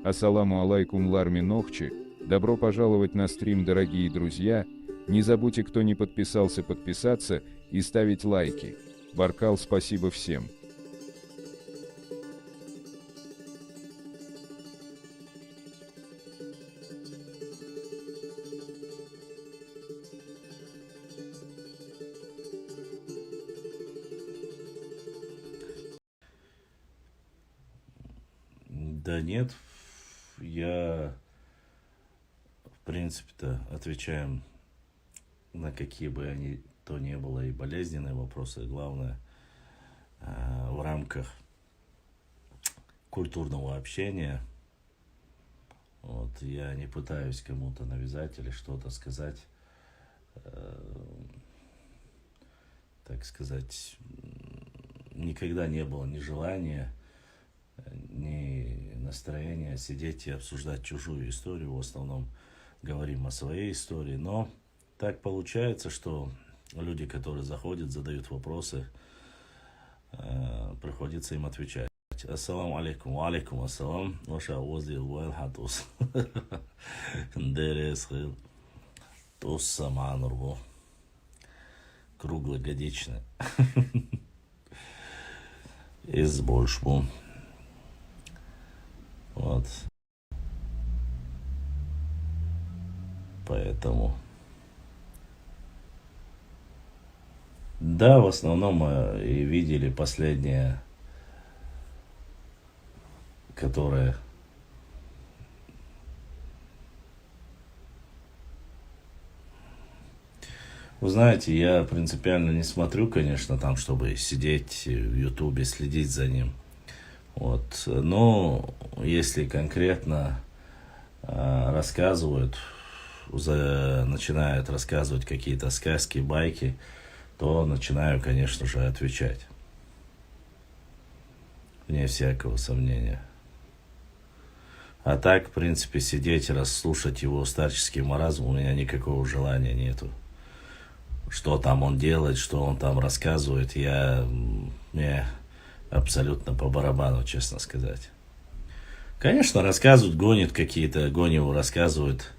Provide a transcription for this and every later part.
Ассаламу алейкум Ларми Нохчи, добро пожаловать на стрим, дорогие друзья, не забудьте, кто не подписался, подписаться и ставить лайки. Баркал, спасибо всем. Да нет, я, в принципе-то, отвечаем на какие бы они то ни было и болезненные вопросы. Главное, в рамках культурного общения. Вот, я не пытаюсь кому-то навязать или что-то сказать, так сказать, никогда не было ни желания, ни настроения сидеть и обсуждать чужую историю. В основном говорим о своей истории. Но так получается, что люди, которые заходят, задают вопросы, приходится им отвечать. Ассаламу алейкум, ва алейкум ассалам, ваша возле Уэн Хатус. Дерес хил. Тус саманурбу. Круглогодичный. Из большбу. Вот. Поэтому. Да, в основном мы и видели последнее, которое вы знаете, я принципиально не смотрю, конечно, там, чтобы сидеть в Ютубе, следить за ним. Вот. Но если конкретно рассказывают, начинают рассказывать какие-то сказки, байки, то начинаю, конечно же, отвечать. Вне всякого сомнения. А так, в принципе, сидеть, расслушать его старческий маразм, у меня никакого желания нету. Что там он делает, что он там рассказывает, мне абсолютно по барабану, честно сказать. Конечно, рассказывают, гонят какие-то, гоневу рассказывают.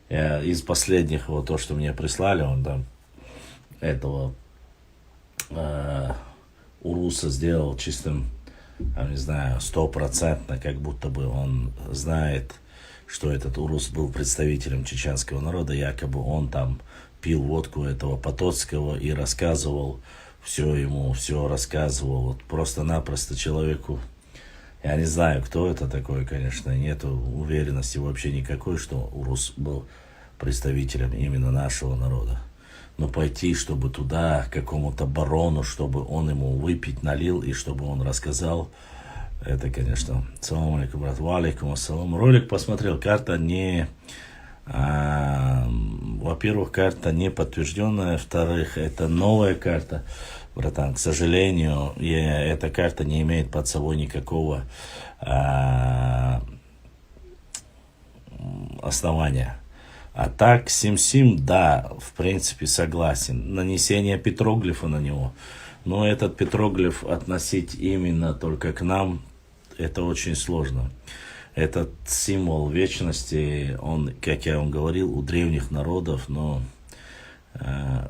Из последних, вот то, что мне прислали, он там этого Уруса сделал чистым, не знаю, стопроцентно, как будто бы он знает, что этот Урус был представителем чеченского народа, якобы он там пил водку этого Потоцкого и рассказывал все ему, все рассказывал. Вот просто-напросто человеку, я не знаю, кто это такой, конечно, нету уверенности вообще никакой, что Урус был представителем именно нашего народа. Но пойти, чтобы туда, к какому-то барону, чтобы он ему выпить налил и чтобы он рассказал, это, конечно, салам алейкум, брат, ва алейкум ассалам. Ролик посмотрел, карта не, во-первых, карта не подтвержденная, во-вторых, это новая карта, братан, к сожалению, эта карта не имеет под собой никакого основания. А так, Сим-Сим, да, в принципе, согласен. Нанесение петроглифа на него. Но этот петроглиф относить именно только к нам, это очень сложно. Этот символ вечности, он, как я вам говорил, у древних народов, но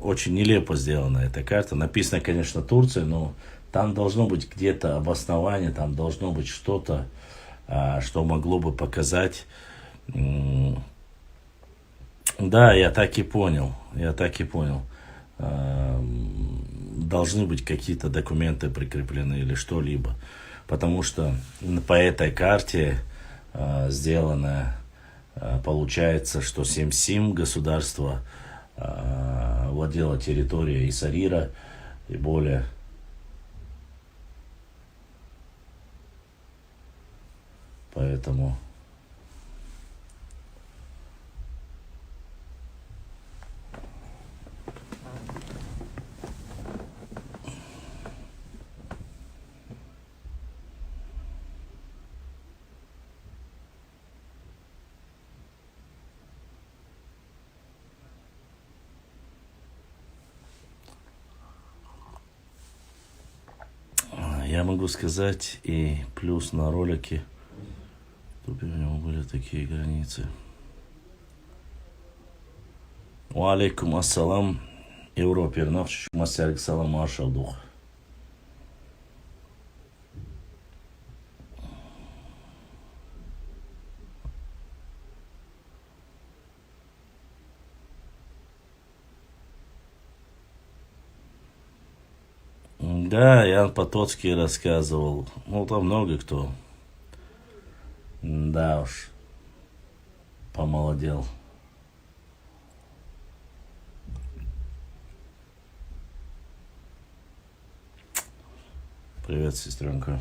очень нелепо сделана эта карта. Написано, конечно, Турция, но там должно быть где-то обоснование, там должно быть что-то, что могло бы показать. Да, я так и понял. Должны быть какие-то документы прикреплены или что-либо. Потому что по этой карте сделано, получается, что Сим-Сим государство владело территорией Исарира и более. Поэтому я могу сказать, и плюс на ролике чтобы у него были такие границы. Ва алейкум ассалам. Европе ночь мастерик салам маршал дух. Да, Ян Потоцкий рассказывал. Ну, там много кто. Да уж, помолодел. Привет, сестренка.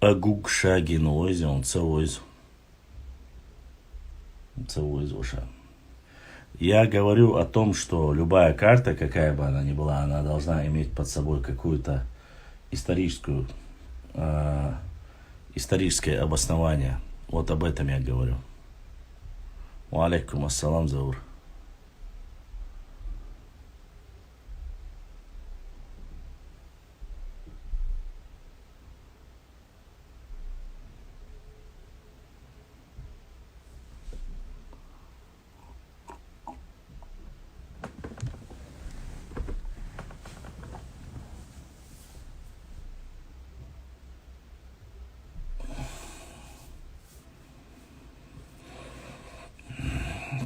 Агук Шагин ойзе, он целойз. Целуюсь в уши. Я говорю о том, что любая карта, какая бы она ни была, она должна иметь под собой какую-то историческое обоснование. Вот об этом я говорю. Ва алейкум ассалам, Заур.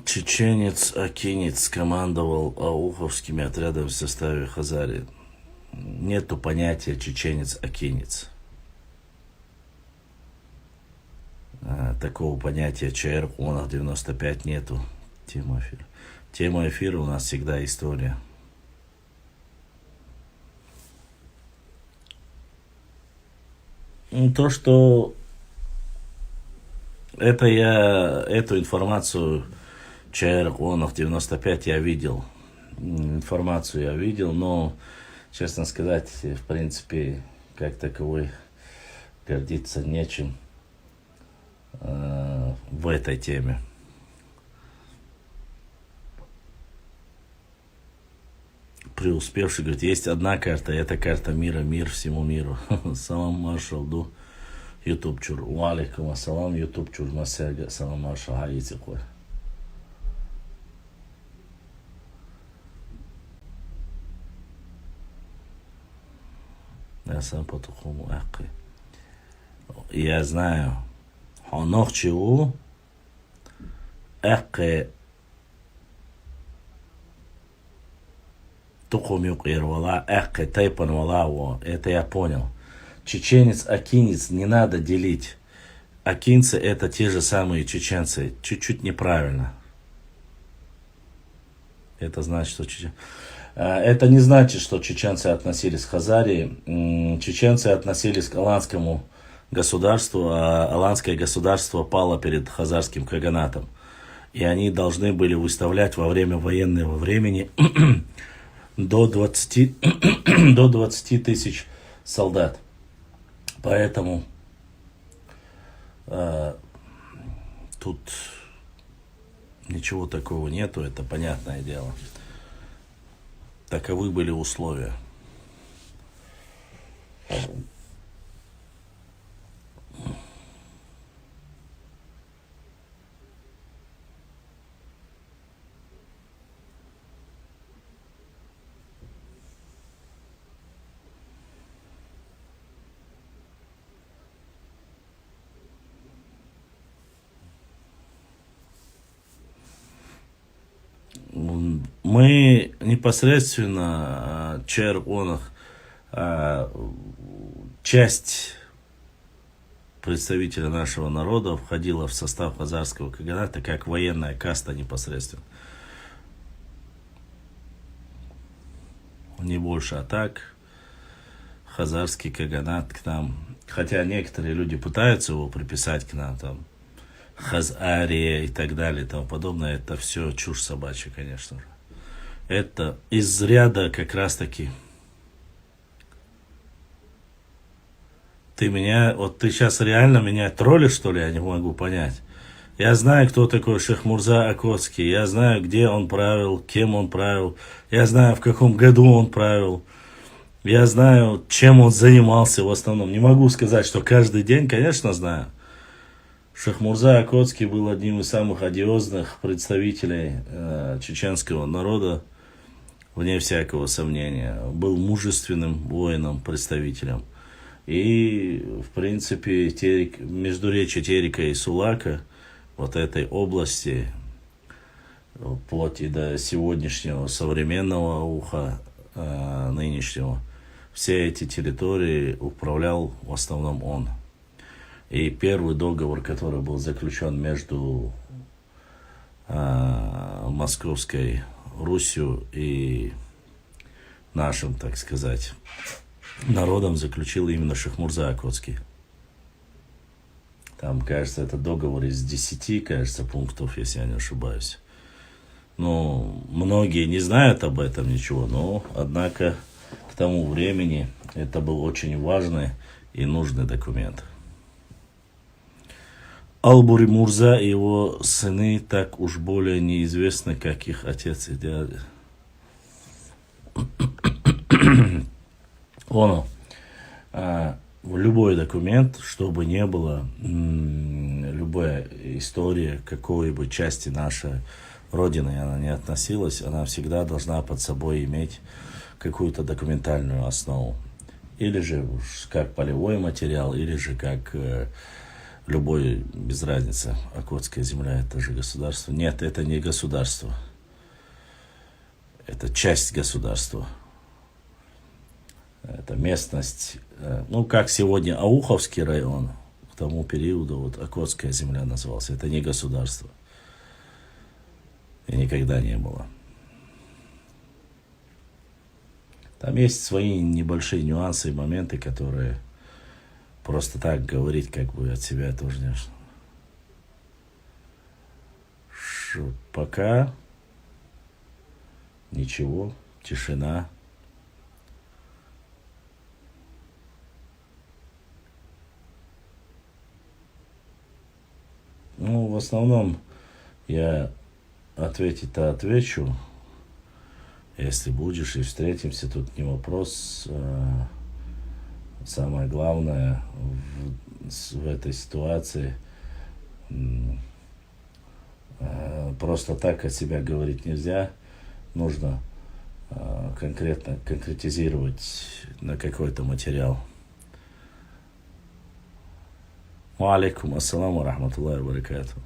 Чеченец Акинец командовал ауховскими отрядами в составе Хазарии. Нету понятия чеченец-акинец. Такого понятия ЧР ОНАХ 95 нету. Тема эфира. Тема эфира у нас всегда история. То, что эту информацию ЧР ОНАХ 95 я видел. Информацию я видел, но, честно сказать, в принципе, как таковой гордиться нечем в этой теме. Преуспевший говорит, есть одна карта, это карта мира, мир всему миру. Салам маршал ду. YouTube чур. Ва алейкум ассалам. YouTube чур масяга. Салам маршал. Хаити кой. Я сам потухому акы. Я знаю. Хонох чиу. Акы. Тухумюк ирвала. Акы тайпан валаво. Это я понял. Чеченец, акинец не надо делить. Акинцы это те же самые чеченцы. Чуть-чуть неправильно. Это значит, что это не значит, что чеченцы относились к Хазарии. Чеченцы относились к аланскому государству, а аланское государство пало перед хазарским каганатом. И они должны были выставлять во время военного времени до 20 тысяч солдат. Поэтому тут ничего такого нету, это понятное дело. Таковы были условия. Мы непосредственно ЧР ОНАХ, часть представителя нашего народа входила в состав хазарского каганата как военная каста непосредственно. Не больше, а так хазарский каганат к нам, хотя некоторые люди пытаются его приписать к нам, там, Хазария и так далее и тому подобное, это все чушь собачья, конечно же. Это из ряда как раз таки. Ты сейчас реально меня троллишь, что ли, я не могу понять. Я знаю, кто такой Шейх Мурза Акотский, я знаю, где он правил, кем он правил, я знаю, в каком году он правил, я знаю, чем он занимался в основном. Не могу сказать, что каждый день, конечно, знаю. Шейх Мурза Акотский был одним из самых одиозных представителей чеченского народа, вне всякого сомнения. Был мужественным воином, представителем. И, в принципе, междуречье Терека и Сулака, вот этой области, вплоть и до сегодняшнего современного уха, нынешнего, все эти территории управлял в основном он. И первый договор, который был заключен между Московской Русью и нашим, так сказать, народом, заключил именно Шейх Мурза Акотский. Там, кажется, это договор из 10, кажется, пунктов, если я не ошибаюсь. Ну, многие не знают об этом ничего, но, однако, к тому времени это был очень важный и нужный документ. Албури Мурза и его сыны так уж более неизвестны, как их отец и дядя. Любой документ, чтобы не было, любая история какой-бы части нашей Родины, она не относилась, она всегда должна под собой иметь какую-то документальную основу. Или же как полевой материал, или же как любой, без разницы. Акотская земля — это же государство. Нет, это не государство. Это часть государства. Это местность, ну, как сегодня Ауховский район, к тому периоду вот Акотская земля назывался. Это не государство. И никогда не было. Там есть свои небольшие нюансы и моменты, которые просто так говорить как бы от себя тоже не... Пока ничего, тишина. Ну, в основном я ответить-то отвечу. Если будешь и встретимся, тут не вопрос. Самое главное в этой ситуации просто так от себя говорить нельзя. Нужно конкретно конкретизировать на какой-то материал. Ва алейкум ассаламу рахматуллахи ва баракатуху.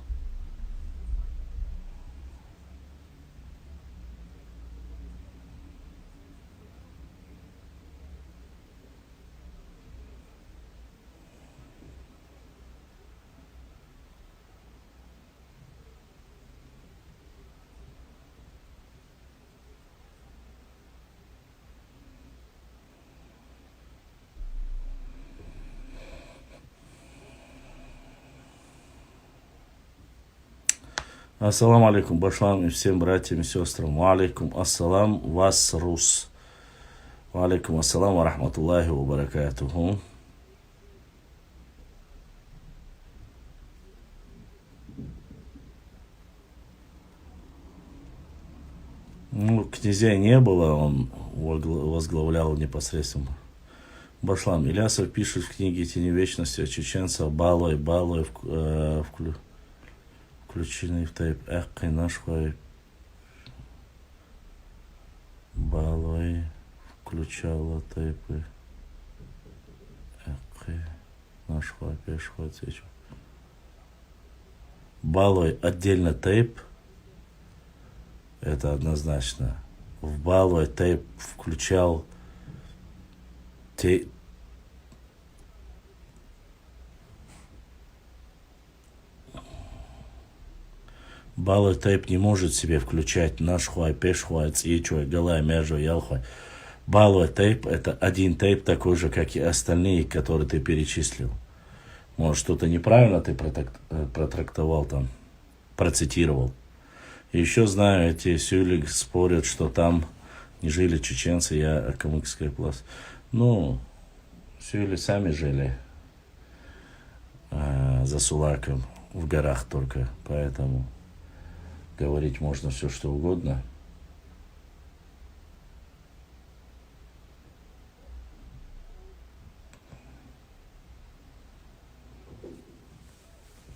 Ассаламу алейкум, башлам и всем братьям и сестрам. Ва алейкум ассалам, вас рус. Ва алейкум ассалам ва рахматуллахи ва баракатуху. Ну, князей не было, он возглавлял непосредственно. Башлам Ильясов пишет в книге «Тени вечности» о чеченцах Балой включенный в тайп Эккой нашхой. Балой включала тайпы Эккой нашхой пешхой цечу. Балой отдельно тайп. Это однозначно. В Балой тайп включал Балой тайп не может себе включать нашхуай, пешхуай, цичуай, галай, межуай, ялхуай. Балой тайп — это один тайп, такой же, как и остальные, которые ты перечислил. Может, что-то неправильно ты протрактовал там, процитировал. Еще знаю, эти Сюлик спорят, что там не жили чеченцы, я Калмыцкая пласт. Ну, Сюли сами жили за Сулаком в горах только, поэтому говорить можно все, что угодно.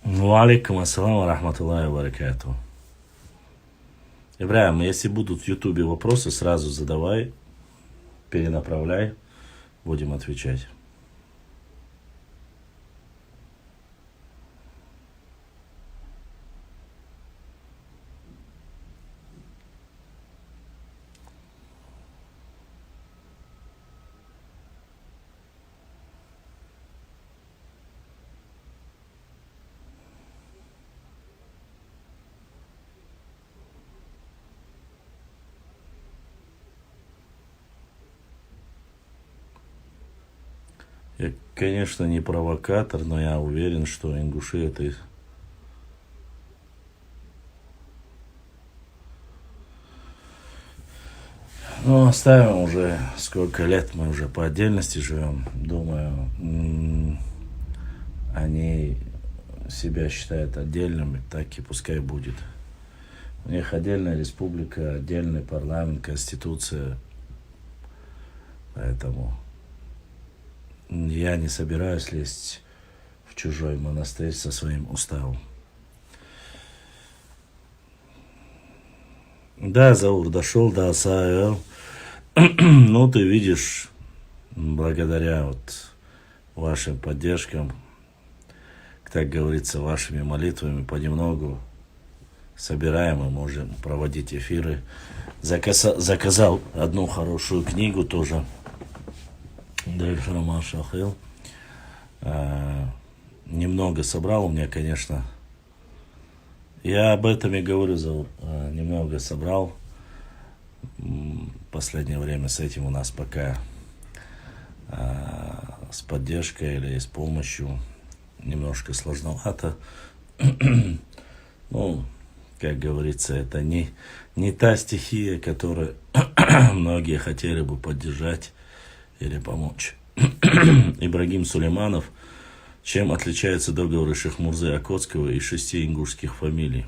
Алейкум ассалам рахматуллахи ва баракатуху. Ибраим, если будут в Ютубе вопросы, сразу задавай, перенаправляй, будем отвечать. Я, конечно, не провокатор, но я уверен, что ингуши это... Ну, оставим уже, сколько лет мы уже по отдельности живем. Думаю, они себя считают отдельными, так и пускай будет. У них отдельная республика, отдельный парламент, конституция. Поэтому... Я не собираюсь лезть в чужой монастырь со своим уставом. Да, Заур, дошел до Асаэл. Ну, ты видишь, благодаря вот вашим поддержкам, так говорится, вашими молитвами понемногу собираем и можем проводить эфиры. Заказал одну хорошую книгу тоже. Немного собрал у меня, конечно. Я об этом и говорю, немного собрал. В последнее время с этим у нас пока с поддержкой или с помощью немножко сложновато. Ну, как говорится, это не та стихия, которую многие хотели бы поддержать или помочь. Ибрагим Сулейманов. Чем отличаются договоры Шейх-Мурзы Окотского и 6 ингушских фамилий?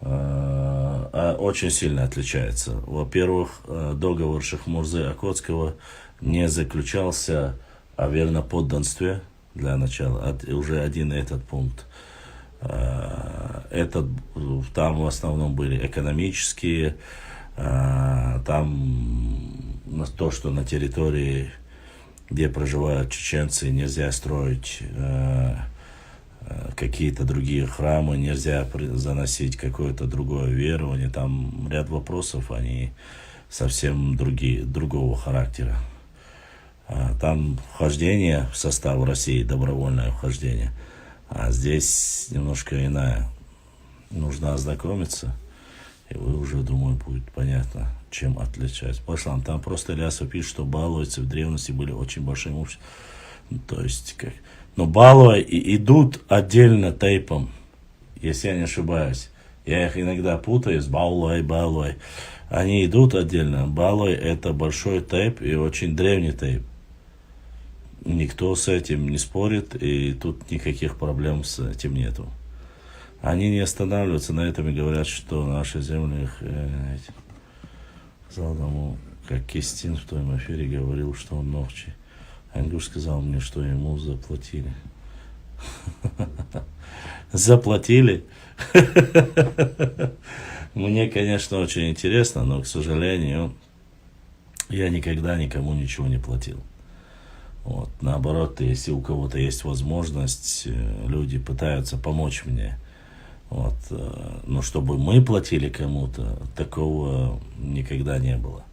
Очень сильно отличается. Во-первых, договор Шейх-Мурзы Окотского не заключался о верноподданстве для начала. Уже один этот пункт. Там в основном были экономические, там то, что на территории, где проживают чеченцы, нельзя строить какие-то другие храмы, нельзя заносить какое-то другое верование. Там ряд вопросов, они совсем другого характера. Там вхождение в состав России, добровольное вхождение, а здесь немножко иная. Нужно ознакомиться, и вы уже, думаю, будет понятно, чем отличается. Пошлам, там просто Ильясов пишет, что балуйцы в древности были очень большим обществом. То есть, как... Но балуи идут отдельно тейпом, если я не ошибаюсь. Я их иногда путаю с балуй. Они идут отдельно. Балуй это большой тейп и очень древний тейп. Никто с этим не спорит, и тут никаких проблем с этим нету. Они не останавливаются на этом и говорят, что наши земли... Сказал тому, как Кистин в том эфире говорил, что он ногчи. Ангуш сказал мне, что ему заплатили. Заплатили? Мне, конечно, очень интересно, но, к сожалению, я никогда никому ничего не платил. Вот. Наоборот, если у кого-то есть возможность, люди пытаются помочь мне. Вот. Но чтобы мы платили кому-то, такого никогда не было.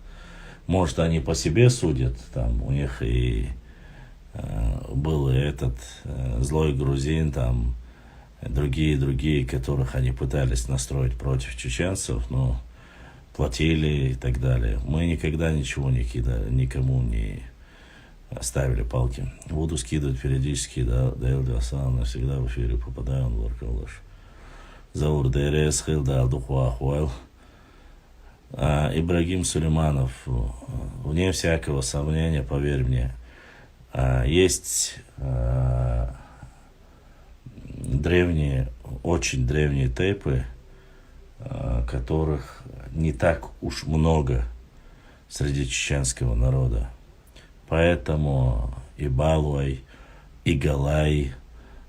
Может, они по себе судят, там у них и был и этот злой грузин, там другие, которых они пытались настроить против чеченцев, но платили и так далее. Мы никогда ничего не кидали, никому не ставили палки. Буду скидывать периодически, да, Даил Диасан, навсегда в эфире попадаю, он воркалыш. Заур Дерес, Хилдал Духуахуэл. Ибрагим Сулейманов, вне всякого сомнения, поверь мне, есть древние, очень древние тейпы, которых не так уж много среди чеченского народа. Поэтому и Балуай, и Галай,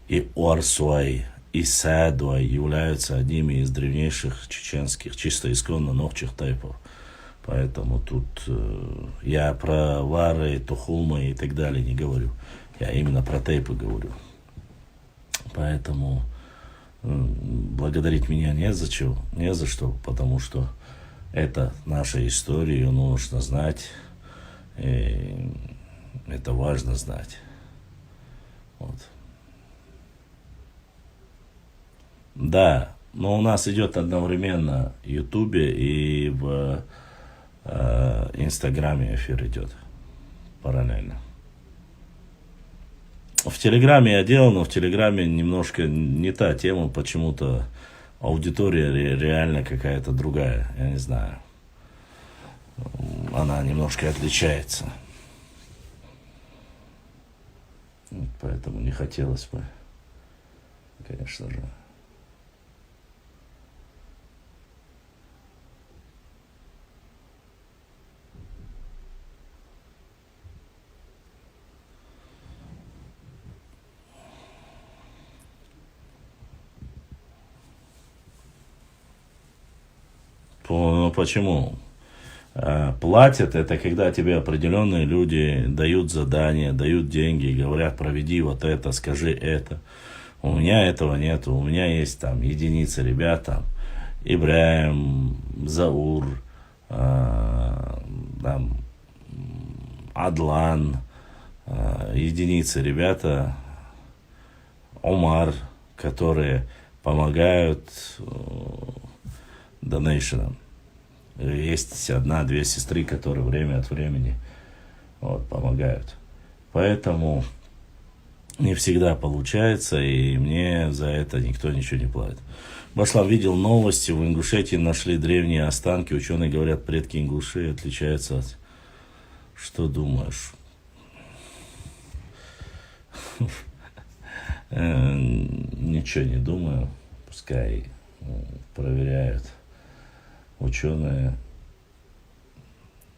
и Орсуай, и Садуай являются одними из древнейших чеченских, чисто исконно новчих тейпов. Поэтому тут я про Вары, Тухулмы и так далее не говорю. Я именно про тейпы говорю. Поэтому благодарить меня не за что, потому что это наша история, ее нужно знать. И это важно знать. Вот. Да, но у нас идет одновременно в Ютубе и в Инстаграме эфир идет параллельно. В Телеграме я делал, но в Телеграме немножко не та тема, почему-то аудитория реально какая-то другая, я не знаю. Она немножко отличается. Поэтому не хотелось бы, конечно же. Ну почему? Платят, это когда тебе определенные люди дают задания, дают деньги, говорят, проведи вот это, скажи это. У меня этого нет, у меня есть там единицы ребят, там, Ибраим, Заур, там, Адлан, единицы ребята, Омар, которые помогают донейшенам. Есть одна-две сестры, которые время от времени помогают. Поэтому не всегда получается, и мне за это никто ничего не платит. Башлам видел новости, в Ингушетии нашли древние останки. Ученые говорят, предки ингушей отличаются от... Что думаешь? Ничего не думаю. Пускай проверяют. Ученые,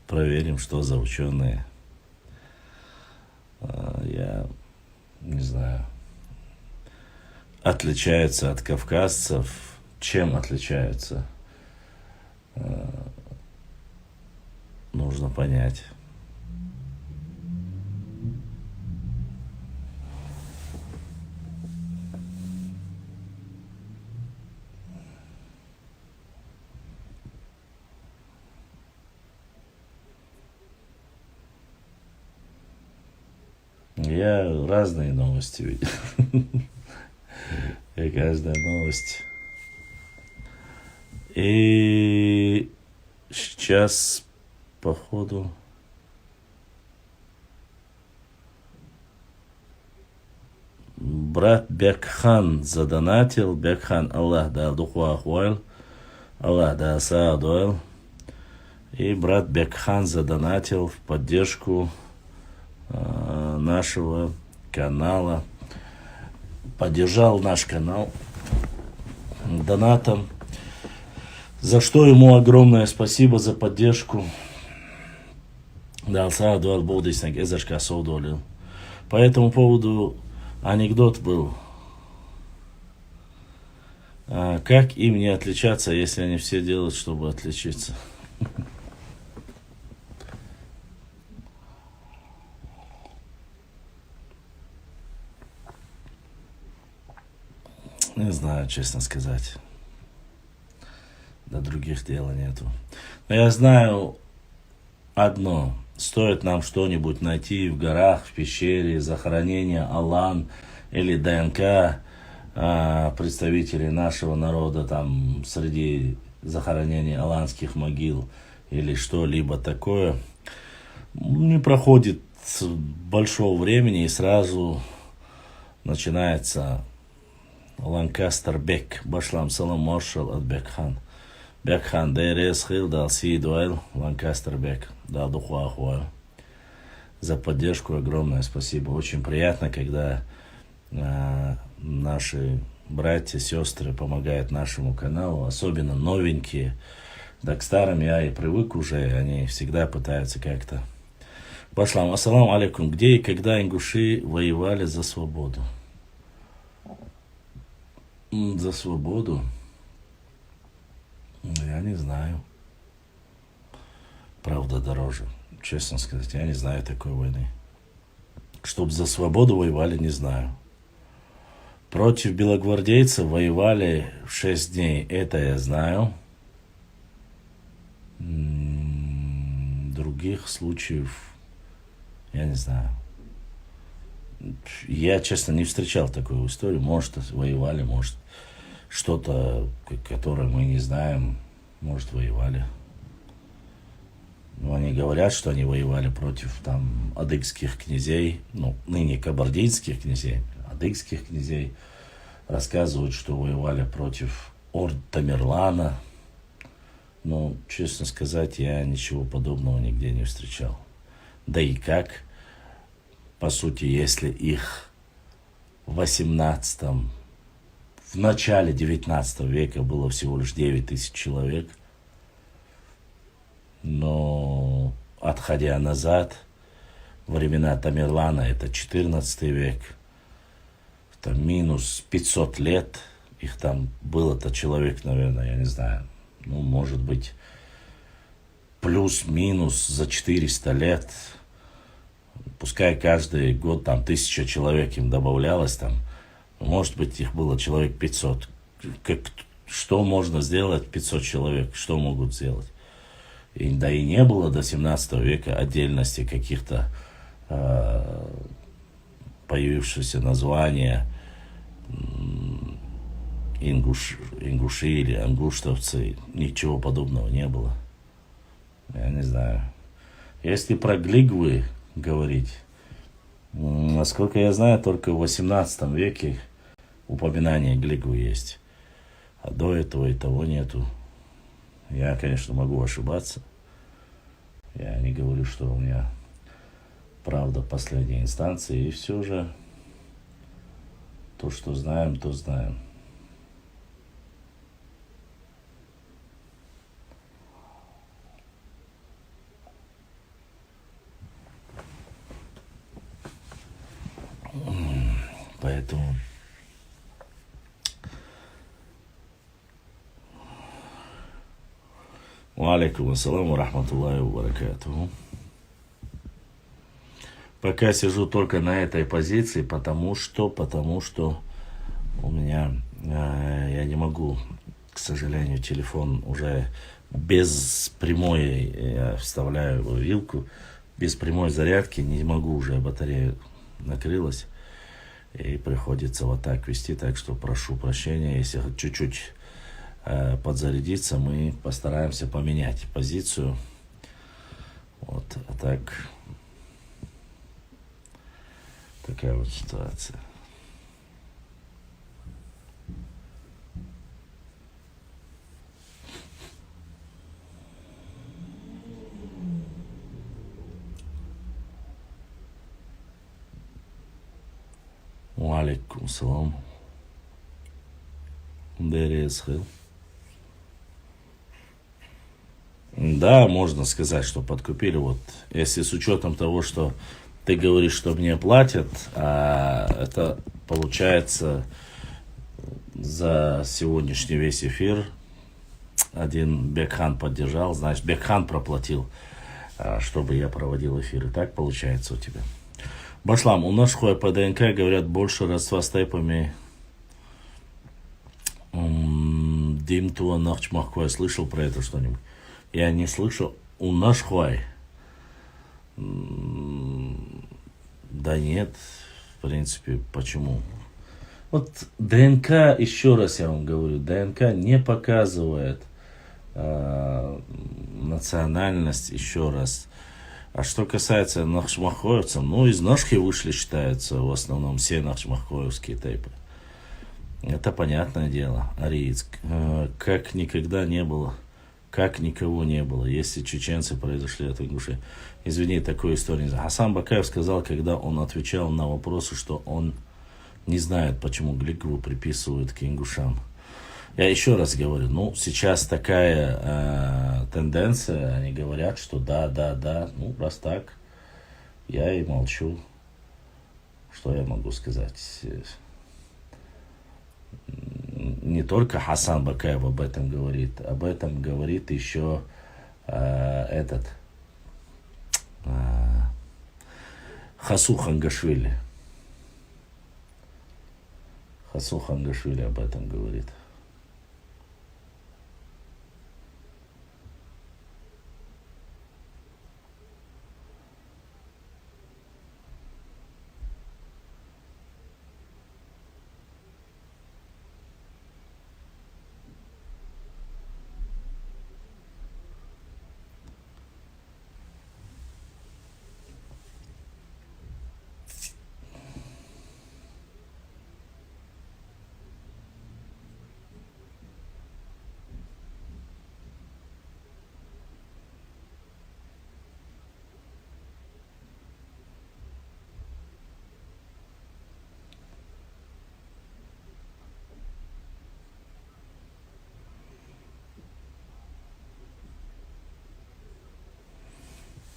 проверим, что за ученые. Я не знаю. Отличаются от кавказцев. Чем отличаются? Нужно понять. Я разные новости видел. И каждая новость. И сейчас, походу, брат Бекхан задонатил. Бекхан, Аллах да духуахуал. Аллах да саадуал. И брат Бекхан задонатил в поддержку нашего канала, поддержал наш канал донатом, за что ему огромное спасибо за поддержку. По этому поводу анекдот был. Как им не отличаться, если они все делают, чтобы отличиться? Не знаю, честно сказать. До других дела нету. Но я знаю одно. Стоит нам что-нибудь найти в горах, в пещере, захоронение Алан или ДНК представителей нашего народа там среди захоронений аланских могил или что-либо такое. Не проходит большого времени и сразу начинается Ланкастер Бек. Башлам салам маршал от Бекхан. Бекхан ДРС хил дал си дуэль Ланкастер Бек. Дал духуа хуаю. За поддержку огромное спасибо. Очень приятно, когда наши братья, сестры помогают нашему каналу, особенно новенькие. Да к старым я и привык уже, они всегда пытаются как-то. Башлам, ассаламу алейкум. Где и когда ингуши воевали за свободу? За свободу? Я не знаю. Правда дороже. Честно сказать, я не знаю такой войны. Чтоб за свободу воевали, не знаю. Против белогвардейцев воевали 6 дней, это я знаю. Других случаев я не знаю. Я, честно, не встречал такую историю. Может, воевали, может, что-то, которое мы не знаем, может, воевали. Но они говорят, что они воевали против там адыгских князей, ну, ныне кабардинских князей, адыгских князей. Рассказывают, что воевали против орд Тамерлана. Но, честно сказать, я ничего подобного нигде не встречал. Да и как, по сути, если их в начале 19 века было всего лишь 9 тысяч человек, но отходя назад, времена Тамерлана, это 14 век, там минус 500 лет, их там было-то человек, наверное, я не знаю, ну, может быть, плюс-минус за 400 лет, пускай каждый год там 1000 человек им добавлялось, там, может быть, их было человек 500. Что можно сделать 500 человек, что могут сделать? Да и не было до 17 века отдельности каких-то появившихся названия ингуши или ангуштовцы. Ничего подобного не было. Я не знаю. Если про глигвы говорить, насколько я знаю, только в 18 веке упоминание глигвы есть. А до этого и того нету. Я, конечно, могу ошибаться. Я не говорю, что у меня правда последней инстанции. И все же то, что знаем, то знаем. Поэтому алейкум ассалам ва рахматуллахи ва баракатуху. Пока сижу только на этой позиции, потому что у меня, я не могу, к сожалению, телефон уже без прямой, я вставляю вилку, без прямой зарядки не могу уже, батарея накрылась. И приходится вот так вести, так что прошу прощения, если чуть-чуть подзарядиться, мы постараемся поменять позицию. Вот, а так, такая вот ситуация. Алейкум салам. ДРСХ. Да, можно сказать, что подкупили. Вот, если с учетом того, что ты говоришь, что мне платят, а это получается за сегодняшний весь эфир один Бекхан поддержал, значит, Бекхан проплатил, чтобы я проводил эфиры. Так получается у тебя. Башлам, у нас по ДНК говорят больше родства с тайпами. Димтуа Нахчмахкой, слышал про это что-нибудь? Я не слышал. У нас хуай. Да нет, в принципе, почему? Вот ДНК, еще раз я вам говорю, ДНК не показывает национальность, еще раз. А что касается нахчмахоевцев, ну, из Нахчи вышли, считаются в основном все нахчмахоевские тайпы. Это понятное дело, ариец. Как никогда не было, как никого не было, если чеченцы произошли от ингушей. Извини, такую историю не знаю. Хасан Бакаев сказал, когда он отвечал на вопросы, что он не знает, почему Глигову приписывают к ингушам. Я еще раз говорю, ну, сейчас такая тенденция, они говорят, что да, ну, раз так, я и молчу. Что я могу сказать? Не только Хасан Бакаев об этом говорит еще Хасу Хангашвили. Хасу Хангашвили об этом говорит.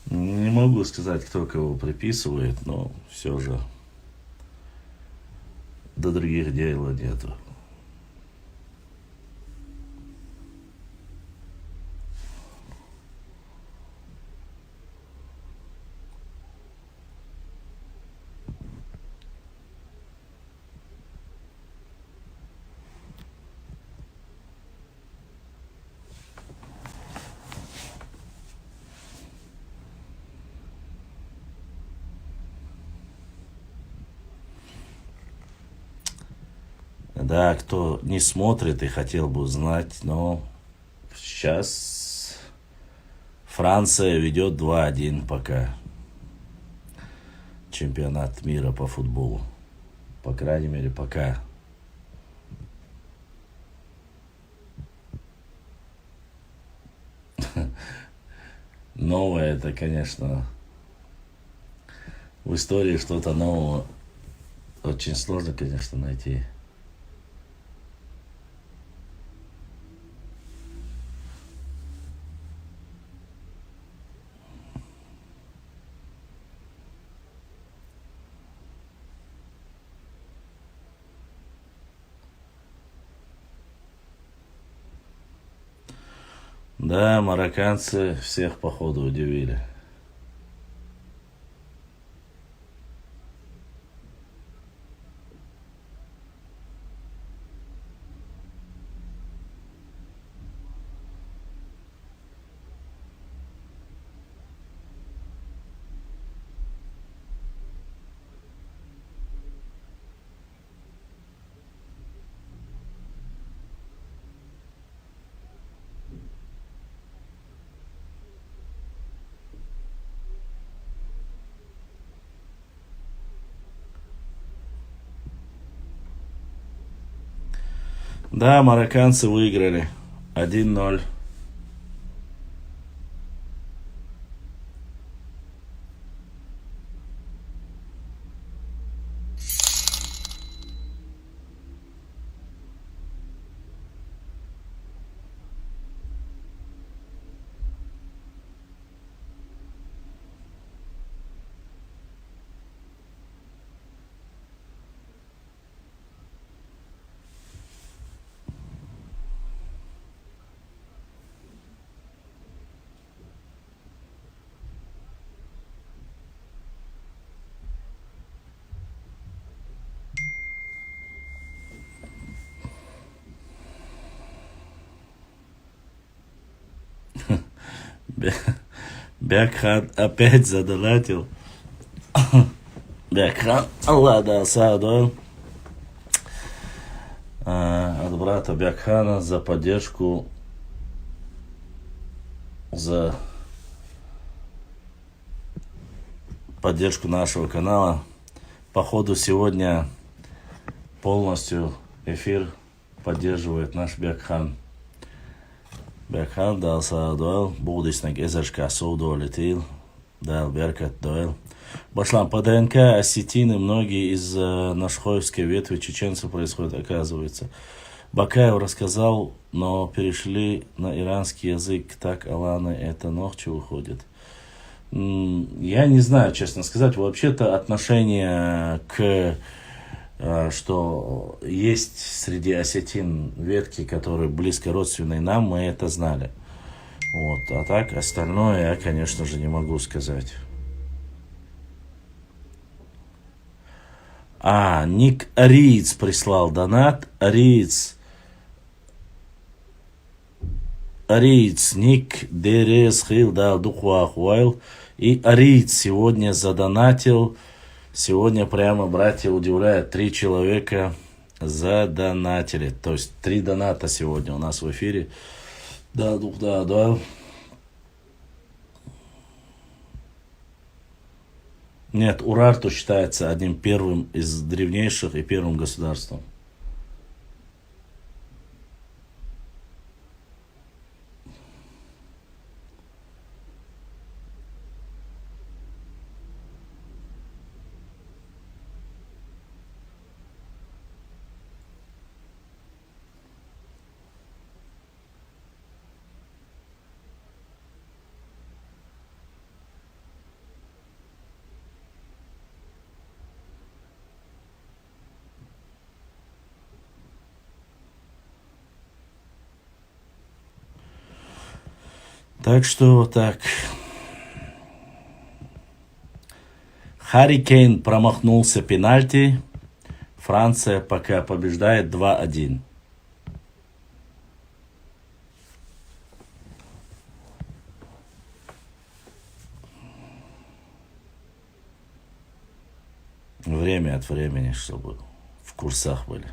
Не могу сказать, кто кого приписывает, но все же до других дела нету. Да, кто не смотрит и хотел бы узнать, но сейчас Франция ведет 2-1 пока. Чемпионат мира по футболу. По крайней мере, пока. Новое, это, конечно, в истории что-то нового очень сложно, конечно, найти. Да, марокканцы всех, походу, удивили. Да, марокканцы выиграли 1-0. Бякхан опять задонатил. Бякхан, ладно, Саадон. От брата Бякхана за поддержку, нашего канала. Походу сегодня полностью эфир поддерживает наш Бекхан. Бекхан дал саадуэл, будиснак эзершка судуэлитил, дал беркат дуэл. Башлам, по ДНК осетины многие из нашхоевской ветви чеченцев происходят, оказывается. Бакаев рассказал, но перешли на иранский язык, так Аланы это ногче выходит. Я не знаю, честно сказать, вообще-то отношение к, что есть среди осетин ветки, которые близко родственные нам, мы это знали. Вот. А так, остальное я, конечно же, не могу сказать. Ник Ариец прислал донат. Ариец, Ник Дерес Хил дал Духуахуайл. И Ариец сегодня задонатил. Сегодня прямо, братья, удивляет, 3 человека задонатили. То есть 3 доната сегодня у нас в эфире. Да. Нет, Урарту считается одним первым из древнейших и первым государством. Так что вот так. Харри Кейн промахнулся пенальти. Франция пока побеждает 2-1. Время от времени, чтобы в курсах были.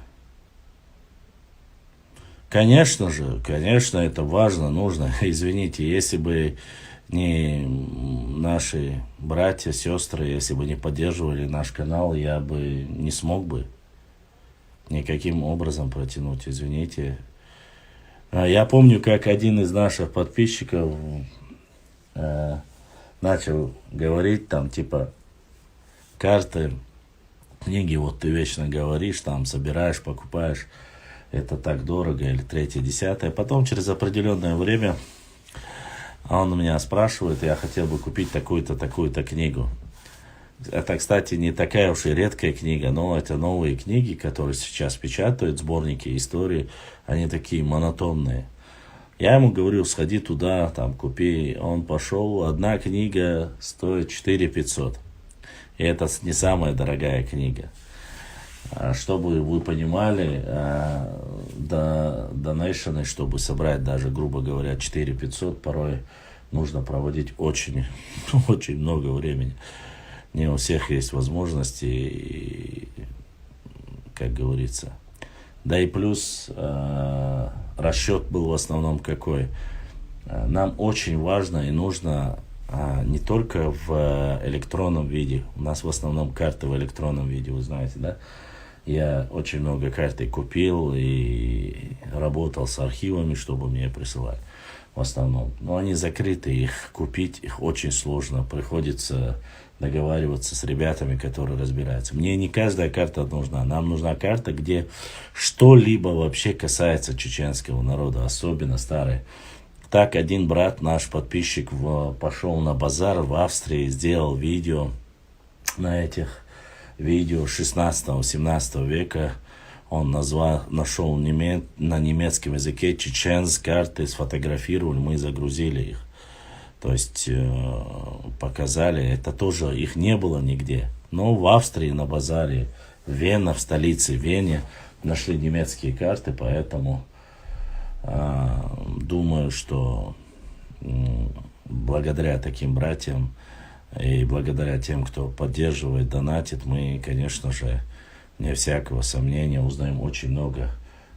Конечно же, конечно, это важно, нужно. Извините, если бы не наши братья, сестры, если бы не поддерживали наш канал, я бы не смог бы никаким образом протянуть, извините. Я помню, как один из наших подписчиков начал говорить, там, типа, карты, книги, вот ты вечно говоришь, там, собираешь, покупаешь. Это так дорого, или 3-е, 10-е. Потом, через определенное время, он у меня спрашивает, я хотел бы купить такую-то, такую-то книгу. Это, кстати, не такая уж и редкая книга, но это новые книги, которые сейчас печатают, сборники истории, они такие монотонные. Я ему говорю, сходи туда, там, купи. Он пошел, одна книга стоит 4500. И это не самая дорогая книга. Чтобы вы понимали, донейшены, чтобы собрать даже, грубо говоря, 4500, порой нужно проводить очень, очень много времени. Не у всех есть возможности, и, как говорится. Да и плюс расчет был в основном какой. Нам очень важно и нужно не только в электронном виде. У нас в основном карты в электронном виде, вы знаете, да? Я очень много карт купил и работал с архивами, чтобы мне присылать в основном. Но они закрыты, их купить их очень сложно. Приходится договариваться с ребятами, которые разбираются. Мне не каждая карта нужна. Нам нужна карта, где что-либо вообще касается чеченского народа, особенно старые. Так один брат, наш подписчик, пошел на базар в Австрии, сделал видео на этих видео 16-17 века. Он нашел на немецком языке чеченские карты, сфотографировали, мы загрузили их. То есть показали, это тоже, их не было нигде. Но в Австрии на базаре, в столице Вене нашли немецкие карты, поэтому думаю, что благодаря таким братьям и благодаря тем, кто поддерживает, донатит, мы, конечно же, вне всякого сомнения, узнаем очень много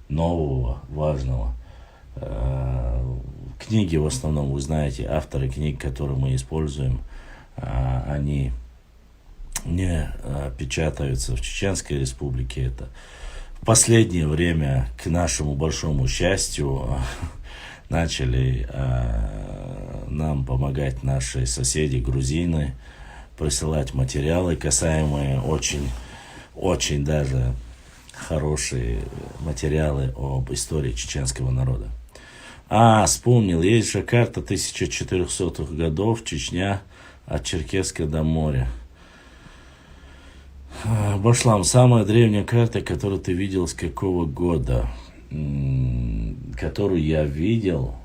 нового, важного. Книги в основном, вы знаете, авторы книг, которые мы используем, они не печатаются в Чеченской Республике. Это последнее время, к нашему большому счастью, начали нам помогать наши соседи, грузины, присылать материалы, касаемые очень даже хорошие материалы об истории чеченского народа. Вспомнил, есть же карта 1400-х годов, Чечня от Черкесска до моря. Башлам, самая древняя карта, которую ты видел, с какого года? Которую я видел,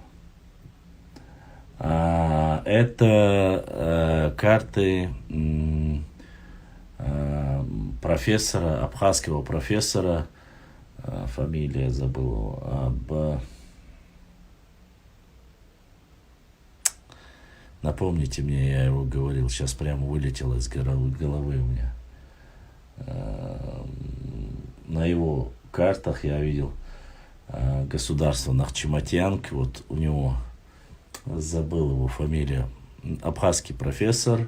это карты профессора, абхазского профессора, фамилия забыл, напомните мне, я его говорил, сейчас прямо вылетело из головы у меня. На его картах я видел государство Нахчиматьянг, вот у него, забыл его фамилию, абхазский профессор,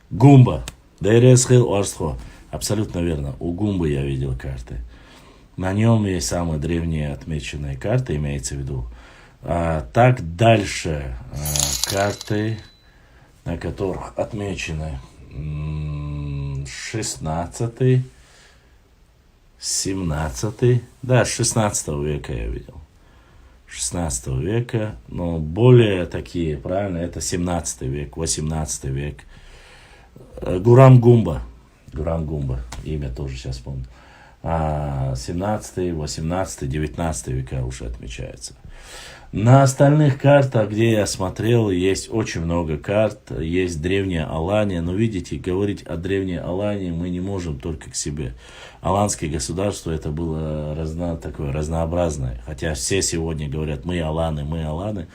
Гумба, Дайресхил Орсхо, абсолютно верно, у Гумбы я видел карты. На нем есть самые древние отмеченные карты, имеется в виду. Так дальше карты, на которых отмечены 16, 17, да, 16 века я видел. 16 века, но более такие, правильно, это 17 век, 18 век. Гурам Гумба, имя тоже сейчас помню. 17, 18, 19 века уже отмечается. На остальных картах, где я смотрел, есть очень много карт, есть древняя Алания, но видите, говорить о древней Алании мы не можем только к себе. Аланское государство это было такое разнообразное, хотя все сегодня говорят мы аланы,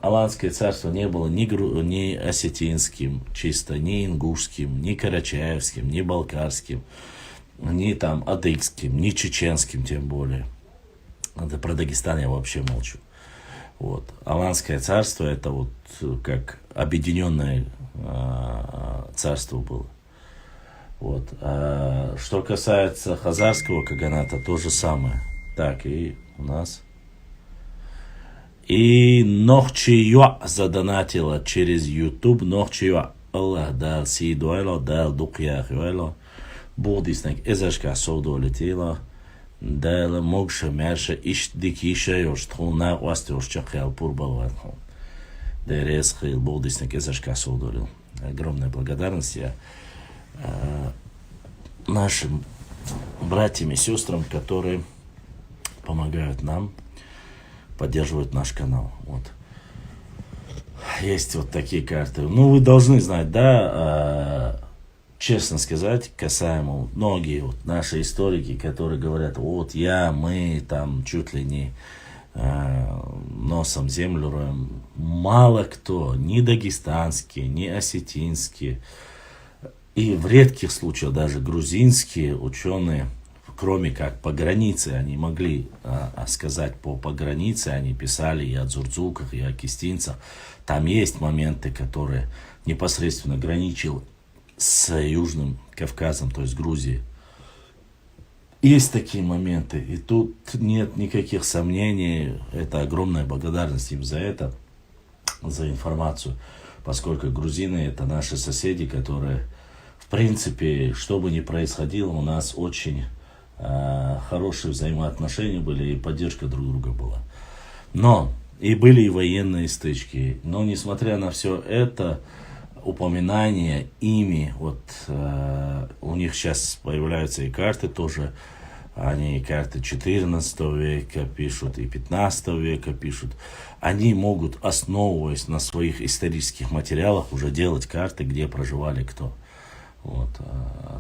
Аланское царство не было ни осетинским чисто, ни ингушским, ни карачаевским, ни балкарским, ни там адыгским, ни чеченским тем более. Это про Дагестан я вообще молчу. Вот. Аланское царство это вот как объединенное царство было. Вот. Что касается хазарского каганата, то же самое. Так, и у нас. И Нохчиюа задонатила через YouTube. Нохчиюа. Аллах дал сидуэло, дал дукьяхуэло. Будиснек эзашка совдолетила. Дал могше мерше иш дикише ёштхуна уастёшча хелпур балватхун. Дерес хил будиснек эзашка совдолил. Огромная благодарность я нашим братьям и сестрам, которые помогают нам, поддерживают наш канал. Вот. Есть вот такие карты. Ну, вы должны знать, да, честно сказать, касаемо многие вот наши историки, которые говорят, вот мы там чуть ли не носом землю роем. Мало кто, ни дагестанские, ни осетинские, и в редких случаях даже грузинские ученые, кроме как по границе, они могли сказать по границе, они писали и о дзурдзуках, и о кистинцах. Там есть моменты, которые непосредственно граничил с Южным Кавказом, то есть Грузией. Есть такие моменты, и тут нет никаких сомнений, это огромная благодарность им за это, за информацию, поскольку грузины это наши соседи, которые, в принципе, что бы ни происходило, у нас очень хорошие взаимоотношения были, и поддержка друг друга была. Но и были и военные стычки, но несмотря на все это, упоминания ими, вот у них сейчас появляются и карты тоже, они карты 14 века пишут, и 15 века пишут. Они могут, основываясь на своих исторических материалах, уже делать карты, где проживали кто. Вот.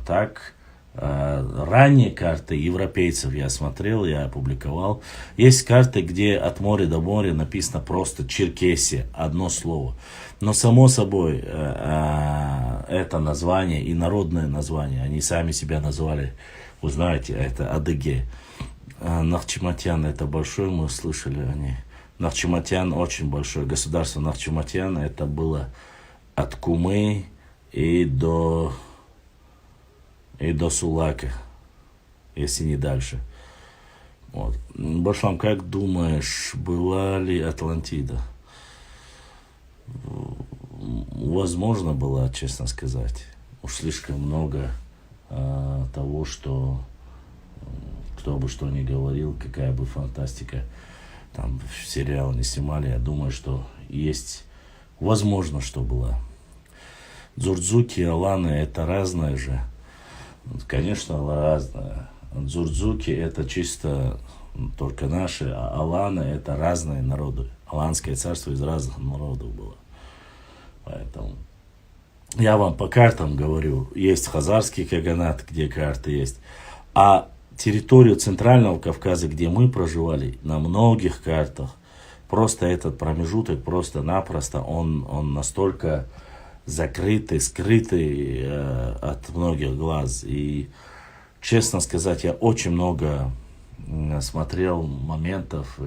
Так, ранние карты европейцев я смотрел, я опубликовал. Есть карты, где от моря до моря написано просто Черкесия, одно слово. Но само собой, это название и народное название, они сами себя назвали, вы знаете, это Адыге. Нахчиматьян это большой, мы слышали о ней. Нахчиматьян очень большое государство. Нахчиматьян это было от Кумы и до Сулака, если не дальше. Вот. Башлам, как думаешь, была ли Атлантида? Возможно, была, честно сказать. Уж слишком много того, что кто бы что ни говорил, какая бы фантастика там сериал не снимали, я думаю, что есть, возможно, что была. Дзурдзуки и Аланы это разное же. Конечно, разное. Дзурдзуки это чисто только наши, а Аланы это разные народы. Аланское царство из разных народов было. Поэтому я вам по картам говорю, есть Хазарский каганат, где карты есть, а территорию Центрального Кавказа, где мы проживали, на многих картах, просто этот промежуток, просто-напросто, он настолько закрытый, скрытый от многих глаз. И, честно сказать, я очень много смотрел моментов,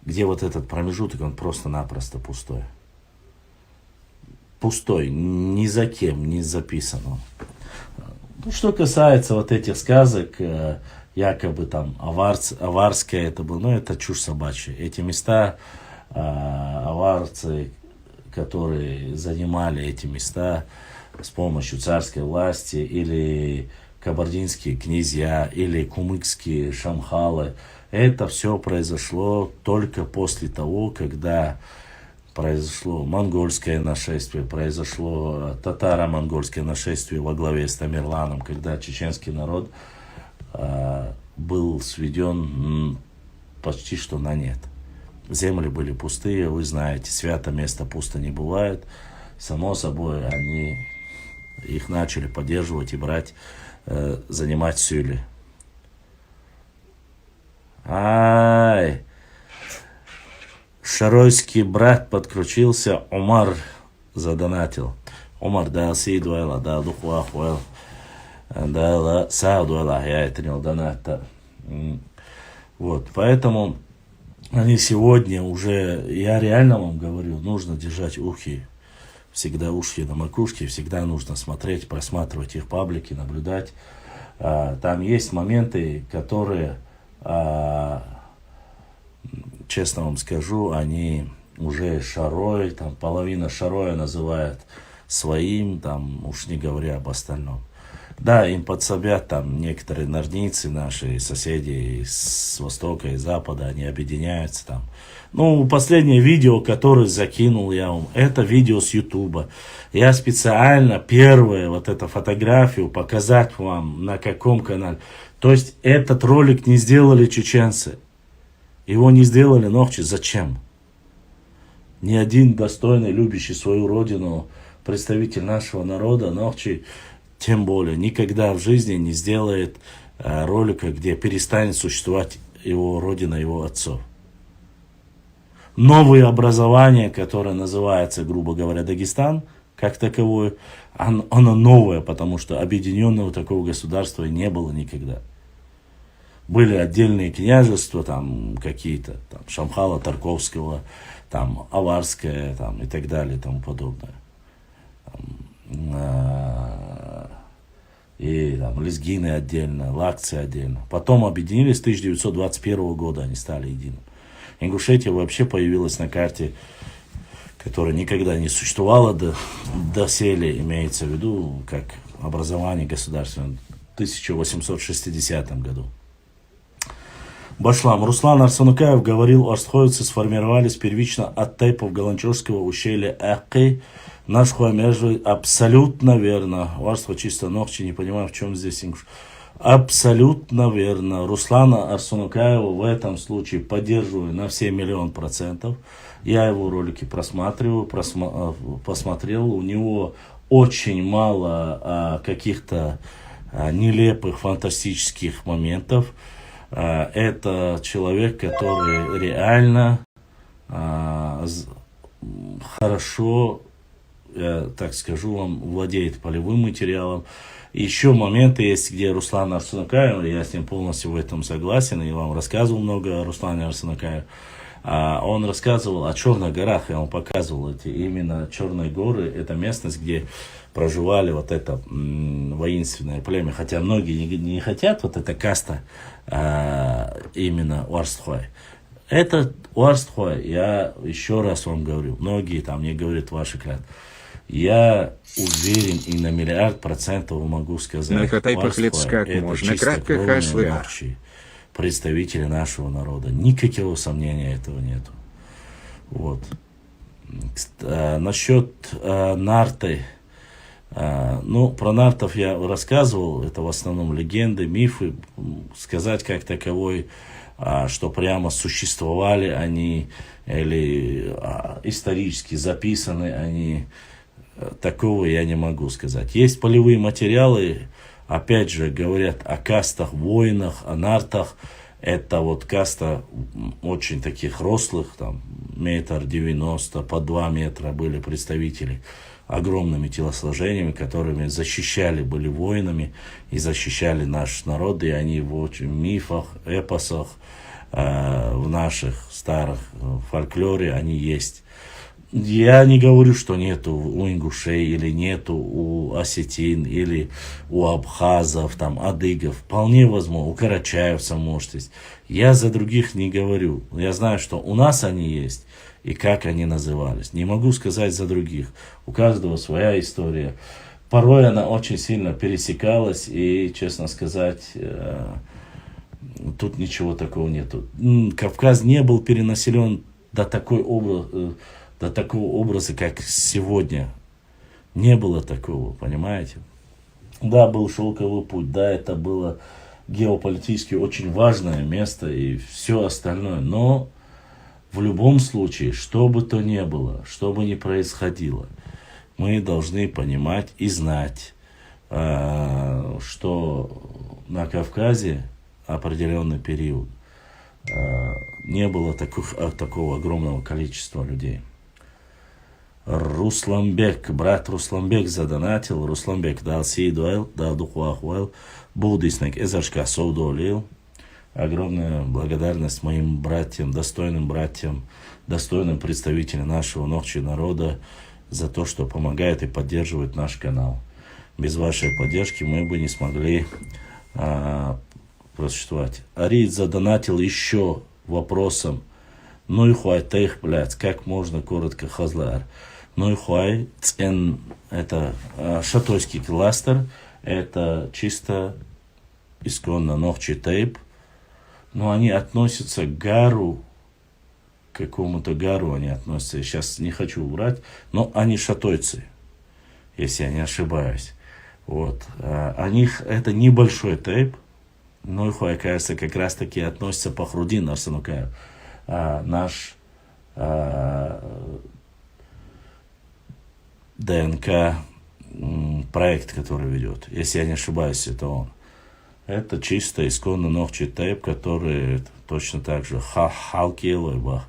где вот этот промежуток, он просто-напросто пустой. Пустой, ни за кем, не записано. Ну, что касается вот этих сказок, якобы там аварское это было, ну это чушь собачья. Эти места, аварцы, которые занимали эти места с помощью царской власти, или кабардинские князья, или кумыкские шамхалы, это все произошло только после того, когда произошло монгольское нашествие, произошло татаро-монгольское нашествие во главе с Тамерланом, когда чеченский народ был сведен почти что на нет. Земли были пустые, вы знаете, свято место пусто не бывает. Само собой, они их начали поддерживать и брать, занимать сюли. Ай! Шаройский брат подключился, Умар задонатил. Умар дал сидуэла, дал духуахуэл, дал саудуэла, я это не доната. Вот, поэтому они сегодня уже, я реально вам говорю, нужно держать ухи, всегда ушки на макушке, всегда нужно смотреть, просматривать их паблики, наблюдать. Там есть моменты, которые... честно вам скажу, они уже Шарой, там половина Шароя называют своим, там уж не говоря об остальном. Да, им подсобят там некоторые нордийцы, наши соседи с востока и запада, они объединяются там. Ну, последнее видео, которое закинул я вам, это видео с Ютуба. Я специально первое вот эту фотографию показать вам на каком канале. То есть этот ролик не сделали чеченцы. Его не сделали ногчи. Зачем? Ни один достойный, любящий свою родину представитель нашего народа, ногчи, тем более, никогда в жизни не сделает ролика, где перестанет существовать его родина, его отцов. Новое образование, которое называется, грубо говоря, Дагестан, как таковое, оно новое, потому что объединенного такого государства не было никогда. Были отдельные княжества, там какие-то, там, Шамхала Тарковского, там, Аварское, там, и так далее, и тому подобное. И там лезгины отдельно, лакцы отдельно. Потом объединились, с 1921 года они стали единым. Ингушетия вообще появилась на карте, которая никогда не существовала доселе, имеется в виду, как образование государственное, в 1860 году. Башлам. Руслан Арсунукаев говорил, арстхойцы сформировались первично от тайпов Галанчевского ущелья Акы. Наш хуамержи абсолютно верно. Варство чисто ногчи, не понимаю, в чем здесь ингуш. Абсолютно верно. Руслана Арсунукаева в этом случае поддерживаю на все 1000000%. Я его ролики просматриваю, посмотрел. У него очень мало каких-то нелепых, фантастических моментов. Это человек, который реально хорошо, я так скажу вам, владеет полевым материалом. Еще моменты есть, где Руслан Арсунукаев, я с ним полностью в этом согласен, и вам рассказывал много о Руслане Арсунукаеве. Он рассказывал о Черных горах, и он показывал эти именно Черные горы. Это местность, где проживали вот это воинственное племя. Хотя многие не хотят, вот эта каста именно Уарстхуай. Это Уарстхуай, я еще раз вам говорю, многие там не говорят ваши клятвы. Я уверен и на 100% могу сказать, Уарстхуай это чисто кровные ногчи представители нашего народа. Никакого сомнения этого нету. Вот. Насчет нарты. Ну, про нартов я рассказывал, это в основном легенды, мифы. Сказать как таковой, что прямо существовали они или исторически записаны они, такого я не могу сказать. Есть полевые материалы, опять же, говорят о кастах, воинах, о нартах. Это вот каста очень таких рослых, там, 1,90 м, по 2 метра были представители огромными телосложениями, которыми защищали, были воинами и защищали наш народ, и они в очень мифах, эпосах, в наших старых фольклоре они есть. Я не говорю, что нету у ингушей, или нету у осетин, или у абхазов, там, адыгов. Вполне возможно, у карачаевцев может есть. Я за других не говорю. Я знаю, что у нас они есть, и как они назывались. Не могу сказать за других. У каждого своя история. Порой она очень сильно пересекалась, и, честно сказать, тут ничего такого нету. Кавказ не был перенаселен до такого образа, как сегодня. Не было такого, понимаете? Да, был шелковый путь, да, это было геополитически очень важное место и все остальное, но в любом случае, что бы то ни было, что бы ни происходило, мы должны понимать и знать, что на Кавказе определенный период не было такого огромного количества людей. Русланбек, брат Русланбек задонатил. Русланбек дал сейдуэл, дал духуахуэл, будиснек эзашка соудолил. Огромная благодарность моим братьям, достойным представителям нашего ногчи народа за то, что помогают и поддерживают наш канал. Без вашей поддержки мы бы не смогли просуществовать. Арид задонатил еще вопросом. Ну и хуай, тейх, блядь, как можно коротко хазлар. Ну и хуай, это шатойский кластер, это чисто исконно ногчи тейп. Но они относятся к гару, к какому-то гару они относятся. Я сейчас не хочу врать, но они шатойцы, если я не ошибаюсь. Вот. Это небольшой тейп. Ну и хуай, кажется, как раз таки относится по Хрудин Арсенукаю. Наш ДНК проект, который ведет. Если я не ошибаюсь, это он. Это чисто исконно ногчи тейп, который точно так же халкелой бах.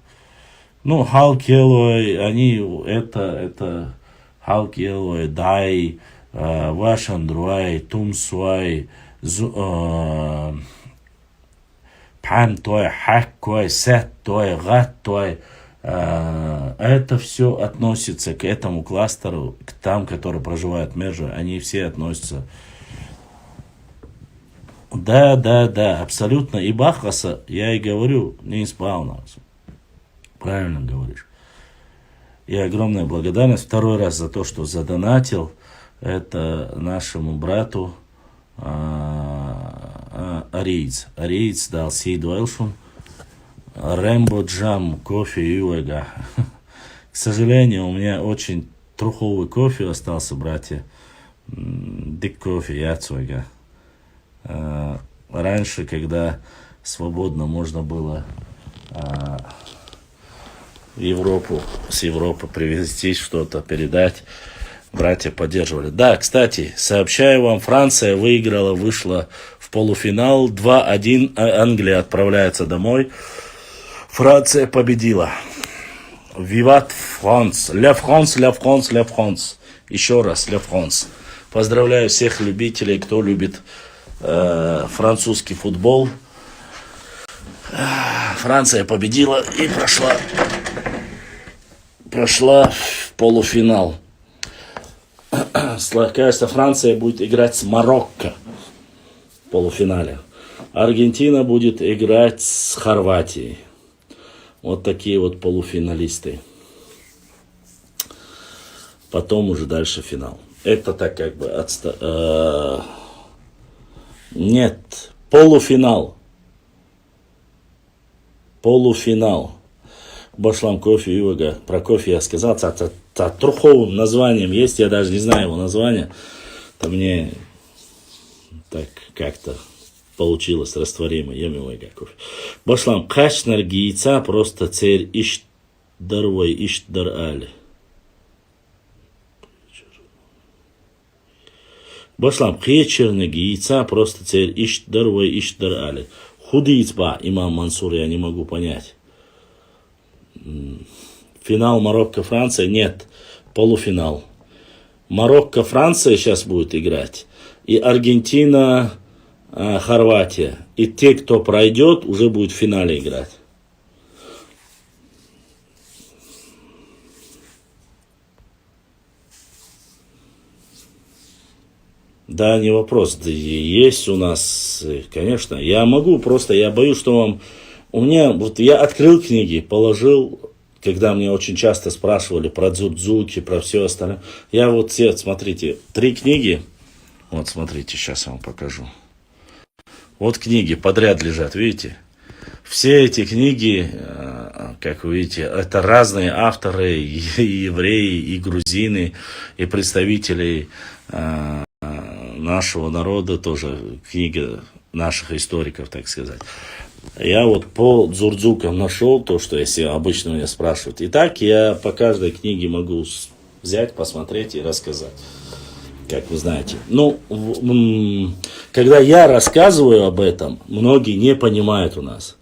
Ну, халкелой, они это халкелой, дай, вашандруай, тумсуай, пан той, хак той, сет той, гат той. Это все относится к этому кластеру, к там, которые проживают межи, они все относятся. Да, абсолютно. И Бахаса, я и говорю, не исправно. Правильно говоришь. И огромная благодарность второй раз за то, что задонатил это нашему брату Ариец. Ариец дал сейдуэлшун. Рэмбо Джам, кофе и уэга. К сожалению, у меня очень труховый кофе остался, братья. Дик кофе, яцуэга. Раньше, когда свободно можно было с Европы привезти что-то, передать, братья поддерживали. Да, кстати, сообщаю вам, Франция вышла в полуфинал 2-1, Англия отправляется домой. Франция победила. Виват Франс. Ля Франс, ля Франс, ля Франс. Еще раз, ля Франс. Поздравляю всех любителей, кто любит французский футбол. Франция победила и прошла в полуфинал. Кажется, Франция будет играть с Марокко в полуфинале. Аргентина будет играть с Хорватией. Вот такие вот полуфиналисты. Потом уже дальше финал. Это так как бы нет, полуфинал. Полуфинал. Башлам кофе, Ивага. Про кофе я сказал. Труховым названием есть, я даже не знаю его названия. Это мне так как-то получилось растворимое. Емивага кофе. Башлам кашнар гийца просто церь ишдарвай ишдар али. Башлам кечерны гийца просто церь ишдарвай ишдар али. Худийцба, имам Мансур, я не могу понять. Финал Марокко-Франция? Нет, полуфинал. Марокко-Франция сейчас будет играть. И Аргентина-Хорватия. И те, кто пройдет, уже будет в финале играть. Да, не вопрос. Да, есть у нас, конечно. Я могу, просто я боюсь, что вам... У меня, вот я открыл книги, положил, когда мне очень часто спрашивали про дзудзуки, про все остальное. Я вот все, смотрите, 3 книги. Вот, смотрите, сейчас я вам покажу. Вот книги подряд лежат, видите? Все эти книги, как вы видите, это разные авторы, и евреи, и грузины, и представители нашего народа, тоже книга наших историков, так сказать. Я вот по дзурдзукам нашел то, что если обычно меня спрашивают. И так я по каждой книге могу взять, посмотреть и рассказать, как вы знаете. Ну, когда я рассказываю об этом, многие не понимают у нас.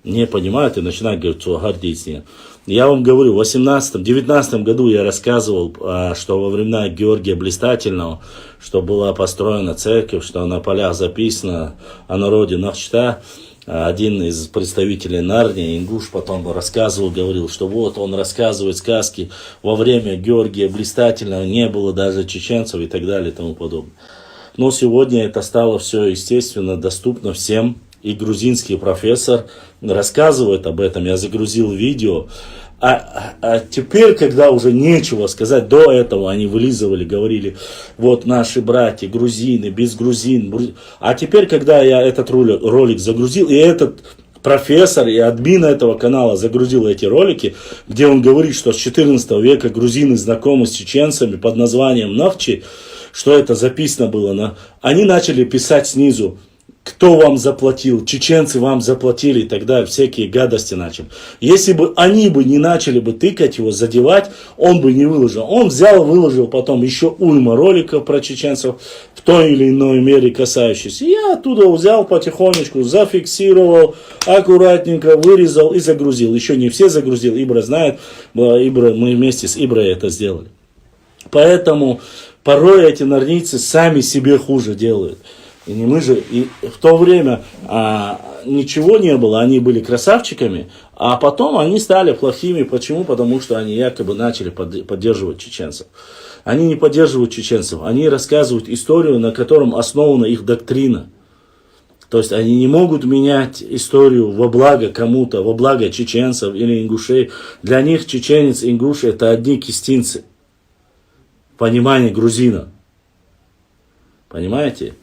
Не понимают и начинают говорить, что гордиться. Я вам говорю, в 18-19 году я рассказывал, что во времена Георгия Блистательного, что была построена церковь, что на полях записано о народе Нахчта. Один из представителей Нарнии, ингуш, потом рассказывал, говорил, что вот он рассказывает сказки, во время Георгия Блистательного не было даже чеченцев и так далее и тому подобное. Но сегодня это стало все, естественно, доступно всем. И грузинский профессор рассказывает об этом. Я загрузил видео. А теперь, когда уже нечего сказать, до этого они вылизывали, говорили, вот наши братья, грузины, без грузин. А теперь, когда я этот ролик загрузил, и этот профессор и админ этого канала загрузил эти ролики, где он говорит, что с 14 века грузины знакомы с чеченцами под названием Навчи, что это записано было, они начали писать снизу. Кто вам заплатил? Чеченцы вам заплатили и так далее. Всякие гадости начали. Если бы они бы не начали бы тыкать его, задевать, он бы не выложил. Он взял, выложил потом еще уйма роликов про чеченцев в той или иной мере касающихся. Я оттуда взял потихонечку, зафиксировал, аккуратненько вырезал и загрузил. Еще не все загрузил, Ибра знает. Мы вместе с Иброй это сделали. Поэтому порой эти нарнийцы сами себе хуже делают. И не мы же, и в то время ничего не было, они были красавчиками, а потом они стали плохими. Почему? Потому что они якобы начали поддерживать чеченцев. Они не поддерживают чеченцев, они рассказывают историю, на котором основана их доктрина. То есть они не могут менять историю во благо кому-то, во благо чеченцев или ингушей. Для них чеченец и ингуш это одни кистинцы. Понимание грузина. Понимаете?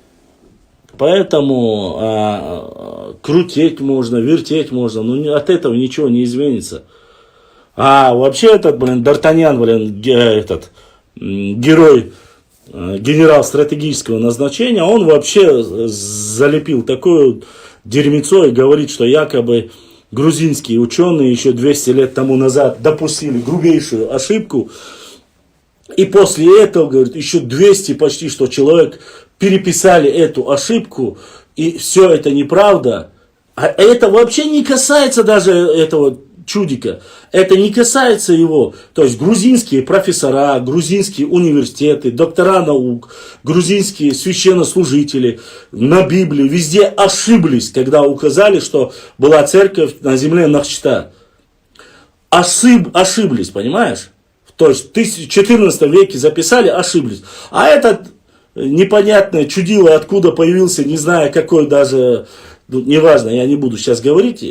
Поэтому крутить можно, вертеть можно, но от этого ничего не изменится. А вообще этот, Д'Артаньян, герой, генерал стратегического назначения, он вообще залепил такое дерьмецо и говорит, что якобы грузинские ученые еще 200 лет тому назад допустили грубейшую ошибку. И после этого, говорит, еще 200 почти, что человек переписали эту ошибку, и все это неправда. А это вообще не касается даже этого чудика. Это не касается его. То есть грузинские профессора, грузинские университеты, доктора наук, грузинские священнослужители на Библии везде ошиблись, когда указали, что была церковь на земле Нахчита. Ошиблись, понимаешь? То есть в 14 веке записали, ошиблись. А этот непонятное чудило, откуда появился, не знаю какой даже, неважно, я не буду сейчас говорить,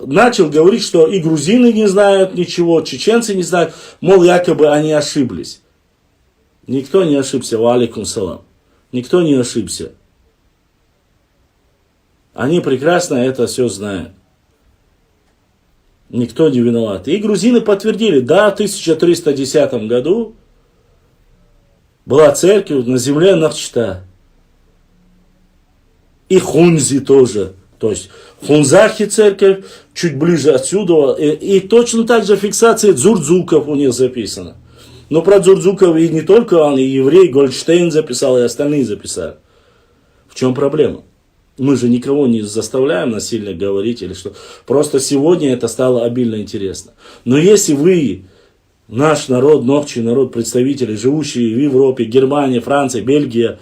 начал говорить, что и грузины не знают ничего, чеченцы не знают, мол, якобы они ошиблись. Никто не ошибся, ва алейкум салам. Никто не ошибся. Они прекрасно это все знают. Никто не виноват. И грузины подтвердили, да, в 1310 году была церковь на земле Нахчита. И Хунзи тоже. То есть Хунзахи церковь, чуть ближе отсюда. И точно так же фиксация дзурдзуков у них записана. Но про дзурдзуков и не только он, и еврей Гольдштейн записал, и остальные записали. В чем проблема? Мы же никого не заставляем насильно говорить или что. Просто сегодня это стало обильно интересно. Но если вы, наш народ, ногчий народ, представители, живущие в Европе, Германии, Франции, Бельгии,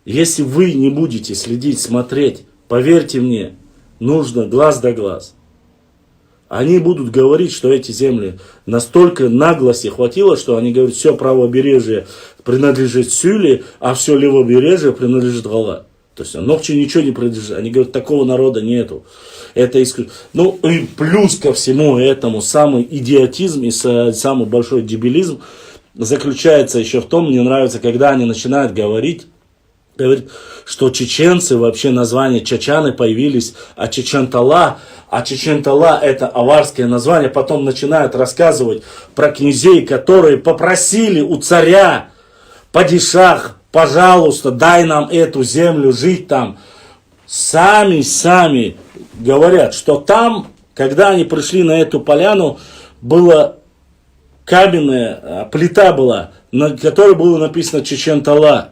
если вы не будете следить, смотреть, поверьте мне, нужно глаз да глаз. Они будут говорить, что эти земли настолько наглости хватило, что они говорят, все правобережье принадлежит Сюле, а все левобережье принадлежит Гала. То есть Нохчи ничего не принадлежит. Они говорят, такого народа нету. Это Ну и плюс ко всему этому самый идиотизм и самый большой дебилизм заключается еще в том, мне нравится, когда они начинают говорить, что чеченцы, вообще название чачаны появились, а Чечен-Тала это аварское название, потом начинают рассказывать про князей, которые попросили у царя, падишах, пожалуйста, дай нам эту землю, жить там. Сами говорят, что там, когда они пришли на эту поляну, была каменная плита была, на которой было написано Чечен-Тала.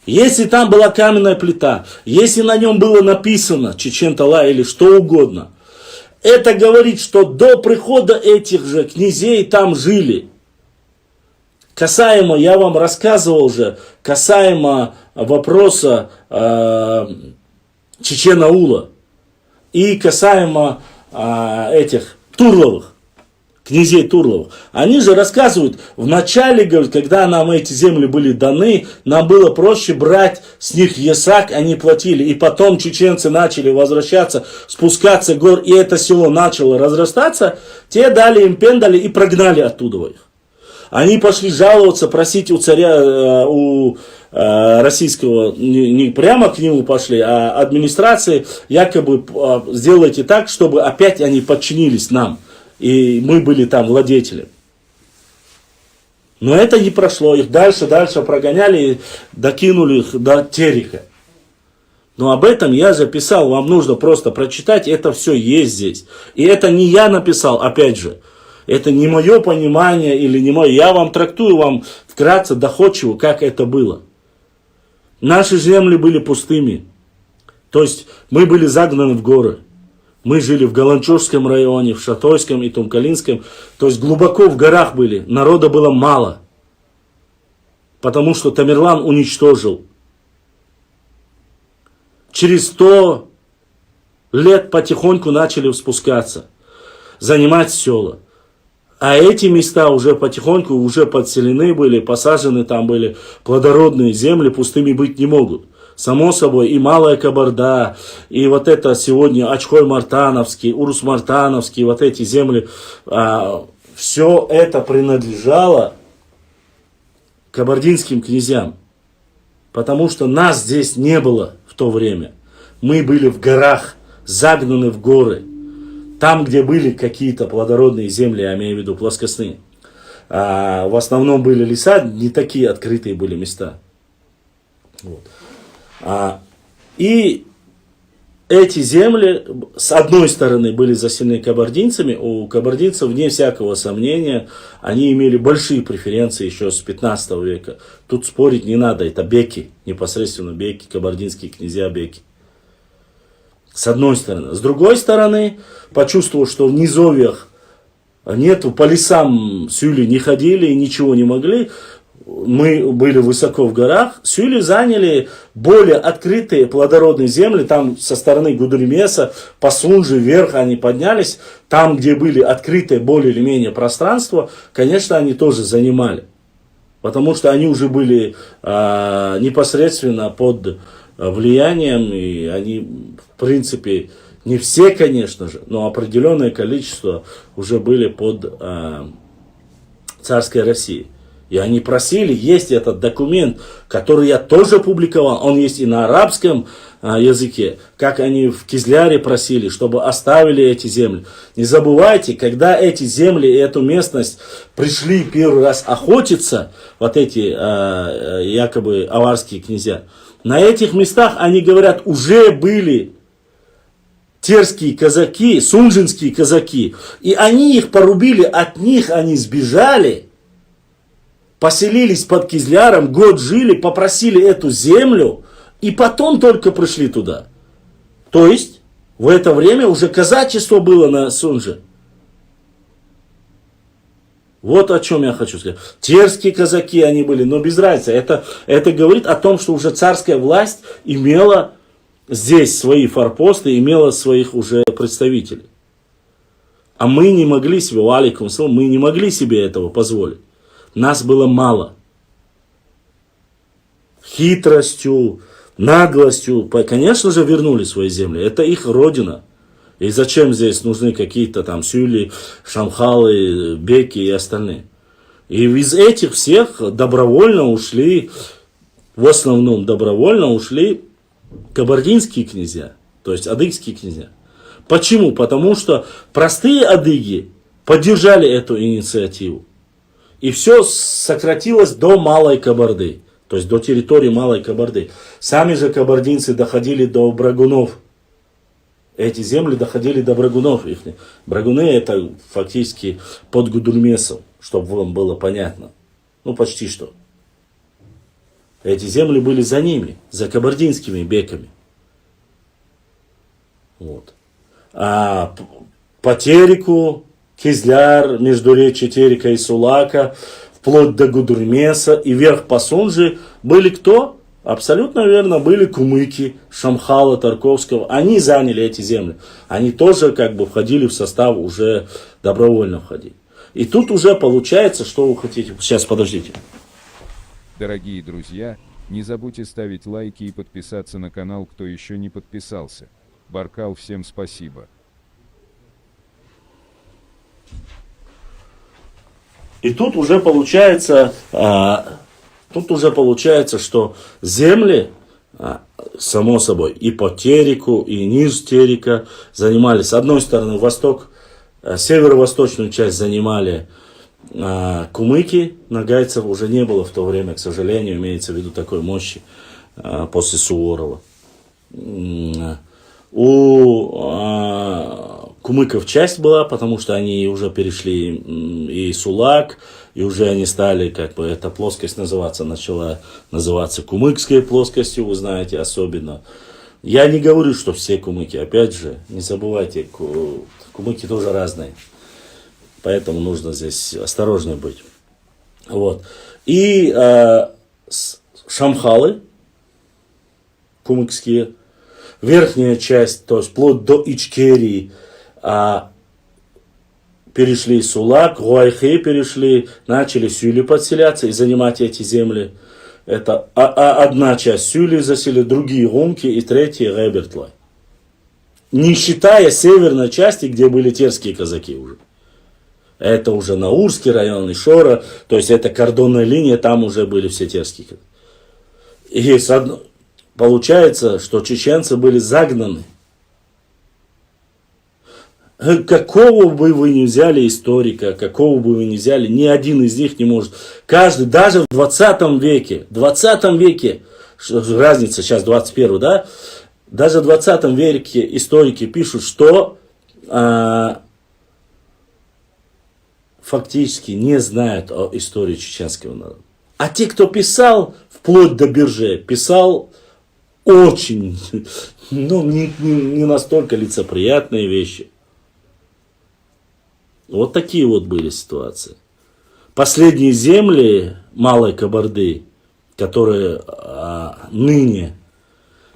Если там была каменная плита, если на нем было написано Чечен-Тала или что угодно, это говорит, что до прихода этих же князей там жили. Касаемо, я вам рассказывал уже, касаемо вопроса Чечен-Аула и касаемо этих Турловых, князей Турловых. Они же рассказывают, вначале, говорят, когда нам эти земли были даны, нам было проще брать с них ясак, они платили. И потом чеченцы начали возвращаться, спускаться с гор, и это село начало разрастаться, те дали им пендали и прогнали оттуда их. Они пошли жаловаться, просить у царя, у российского, не прямо к нему пошли, а администрации, якобы сделайте так, чтобы опять они подчинились нам. И мы были там владетели. Но это не прошло. Их дальше прогоняли и докинули их до Тереха. Но об этом я же писал. Вам нужно просто прочитать. Это все есть здесь. И это не я написал, опять же. Это не мое понимание или не мое. Я вам трактую вам вкратце, доходчиво, как это было. Наши земли были пустыми. То есть мы были загнаны в горы. Мы жили в Галанчожском районе, в Шатойском и Тумкалинском. То есть глубоко в горах были. Народа было мало. Потому что Тамерлан уничтожил. Через 100 лет потихоньку начали спускаться. Занимать села. А эти места уже потихоньку уже подселены были, посажены там были. Плодородные земли пустыми быть не могут. Само собой, и Малая Кабарда, и вот это сегодня Очхой-Мартановский, Урус-Мартановский, вот эти земли, все это принадлежало кабардинским князьям. Потому что нас здесь не было в то время. Мы были в горах, загнаны в горы. Там, где были какие-то плодородные земли, я имею в виду плоскостные. В основном были леса, не такие открытые были места. Вот. И эти земли, с одной стороны, были заселены кабардинцами. У кабардинцев, вне всякого сомнения, они имели большие преференции еще с 15 века. Тут спорить не надо, это беки, непосредственно беки, кабардинские князья беки. С одной стороны. С другой стороны, почувствовал, что в низовьях нету, по лесам сюли не ходили и ничего не могли. Мы были высоко в горах. Сюли заняли более открытые плодородные земли. Там со стороны Гудермеса, по Сунже вверх они поднялись. Там, где были открытые более или менее пространства, конечно, они тоже занимали. Потому что они уже были непосредственно под влиянием. И они, в принципе, не все, конечно же, но определенное количество уже были под царской Россией. И они просили, есть этот документ, который я тоже публиковал, он есть и на арабском языке, как они в Кизляре просили, чтобы оставили эти земли. Не забывайте, когда эти земли и эту местность пришли первый раз охотиться, вот эти якобы аварские князья, на этих местах, они говорят, уже были терские казаки, сунжинские казаки, и они их порубили, от них они сбежали, поселились под Кизляром, год жили, попросили эту землю, и потом только пришли туда. То есть, в это время уже казачество было на Сунже. Вот о чем я хочу сказать. Терские казаки они были, но без разницы. Это говорит о том, что уже царская власть имела здесь свои форпосты, имела своих уже представителей. А мы не могли себе, мы не могли себе этого позволить. Нас было мало. Хитростью, наглостью, конечно же, вернули свои земли. Это их родина. И зачем здесь нужны какие-то там сюли, шамхалы, беки и остальные? И из этих всех добровольно ушли, в основном добровольно ушли кабардинские князья, то есть адыгские князья. Почему? Потому что простые адыги поддержали эту инициативу. И все сократилось до Малой Кабарды, то есть до территории Малой Кабарды. Сами же кабардинцы доходили до Брагунов. Эти земли доходили до Брагунов. Брагуны это фактически под Гудермесом, чтобы вам было понятно. Ну почти что. Эти земли были за ними, за кабардинскими беками. Вот. А по Тереку, Кизляр, междуречье Терека и Сулака, вплоть до Гудермеса и вверх по Сунже были кто? Абсолютно верно, были кумыки, Шамхала, Тарковского. Они заняли эти земли. Они тоже как бы входили в состав, уже добровольно входили. И тут уже получается, что вы хотите. Сейчас, подождите. Дорогие друзья, не забудьте ставить лайки и подписаться на канал, кто еще не подписался. Баркал, всем спасибо. И тут уже получается, что земли, само собой, и по Тереку, и низ Терека занимали, с одной стороны, северо-восточную часть занимали кумыки, нагайцев уже не было в то время, к сожалению, имеется в виду такой мощи после Суворова. У кумыков часть была, потому что они уже перешли и Сулак, и уже они стали, как бы, эта плоскость начала называться кумыкской плоскостью, вы знаете, особенно. Я не говорю, что все кумыки, опять же, не забывайте, кумыки тоже разные, поэтому нужно здесь осторожнее быть. Вот. И шамхалы, кумыкские, верхняя часть, то есть вплоть до Ичкерии, перешли Сулак, Гуайхи перешли, начали Сюли подселяться и занимать эти земли. Это одна часть Сюли засели, другие Гумки и третьи Гебертлай. Не считая северной части, где были терские казаки уже. Это уже Наурский район, Ишора, то есть это кордонная линия, там уже были все терские казаки. И получается, что чеченцы были загнаны. Какого бы вы ни взяли историка, какого бы вы ни взяли, ни один из них не может. Каждый, даже в 20 веке, разница сейчас 21, да? Даже в 20 веке историки пишут, что фактически не знают о истории чеченского народа. А те, кто писал, вплоть до Бирже, писал очень, ну, не настолько лицеприятные вещи. Вот такие вот были ситуации. Последние земли Малой Кабарды, которые ныне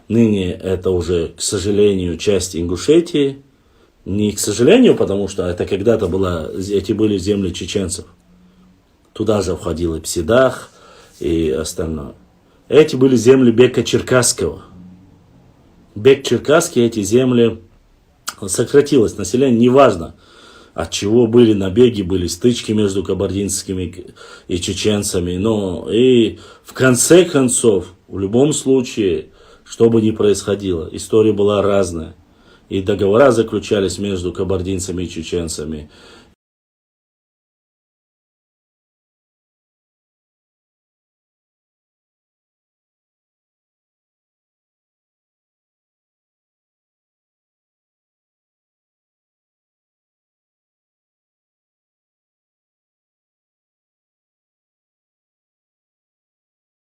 это уже, к сожалению, часть Ингушетии. Не к сожалению, потому что это когда-то эти были земли чеченцев. Туда же входил и Псидах, и остальное. Эти были земли Бека Черкасского. Бек Черкасский, эти земли, сократилось население, неважно, от чего были набеги, были стычки между кабардинскими и чеченцами. Но и в конце концов, в любом случае, что бы ни происходило, история была разная. И договора заключались между кабардинцами и чеченцами.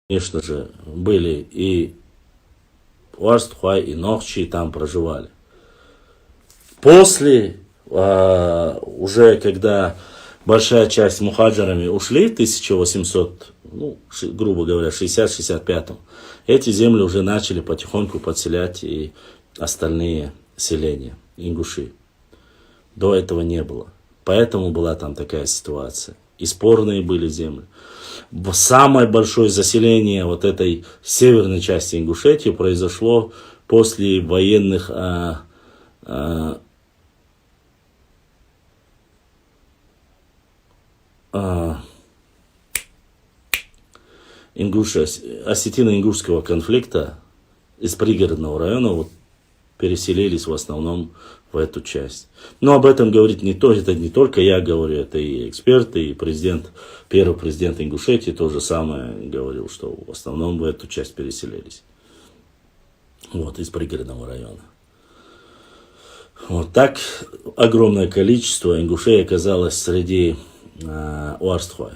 Конечно же, были и Уарстхуай, и Нохчи там проживали. После, уже когда большая часть мухаджирами ушли в 1800, грубо говоря, 60-65, эти земли уже начали потихоньку подселять и остальные селения, ингуши. До этого не было. Поэтому была там такая ситуация. И спорные были земли. Самое большое заселение вот этой северной части Ингушетии произошло после военных осетино-ингушского конфликта из пригородного района вот, переселились в основном в эту часть. Но об этом говорит это не только я говорю, это и эксперты, и первый президент Ингушетии то же самое говорил, что в основном в эту часть переселились. Вот, из пригородного района. Вот так огромное количество ингушей оказалось среди Уарстхуай.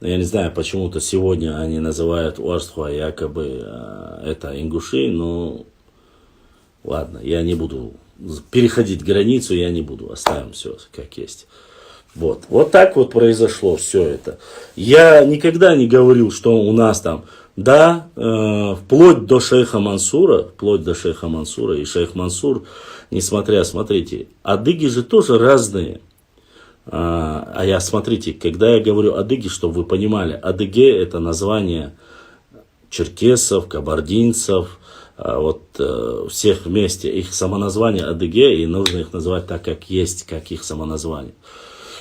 Я не знаю, почему-то сегодня они называют Уарстхуай якобы это ингуши, но ладно, я не буду переходить границу, я не буду, оставим все как есть. Вот так вот произошло все это. Я никогда не говорил, что у нас там, да, вплоть до шейха Мансура, и шейх Мансур, смотрите, адыги же тоже разные. Смотрите, когда я говорю адыги, чтобы вы понимали, адыге это название черкесов, кабардинцев, всех вместе, их самоназвание адыге, и нужно их называть так, как есть, как их самоназвание.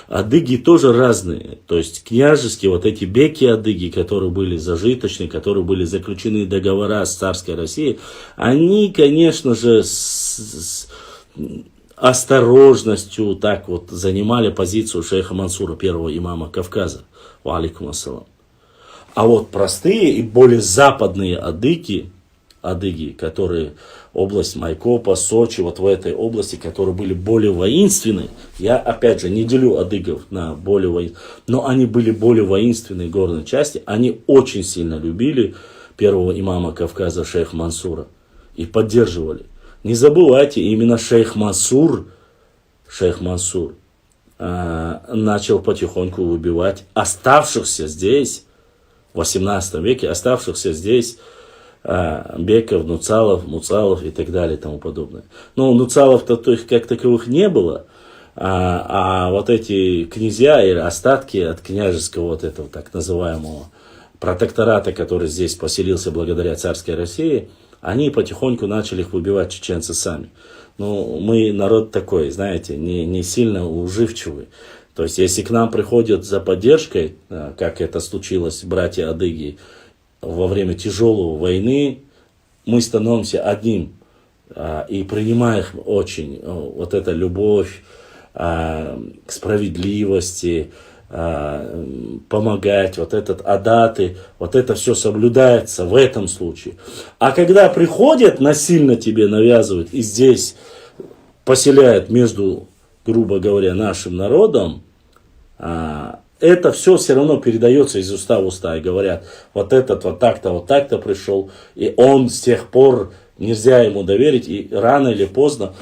Адыги тоже разные, то есть княжеские, вот эти беки-адыги, которые были зажиточные, которые были заключены договора с царской Россией, они, конечно же, с осторожностью так вот занимали позицию шейха Мансура, первого имама Кавказа. Ва алейкум ассалам. А вот простые и более западные адыги, которые область Майкопа, Сочи, вот в этой области, которые были более воинственны, я опять же не делю адыгов на более воинственные, но они были более воинственные горной части, они очень сильно любили первого имама Кавказа шейха Мансура и поддерживали. Не забывайте, именно шейх Мансур начал потихоньку выбивать оставшихся здесь, в 18 веке, оставшихся здесь беков, нуцалов, муцалов и так далее и тому подобное. Но нуцалов-то как таковых не было, а вот эти князья и остатки от княжеского вот этого так называемого протектората, который здесь поселился благодаря царской России, они потихоньку начали их выбивать, чеченцы сами. Ну, мы народ такой, знаете, не сильно уживчивый. То есть, если к нам приходят за поддержкой, как это случилось, братья-адыги, во время тяжелой войны, мы становимся одним и принимаем очень вот эта любовь к справедливости, помогать, вот этот адаты, вот это все соблюдается в этом случае. А когда приходят, насильно тебе навязывают и здесь поселяют между, грубо говоря, нашим народом, это все равно передается из уста в уста. И говорят, вот этот вот так-то пришел. И он с тех пор, нельзя ему доверить. И рано или поздно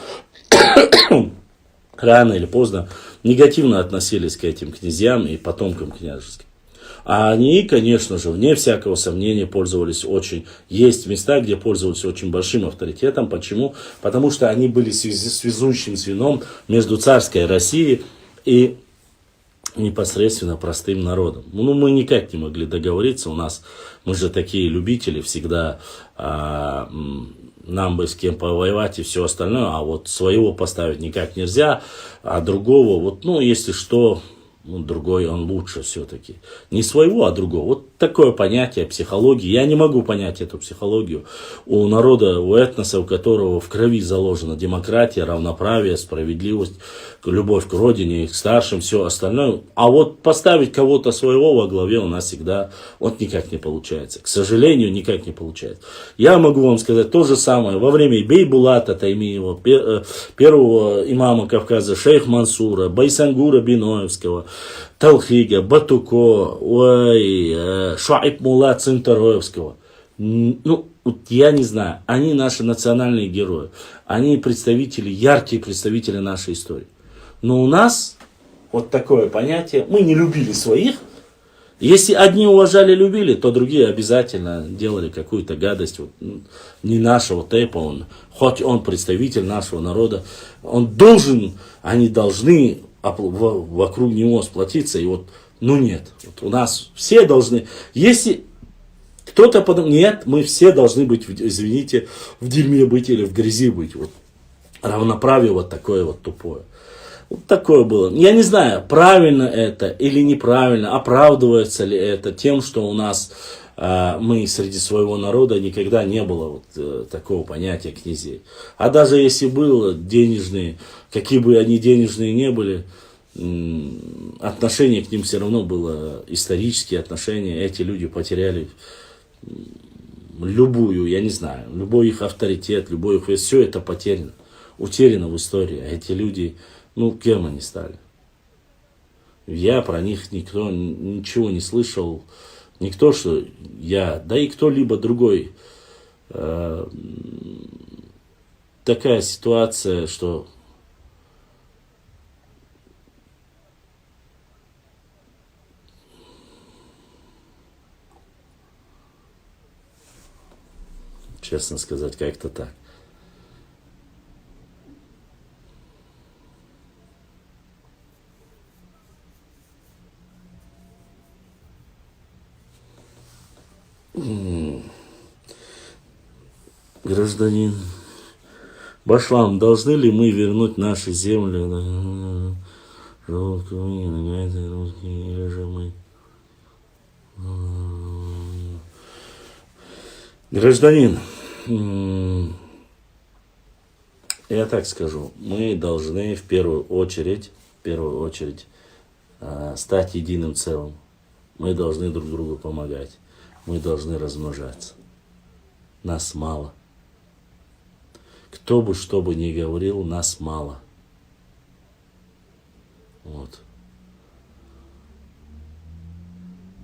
негативно относились к этим князьям и потомкам княжеским. А они, конечно же, вне всякого сомнения, пользовались очень... Есть места, где пользовались очень большим авторитетом. Почему? Потому что они были связующим звеном между царской Россией и непосредственно простым народом. Ну, мы никак не могли договориться. Мы же такие любители всегда... нам бы с кем повоевать и все остальное. А вот своего поставить никак нельзя. А другого, вот, ну, если что... другой он лучше все-таки. Не своего, а другого. Вот такое понятие психологии. Я не могу понять эту психологию у народа, у этноса, у которого в крови заложена демократия, равноправие, справедливость, любовь к родине, к старшим, все остальное. А вот поставить кого-то своего во главе у нас всегда вот никак не получается. К сожалению, никак не получается. Я могу вам сказать то же самое. Во время Бейбулата Таймиева, первого имама Кавказа, шейх Мансура, Байсангура Биноевского, Талхига, Батуко, Шуайб Мулла Цинтароевского. Ну, вот я не знаю, они наши национальные герои. Они представители, яркие представители нашей истории. Но у нас вот такое понятие, мы не любили своих. Если одни уважали, любили, то другие обязательно делали какую-то гадость. Вот, не нашего тейпа, хоть он представитель нашего народа, они должны вокруг него сплотиться. И вот, ну нет, вот у нас все должны, если кто-то подумает, нет, мы все должны быть, извините, в дерьме быть или в грязи быть. Вот равноправие вот такое вот тупое. Вот такое было. Я не знаю, правильно это или неправильно, оправдывается ли это тем, что у нас мы среди своего народа никогда не было вот такого понятия князей. А даже если было денежные, какие бы они денежные не были, отношение к ним все равно было исторические отношения. Эти люди потеряли любую, я не знаю, любой их авторитет, любой их вес, все это потеряно, утеряно в истории. А эти люди, ну, кем они стали? Я про них ничего не слышал. Никто, что я, да и кто-либо другой. Такая ситуация, что честно сказать, как-то так. Гражданин Башлам, должны ли мы вернуть наши земли? Или же мы... Гражданин, я так скажу, мы должны в первую очередь стать единым целым. Мы должны друг другу помогать. Мы должны размножаться. Нас мало. Кто бы что бы ни говорил, нас мало. Вот.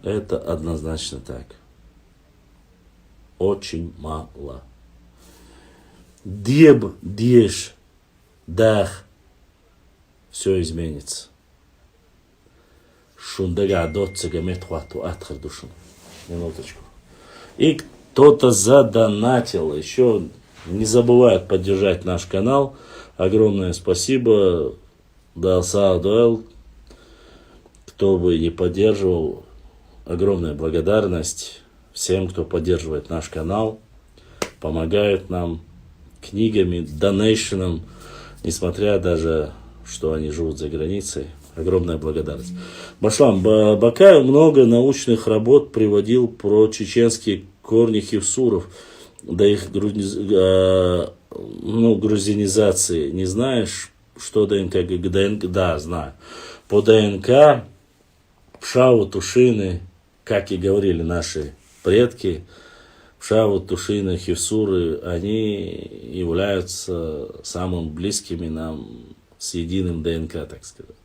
Это однозначно так. Очень мало. Деб, деш, дах, все изменится. Шундага дотцега метхвату атхардушун. Минуточку. И кто-то задонатил. Еще не забывают поддержать наш канал. Огромное спасибо. Далса Дуэл. Кто бы не поддерживал, огромная благодарность всем, кто поддерживает наш канал, помогают нам книгами, донейшеном, несмотря даже, что они живут за границей. Огромная благодарность. Башлам, Бакаев много научных работ приводил про чеченские корни хевсуров, до их грузинизации. Не знаешь, что ДНК? Да, знаю. По ДНК Пшаву, Тушины, как и говорили наши предки, Пшаву, Тушины, хевсуры, они являются самыми близкими нам с единым ДНК, так сказать.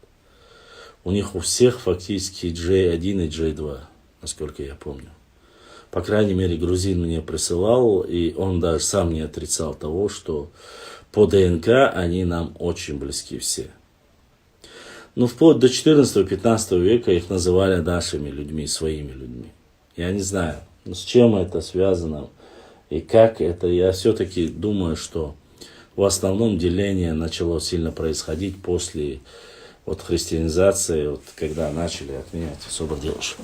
У них у всех фактически J1 и J2, насколько я помню. По крайней мере, грузин мне присылал, и он даже сам не отрицал того, что по ДНК они нам очень близки все. Ну, вплоть до 14-15 века их называли нашими людьми, своими людьми. Я не знаю, с чем это связано и как это. Я все-таки думаю, что в основном деление начало сильно происходить после христианизации, когда начали отменять особо делаешь.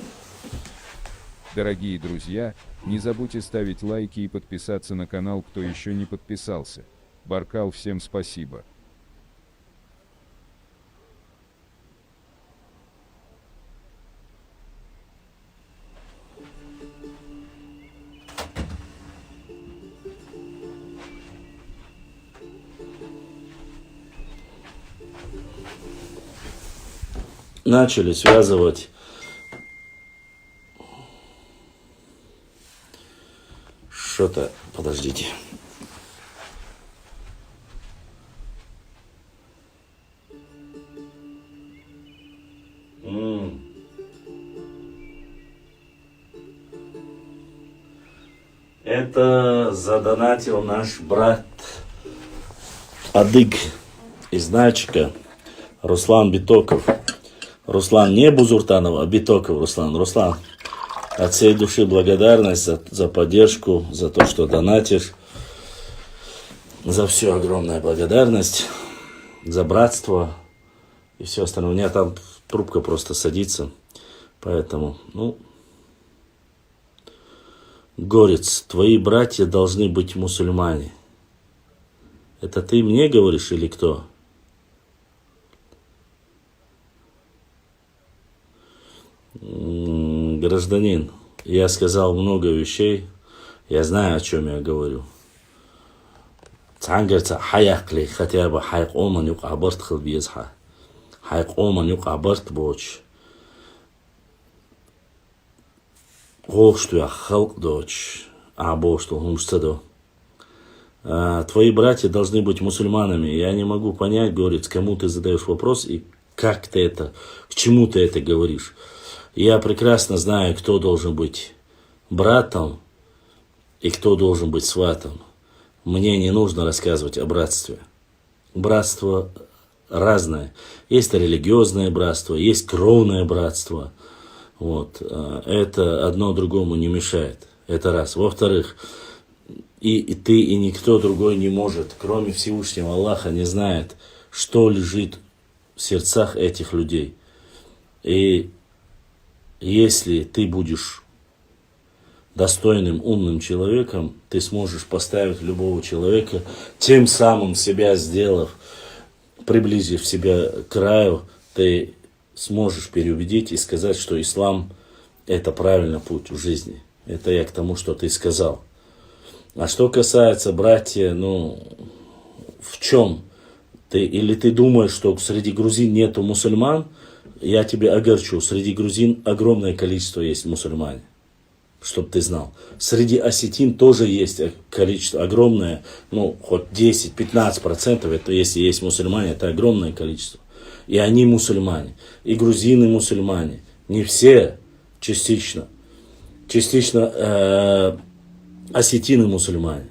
Дорогие друзья, не забудьте ставить лайки и подписаться на канал, кто еще не подписался. Баркал, всем спасибо. Начали связывать что-то, подождите. Это задонатил наш брат Адык из Нальчика, Руслан Битоков. Руслан не Бузуртанов, а Битоков Руслан. Руслан, от всей души благодарность за поддержку, за то, что донатишь. За все огромная благодарность, за братство и все остальное. У меня там трубка просто садится, поэтому, Горец, твои братья должны быть мусульмане. Это ты мне говоришь или кто? Гражданин, я сказал много вещей, я знаю, о чем я говорю. Цангерца хаякли, хотя бы хайк оман юк абарт хилбиезха. Хайк оман юк абарт боч. Что я халк дочь, что хумстадо. Твои братья должны быть мусульманами. Я не могу понять, Горец, кому ты задаешь вопрос и как ты это, к чему ты это говоришь. Я прекрасно знаю, кто должен быть братом и кто должен быть сватом. Мне не нужно рассказывать о братстве. Братство разное. Есть религиозное братство, есть кровное братство. Это одно другому не мешает. Это раз. Во-вторых, и ты, и никто другой не может, кроме Всевышнего Аллаха, не знает, что лежит в сердцах этих людей. И если ты будешь достойным, умным человеком, ты сможешь поставить любого человека, тем самым себя сделав, приблизив себя к краю, ты сможешь переубедить и сказать, что ислам – это правильный путь в жизни. Это я к тому, что ты сказал. А что касается братья, в чем? Или ты думаешь, что среди грузин нету мусульман? Я тебе огорчу. Среди грузин огромное количество есть мусульмане. Чтоб ты знал. Среди осетин тоже есть количество огромное, хоть 10-15%, это если есть мусульмане, это огромное количество. И они мусульмане. И грузины мусульмане. Не все, частично. Частично осетины мусульмане.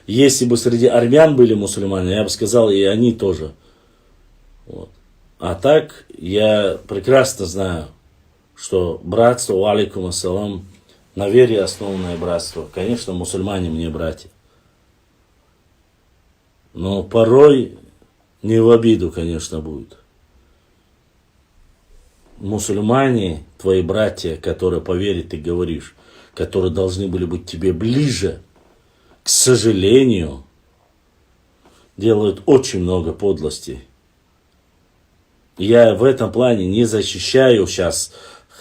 Если бы среди армян были мусульмане, я бы сказал, и они тоже. А так, я прекрасно знаю, что братство, алейкум ассалам, на вере основанное братство. Конечно, мусульмане мне братья. Но порой не в обиду, конечно, будет. Мусульмане, твои братья, которые по вере ты говоришь, которые должны были быть тебе ближе, к сожалению, делают очень много подлостей. Я в этом плане не защищаю сейчас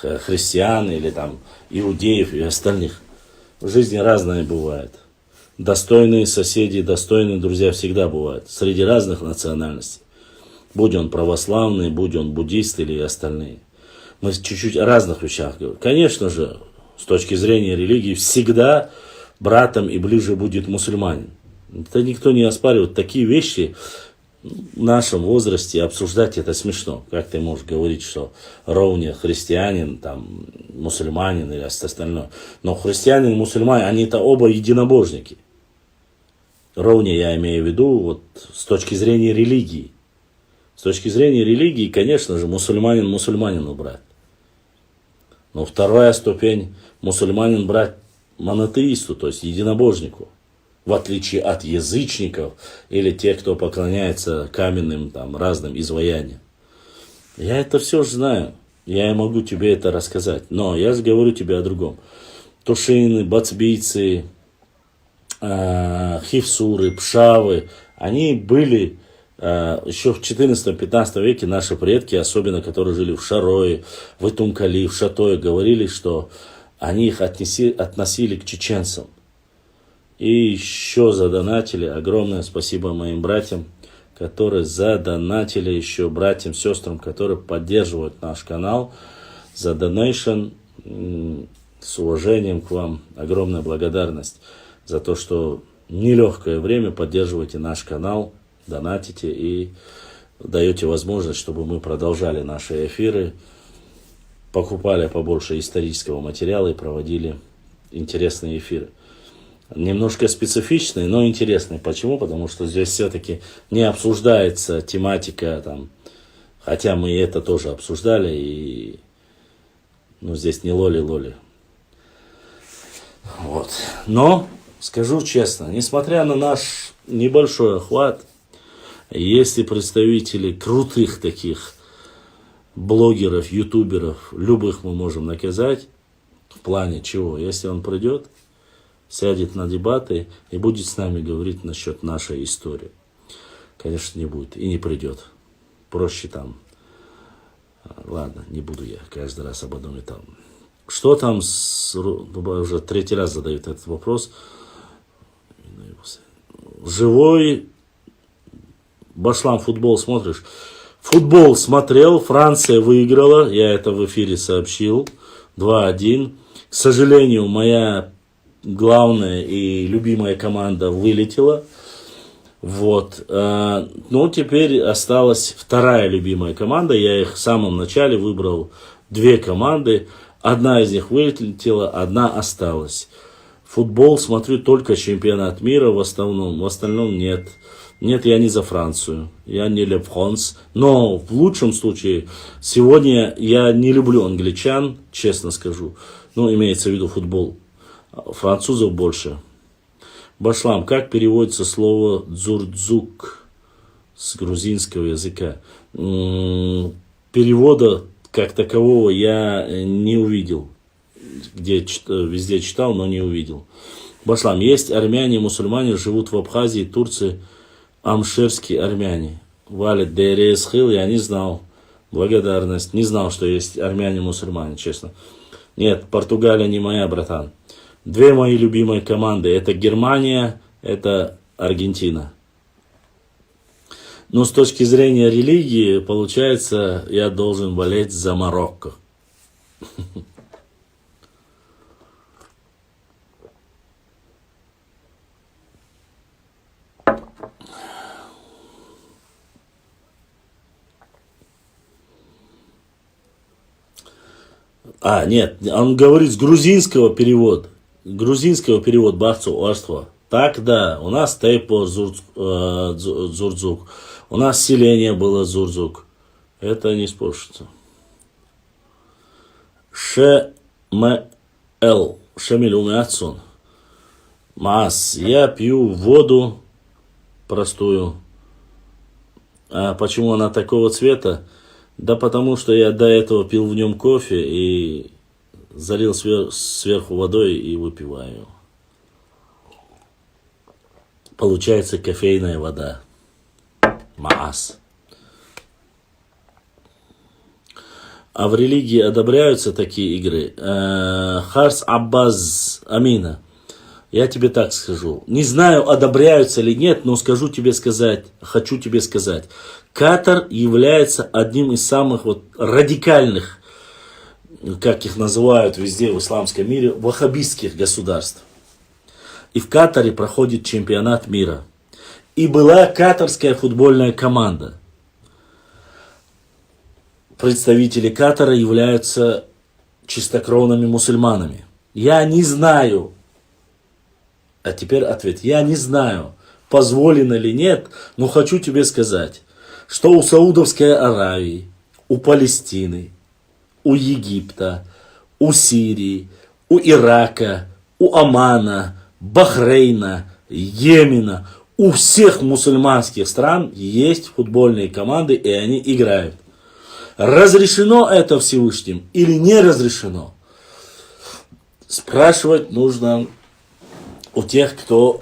христиан или иудеев и остальных. В жизни разное бывает. Достойные соседи, достойные друзья всегда бывают. Среди разных национальностей. Будь он православный, будь он буддист или остальные. Мы чуть-чуть о разных вещах говорим. Конечно же, с точки зрения религии, всегда братом и ближе будет мусульманин. Это никто не оспаривает. Такие вещи в нашем возрасте обсуждать это смешно. Как ты можешь говорить, что ровня христианин, там, мусульманин или остальное. Но христианин и мусульманин, они-то оба единобожники. Ровня я имею в виду вот, с точки зрения религии. С точки зрения религии, конечно же, мусульманин мусульманину брат. Но вторая ступень мусульманин брат монотеисту, то есть единобожнику. В отличие от язычников или тех, кто поклоняется каменным там, разным изваяниям. Я это все знаю. Я и могу тебе это рассказать. Но я же говорю тебе о другом. Тушины, бацбийцы, хивсуры, пшавы, они были еще в 14-15 веке, наши предки, особенно которые жили в Шарое, в Итумкали, в Шатое, говорили, что они их относили к чеченцам. И еще задонатили. Огромное спасибо моим братьям, которые задонатили, еще братьям, сестрам, которые поддерживают наш канал. За донейшн, с уважением к вам, огромная благодарность за то, что в нелегкое время поддерживаете наш канал, донатите и даете возможность, чтобы мы продолжали наши эфиры, покупали побольше исторического материала и проводили интересные эфиры. Немножко специфичный, но интересный. Почему? Потому что здесь все-таки не обсуждается тематика, там, хотя мы это тоже обсуждали, и здесь не лоли-лоли. Вот. Но, скажу честно, несмотря на наш небольшой охват, есть и представители крутых таких блогеров, ютуберов, любых мы можем наказать, в плане чего, если он придет, сядет на дебаты и будет с нами говорить насчет нашей истории. Конечно, не будет и не придет. Проще там. Ладно, не буду я каждый раз об одном и том. Что там, уже третий раз задают этот вопрос. Живой Башлам, футбол смотришь? Футбол смотрел, Франция выиграла, я это в эфире сообщил, 2-1. К сожалению, моя главная и любимая команда вылетела. Вот. Но теперь осталась вторая любимая команда. Я их в самом начале выбрал две команды. Одна из них вылетела, одна осталась. Футбол смотрю только чемпионат мира в основном. В остальном нет. Нет, я не за Францию. Я не Le France. Но в лучшем случае сегодня я не люблю англичан, честно скажу. Имеется в виду футбол. Французов больше. Башлам, как переводится слово дзурдзук с грузинского языка? Перевода как такового я не увидел. Везде читал, но не увидел. Башлам, есть армяне, мусульмане, живут в Абхазии, Турции, амшерские армяне. Валит Дересхил, я не знал. Благодарность. Не знал, что есть армяне, мусульмане, честно. Нет, Португалия не моя, братан. Две мои любимые команды. Это Германия, это Аргентина. Но с точки зрения религии, получается, я должен болеть за Марокко. Нет, он говорит с грузинского перевода. Грузинского перевода Бахцу. Так, да, у нас Тейпо Зурдзук. У нас селение было Зурдзук. Это не спорщится. Шемел. Шемель умятсон. Мас. Я пью воду простую. А почему она такого цвета? Да потому что я до этого пил в нем кофе и залил сверху водой и выпиваю. Получается кофейная вода. Маас. А в религии одобряются такие игры? Харс Аббаз Амина. Я тебе так скажу. Не знаю, одобряются или нет, но хочу тебе сказать. Катар является одним из самых радикальных, как их называют везде в исламском мире, ваххабистских государств. И в Катаре проходит чемпионат мира. И была катарская футбольная команда. Представители Катара являются чистокровными мусульманами. Я не знаю, а теперь ответ, я не знаю, позволено или нет, но хочу тебе сказать, что у Саудовской Аравии, у Палестины, у Египта, у Сирии, у Ирака, у Омана, Бахрейна, Йемена, у всех мусульманских стран есть футбольные команды, и они играют. Разрешено это Всевышним или не разрешено? Спрашивать нужно у тех, кто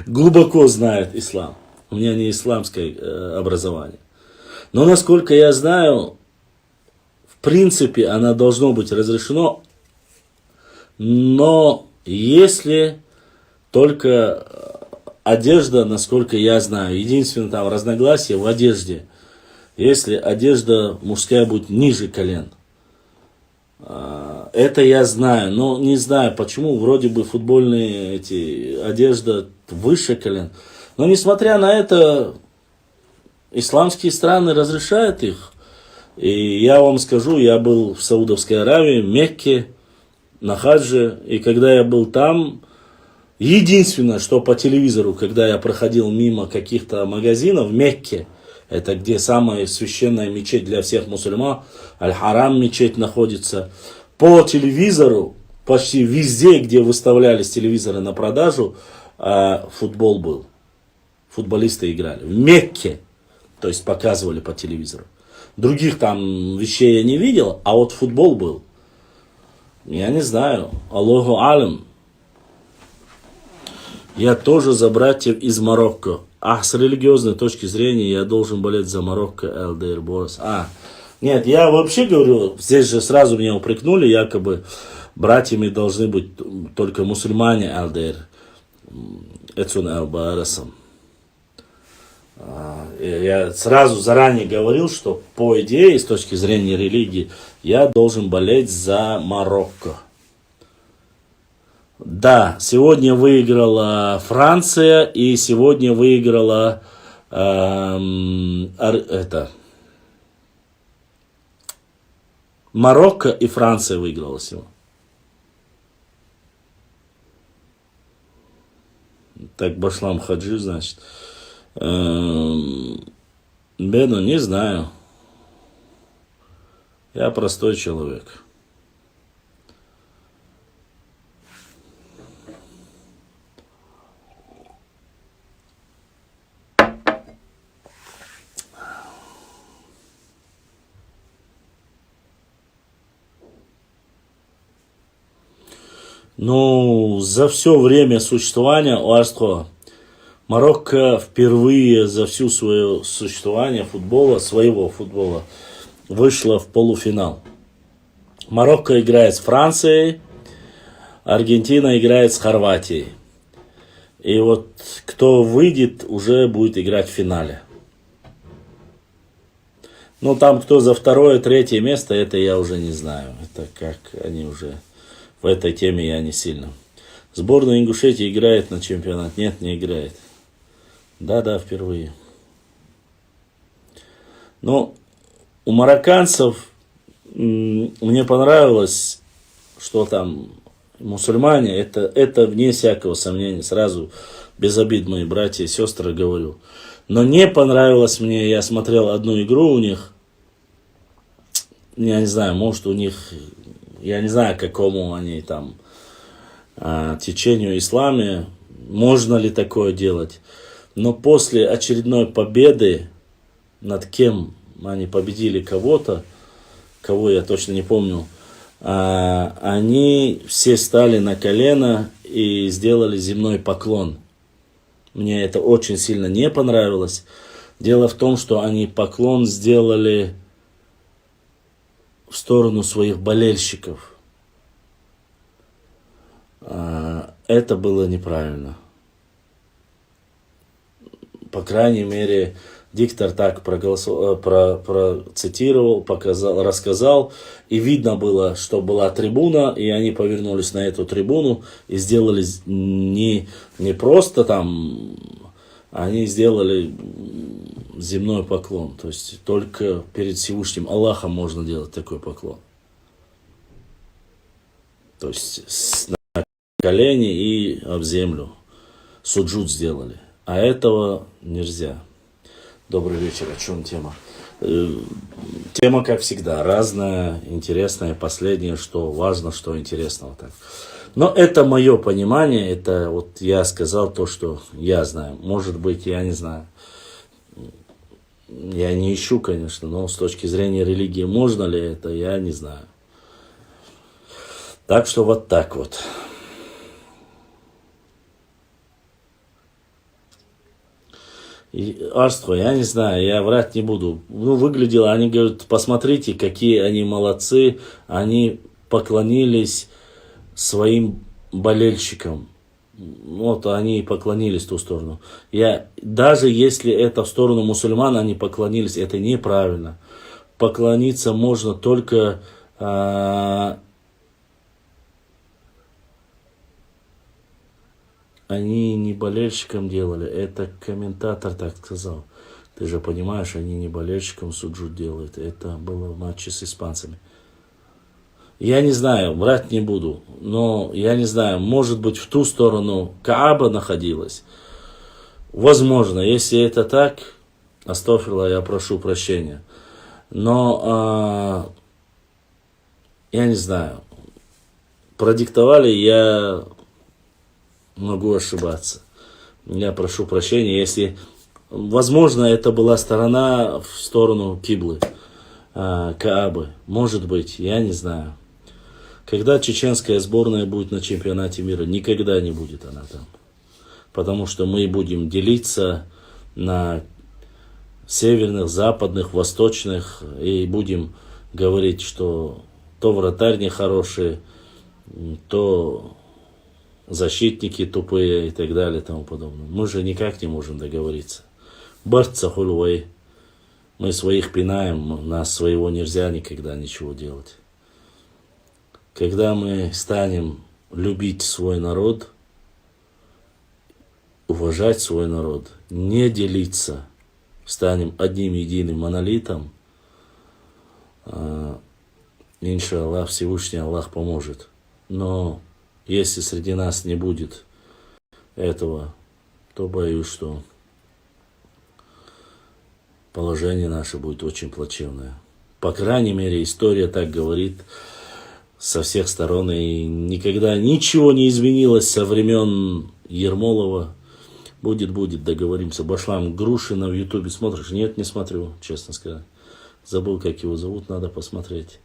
глубоко знает ислам. У меня не исламское образование. Но насколько я знаю, в принципе, оно должно быть разрешено. Но если только одежда, насколько я знаю, единственное там разногласие в одежде. Если одежда мужская будет ниже колен. Это я знаю, но не знаю почему. Вроде бы футбольные одежда выше колен. Но несмотря на это, исламские страны разрешают их. И я вам скажу, я был в Саудовской Аравии, в Мекке, на хаджи. И когда я был там, единственное, что по телевизору, когда я проходил мимо каких-то магазинов в Мекке, это где самая священная мечеть для всех мусульман, Аль-Харам мечеть находится. По телевизору, почти везде, где выставлялись телевизоры на продажу, футбол был. Футболисты играли. В Мекке, то есть показывали по телевизору. Других там вещей я не видел, а вот футбол был. Я не знаю. Аллаху алям. Я тоже за братьев из Марокко. А с религиозной точки зрения я должен болеть за Марокко, ЛДР, Борис. Нет, я вообще говорю, здесь же сразу меня упрекнули, якобы братьями должны быть только мусульмане, ЛДР. Эцун Эл-Барасам. Я сразу заранее говорил, что по идее, с точки зрения религии, я должен болеть за Марокко. Да, сегодня выиграла Франция и сегодня выиграла Марокко и Франция выиграла сегодня. Так, Башлам Хаджи, значит. Бену, не знаю. Я простой человек. Ну, за все время существования ОАСТО Марокко впервые за всю свое существование своего футбола, вышла в полуфинал. Марокко играет с Францией, Аргентина играет с Хорватией. И вот кто выйдет, уже будет играть в финале. Ну, там кто за второе, третье место, это я уже не знаю. Это как они уже... В этой теме я не сильно. Сборная Ингушетии играет на чемпионат? Нет, не играет. Да, впервые. Но у марокканцев мне понравилось, что там мусульмане, это вне всякого сомнения, сразу без обид, мои братья и сестры, говорю. Но не понравилось мне, я смотрел одну игру у них, я не знаю, может у них... Я не знаю, какому они там течению ислама, можно ли такое делать. Но после очередной победы, над кем они победили кого-то, кого я точно не помню, они все стали на колено и сделали земной поклон. Мне это очень сильно не понравилось. Дело в том, что они поклон сделали в сторону своих болельщиков. Это было неправильно. По крайней мере, диктор так процитировал, показал, рассказал, и видно было, что была трибуна, и они повернулись на эту трибуну и сделали не просто там, они сделали земной поклон, то есть только перед Всевышним Аллахом можно делать такой поклон. То есть на колени и об землю суджуд сделали, а этого нельзя. Добрый вечер, о чем тема? Тема, как всегда, разная, интересная, последнее, что важно, что интересно. Вот так. Но это мое понимание, это вот я сказал то, что я знаю. Может быть, я не знаю. Я не ищу, конечно, но с точки зрения религии, можно ли это, я не знаю. Так что вот так вот. И Арство, я не знаю, я врать не буду. Ну, выглядело, они говорят, посмотрите, какие они молодцы, они поклонились своим болельщикам. Вот они поклонились в ту сторону. Даже если это в сторону мусульман они поклонились, это неправильно. Поклониться можно только они не болельщикам делали, это комментатор так сказал. Ты же понимаешь, они не болельщикам суджуд делают. Это было в матче с испанцами. Я не знаю, врать не буду, но я не знаю, может быть в ту сторону Кааба находилась. Возможно, если это так, астафируллах, я прошу прощения. Но я не знаю, продиктовали, я могу ошибаться. Я прошу прощения, если... Возможно, это была сторона в сторону Киблы, Каабы. Может быть, я не знаю. Когда чеченская сборная будет на чемпионате мира? Никогда не будет она там. Потому что мы будем делиться на северных, западных, восточных. И будем говорить, что то вратарь нехороший, то... защитники тупые и так далее и тому подобное. Мы же никак не можем договориться. Барца хулвей. Мы своих пинаем, нас своего нельзя никогда ничего делать. Когда мы станем любить свой народ, уважать свой народ, не делиться, станем одним единым монолитом, иншаллах, Всевышний Аллах поможет. Но если среди нас не будет этого, то боюсь, что положение наше будет очень плачевное. По крайней мере, история так говорит со всех сторон. И никогда ничего не изменилось со времен Ермолова. Будет, договоримся. Башлам Грушина в Ютубе смотришь? Нет, не смотрю, честно сказать. Забыл, как его зовут, надо посмотреть.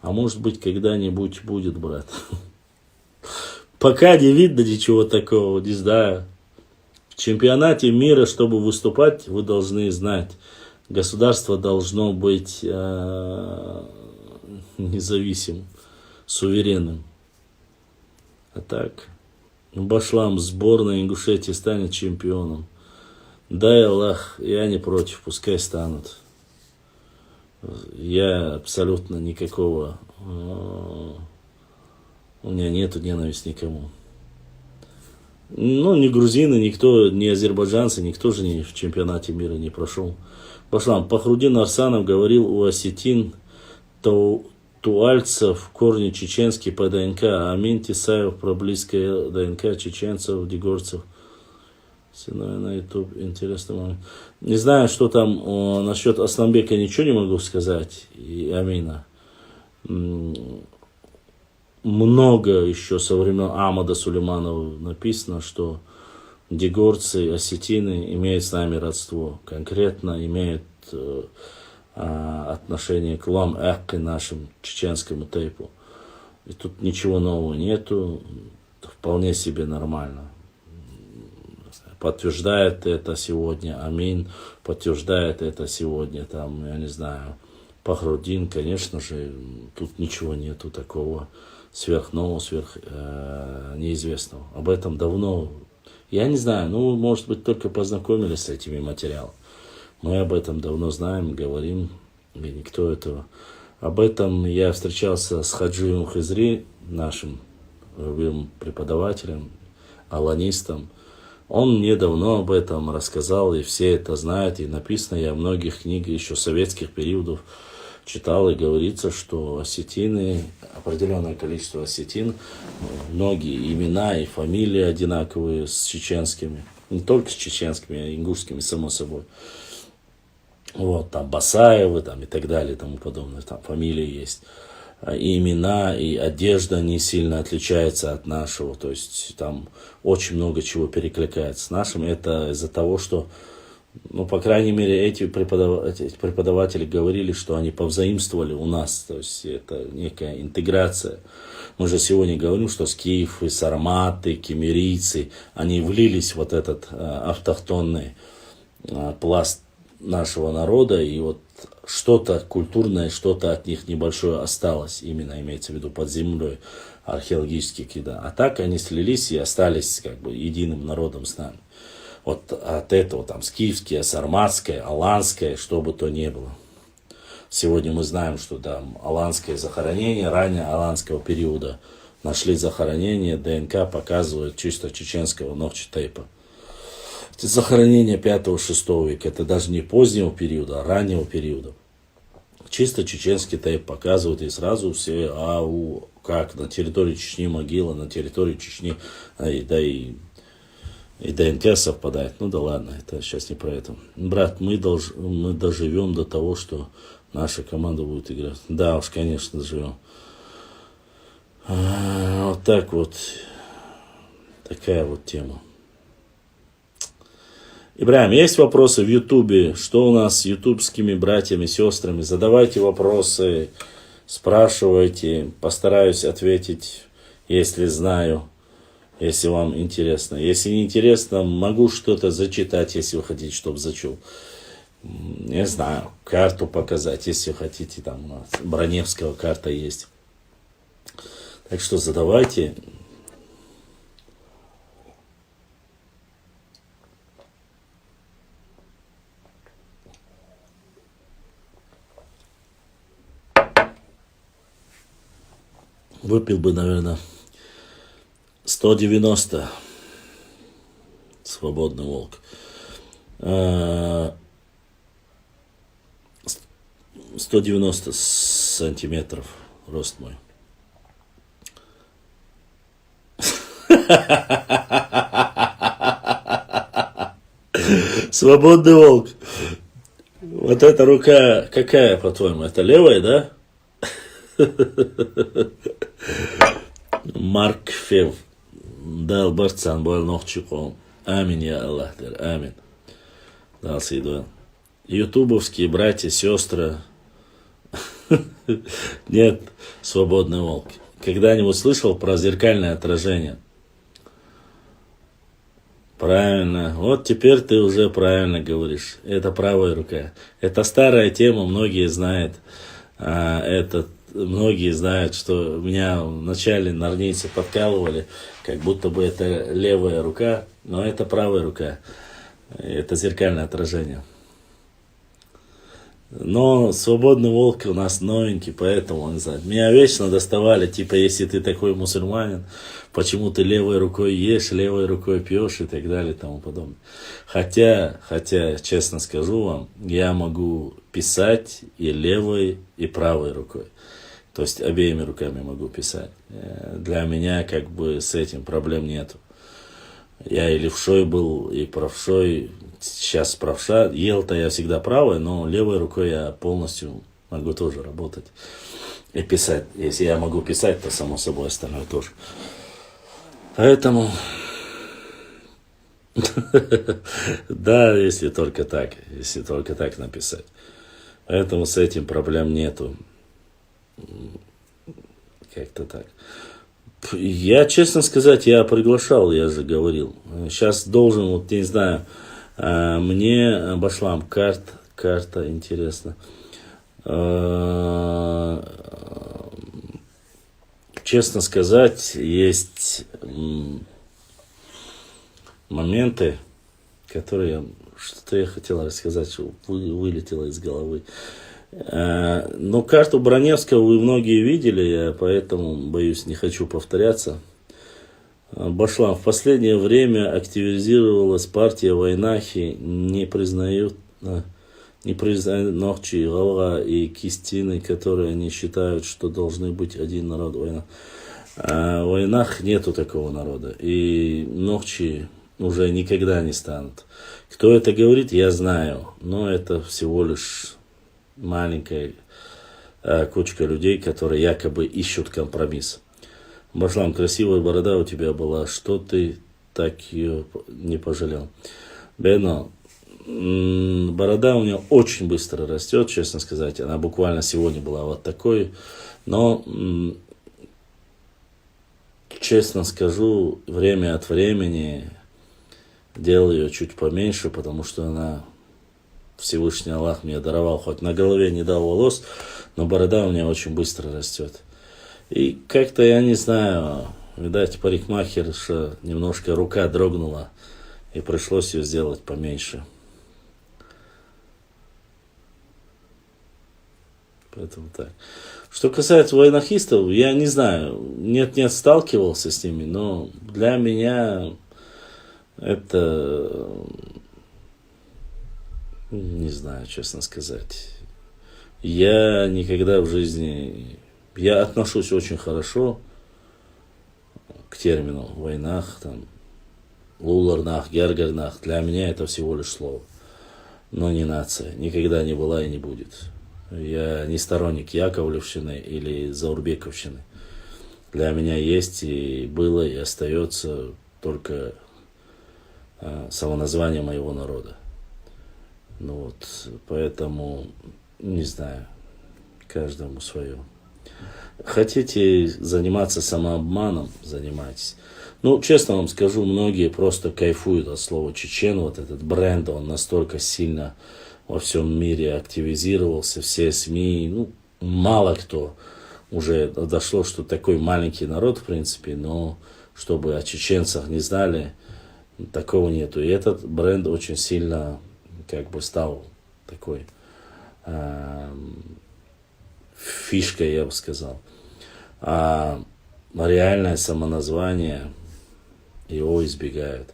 А может быть, когда-нибудь будет, брат. Пока не видно ничего такого, не знаю. В чемпионате мира, чтобы выступать, вы должны знать, государство должно быть независимым, суверенным. А так, Башлам, сборная Ингушетии станет чемпионом. Дай Аллах, я не против, пускай станут. Я абсолютно никакого... У меня нету ненависти никому. Ну, ни грузины, никто, ни азербайджанцы, никто же в чемпионате мира не прошел. Башлам, Пахрудин Арсанов говорил у осетин, туальцев, корни чеченские по ДНК, а Амин Тисаев про близкое ДНК чеченцев, дегорцев. На YouTube, интересный момент. Не знаю, что там насчет Асланбека, ничего не могу сказать, и Амина. Много еще со времен Амада Сулейманова написано, что дегорцы, осетины имеют с нами родство. Конкретно имеют отношение к лам-экке, нашему чеченскому тейпу. И тут ничего нового нету. Вполне себе нормально. Подтверждает это сегодня Амин, подтверждает это сегодня, там, я не знаю, Пахрудин, конечно же, тут ничего нету такого сверхнового, неизвестного. Об этом давно, я не знаю, ну, может быть, только познакомились с этими материалами. Мы об этом давно знаем, говорим, и никто этого... Об этом я встречался с Хаджием Хизри, нашим преподавателем, аланистом. Он мне давно об этом рассказал, и все это знают, и написано я в многих книгах еще советских периодов читал, и говорится, что осетины, определенное количество осетин, многие имена и фамилии одинаковые с чеченскими, не только с чеченскими, а и ингушскими, само собой. Вот, там Басаевы, там и так далее, и тому подобное, там фамилии есть. И имена, и одежда не сильно отличается от нашего, то есть там очень много чего перекликается с нашим. Это из-за того, что, ну, по крайней мере, эти преподаватели говорили, что они повзаимствовали у нас, то есть это некая интеграция. Мы же сегодня говорим, что скифы, сарматы, кемерийцы, они влились в вот этот автохтонный пласт нашего народа, и вот что-то культурное, что-то от них небольшое осталось, именно имеется в виду под землей, археологически кида. А так они слились и остались как бы единым народом с нами. Вот от этого там скифское, сарматское, аланское, что бы то ни было. Сегодня мы знаем, что там аланское захоронение, ранее аланского периода, нашли захоронение, ДНК показывает чисто чеченского Нохчи-Тейпа. Захоронение 5-6 века, это даже не позднего периода, а раннего периода. Чисто чеченский тейп показывает, и сразу все, как на территории Чечни могила, на территории Чечни, и ДНК совпадает. Ну да ладно, это сейчас не про это. Брат, мы доживем до того, что наша команда будет играть. Да уж, конечно, доживем. Вот так вот, такая вот тема. Ибрахим, есть вопросы в Ютубе? Что у нас с ютубскими братьями, сестрами? Задавайте вопросы, спрашивайте. Постараюсь ответить, если знаю, если вам интересно. Если не интересно, могу что-то зачитать, если вы хотите, чтобы зачел. Не знаю, карту показать, если хотите. Там у нас Броневского карта есть. Так что задавайте. Выпил бы, наверное, 190 свободный волк. 190 сантиметров рост мой. Свободный волк. Вот эта рука какая, по-твоему? Это левая, да? Марк Фев. Дал Барцан, был Нохчиком. Аминь, я Аллах, аминь. Дал Сейдуэн. Ютубовские братья, сестры. Нет, свободный волк. Когда-нибудь слышал про зеркальное отражение? Правильно. Вот теперь ты уже правильно говоришь. Это правая рука. Это старая тема, многие знают. Многие знают, что меня вначале норнийцы подкалывали, как будто бы это левая рука, но это правая рука. Это зеркальное отражение. Но свободный волк у нас новенький, поэтому он знает. Меня вечно доставали, типа, если ты такой мусульманин, почему ты левой рукой ешь, левой рукой пьешь и так далее и тому подобное. Хотя, честно скажу вам, я могу писать и левой, и правой рукой. То есть обеими руками могу писать. Для меня как бы с этим проблем нету. Я и левшой был, и правшой. Сейчас правша. Ел-то я всегда правой, но левой рукой я полностью могу тоже работать и писать. Если я могу писать, то само собой остальное тоже. Поэтому... Да, если только так написать. Поэтому с этим проблем нету. Как-то так. Я, честно сказать, я приглашал, я же говорил. Сейчас должен, вот не знаю, мне Башлам карта интересно. Честно сказать, есть моменты, которые я Что-то я хотел рассказать, что вылетело из головы. Ну, карту Броневского вы многие видели, я поэтому, боюсь, не хочу повторяться. Башлам, в последнее время активизировалась партия Войнахи, не признают Нохчи, Галга и Кистины, которые они считают, что должны быть один народ Войнах. А в Войнах нету такого народа, и Нохчи уже никогда не станут. Кто это говорит, я знаю, но это всего лишь маленькая кучка людей, которые якобы ищут компромисс. Башлам, красивая борода у тебя была, что ты так ее не пожалел? Бено, борода у нее очень быстро растет, честно сказать. Она буквально сегодня была вот такой. Но, честно скажу, время от времени делаю ее чуть поменьше, потому что она, Всевышний Аллах мне даровал, хоть на голове не дал волос, но борода у меня очень быстро растет. И как-то, я не знаю, видать, парикмахерша немножко рука дрогнула, и пришлось ее сделать поменьше. Поэтому так. Что касается войнахистов, я не знаю, нет, сталкивался с ними, но для меня это, не знаю, честно сказать. Я никогда в жизни... Я отношусь очень хорошо к термину войнах, там, луларнах, гергарнах. Для меня это всего лишь слово, но не нация. Никогда не была и не будет. Я не сторонник Яковлевщины или Заурбековщины. Для меня есть и было, и остается только самоназвание моего народа. Ну вот, поэтому, не знаю, каждому свое. Хотите заниматься самообманом, занимайтесь. Ну, честно вам скажу, многие просто кайфуют от слова чечен. Вот этот бренд, он настолько сильно во всем мире активизировался, все СМИ, ну, мало кто уже дошло, что такой маленький народ, в принципе, но чтобы о чеченцах не знали, такого нету. И этот бренд очень сильно как бы стал такой фишкой, я бы сказал. А реальное самоназвание его избегают.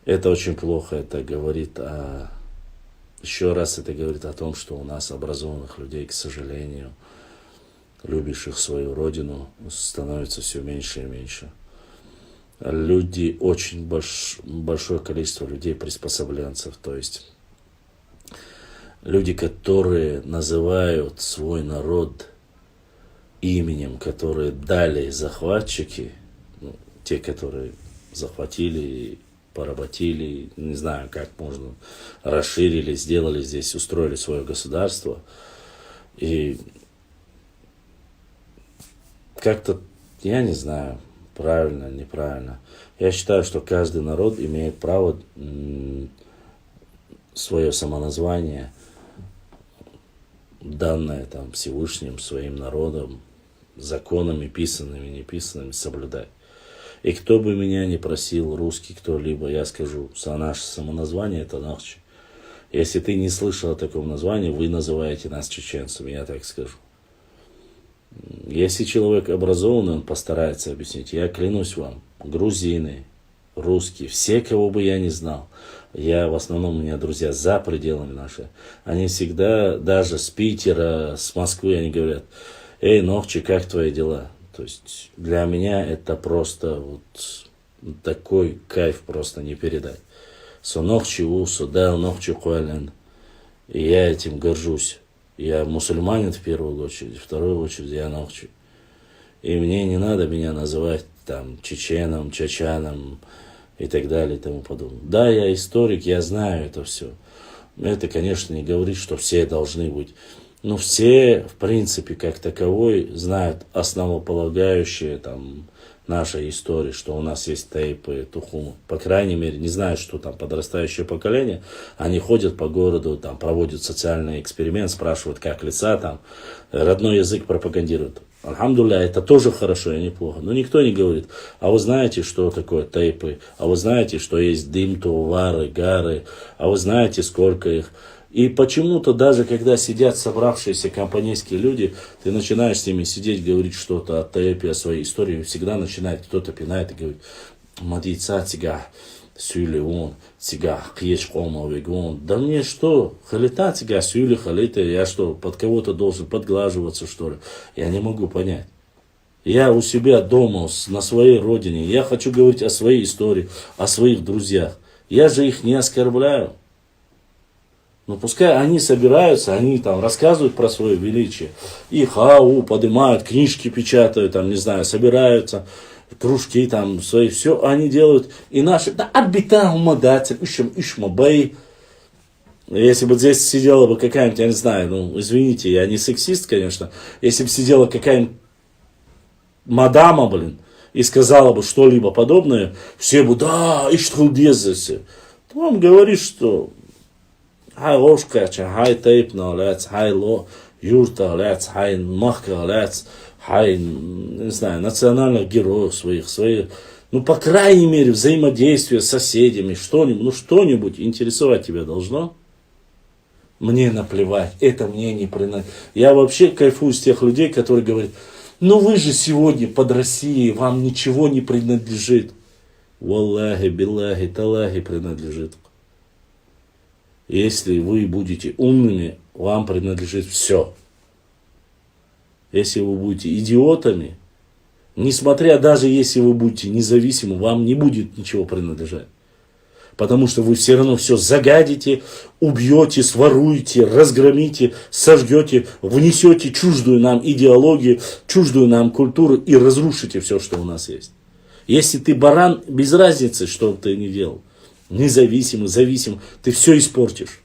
Это очень плохо, это говорит еще раз это говорит о том, что у нас образованных людей, к сожалению, любящих свою родину, становится все меньше и меньше. Люди, очень большое количество людей приспособленцев, то есть люди, которые называют свой народ именем, которые дали захватчики, ну, те, которые захватили, поработили, не знаю, как можно, расширили, сделали здесь, устроили свое государство. И как-то, я не знаю, правильно, неправильно. Я считаю, что каждый народ имеет право свое самоназвание, данное там Всевышним, своим народом, законами, писанными, неписанными, соблюдать. И кто бы меня ни просил, русский кто-либо, я скажу, наше самоназвание это Нохчи. Если ты не слышал о таком названии, вы называете нас чеченцами, я так скажу. Если человек образованный, он постарается объяснить. Я клянусь вам, грузины, русские, все, кого бы я не знал, я в основном, у меня друзья за пределами наши, они всегда, даже с Питера, с Москвы, они говорят: эй, Нохчи, как твои дела? То есть для меня это просто вот такой кайф, просто не передать. Со Нохчи усу, да, Нохчи хуален. И я этим горжусь. Я мусульманин в первую очередь, в вторую очередь я Нохчи. И мне не надо меня называть там чеченом, чачаном и так далее и тому подобное. Да, я историк, я знаю это все. Это, конечно, не говорит, что все должны быть. Но все, в принципе, как таковой, знают основополагающие там нашей истории, что у нас есть тейпы, тухумы. По крайней мере, не знаю, что там подрастающее поколение, они ходят по городу, там проводят социальный эксперимент, спрашивают, как лица, там родной язык пропагандируют. Альхамдулилля, это тоже хорошо и неплохо. Но никто не говорит, а вы знаете, что такое тейпы, а вы знаете, что есть дым, товары, гары, а вы знаете, сколько их. И почему-то даже когда сидят собравшиеся компанейские люди, ты начинаешь с ними сидеть, говорить что-то о тейпе, о своей истории, и всегда начинает кто-то пинает и говорит, мадица тига, сюли он, тига, кьеч он. Да мне что, халита тига, сюли халита, я что, под кого-то должен подглаживаться, что ли? Я не могу понять. Я у себя дома, на своей родине, я хочу говорить о своей истории, о своих друзьях. Я же их не оскорбляю. Но пускай они собираются, они там рассказывают про свое величие. И поднимают, книжки печатают, там, не знаю, собираются, кружки там свои, все они делают. И наши, да, отбитахумадатель, ишмабай. Если бы здесь сидела бы какая-нибудь, я не знаю, ну, извините, я не сексист, конечно. Если бы сидела какая-нибудь мадама, и сказала бы что-либо подобное, все бы, да, иштрудезese. То вам говорит, что хай ложкача, хай тейпна лец, хай юрта лец, хай махка лец, хай, не знаю, национальных героев своих, ну, по крайней мере, взаимодействие с соседями, что-нибудь интересовать тебя должно. Мне наплевать, это мне не принадлежит. Я вообще кайфую с тех людей, которые говорят, ну вы же сегодня под Россией, вам ничего не принадлежит. Валлахи, биллахи, талахи принадлежит. Если вы будете умными, вам принадлежит все. Если вы будете идиотами, несмотря даже если вы будете независимы, вам не будет ничего принадлежать. Потому что вы все равно все загадите, убьете, своруете, разгромите, сожгете, внесете чуждую нам идеологию, чуждую нам культуру и разрушите все, что у нас есть. Если ты баран, без разницы, что бы ты ни делал, независимый, зависимый, ты все испортишь.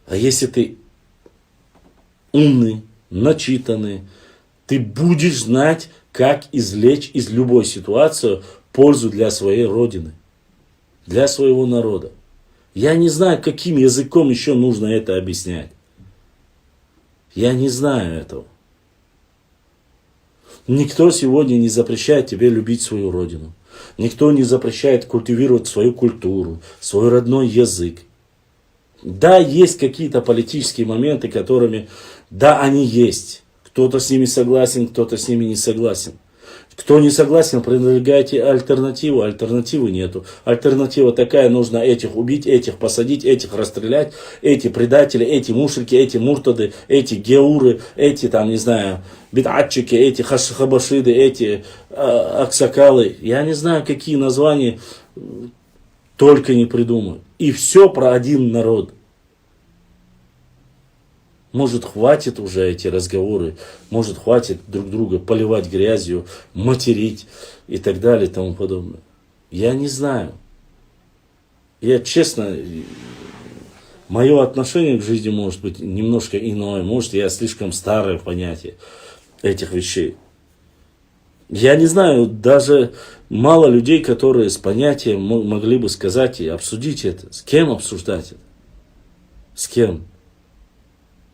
А если ты умный, начитанный, ты будешь знать, как извлечь из любой ситуации пользу для своей родины, для своего народа. Я не знаю, каким языком еще нужно это объяснять. Я не знаю этого. Никто сегодня не запрещает тебе любить свою родину. Никто не запрещает культивировать свою культуру, свой родной язык. Да, есть какие-то политические моменты, которыми, да, они есть. Кто-то с ними согласен, кто-то с ними не согласен. Кто не согласен, предлагайте альтернативу. Альтернативы нету. Альтернатива такая, нужно этих убить, этих посадить, этих расстрелять. Эти предатели, эти мушрики, эти муртады, эти геуры, эти там, не знаю, бидатчики, эти хабашиды, эти аксакалы. Я не знаю, какие названия только не придумаю. И все про один народ. Может, хватит уже эти разговоры, может, хватит друг друга поливать грязью, материть и так далее и тому подобное. Я не знаю. Я честно, мое отношение к жизни может быть немножко иное. Может, я слишком старое в понятии этих вещей. Я не знаю, даже мало людей, которые с понятием могли бы сказать и обсудить это. С кем обсуждать это? С кем?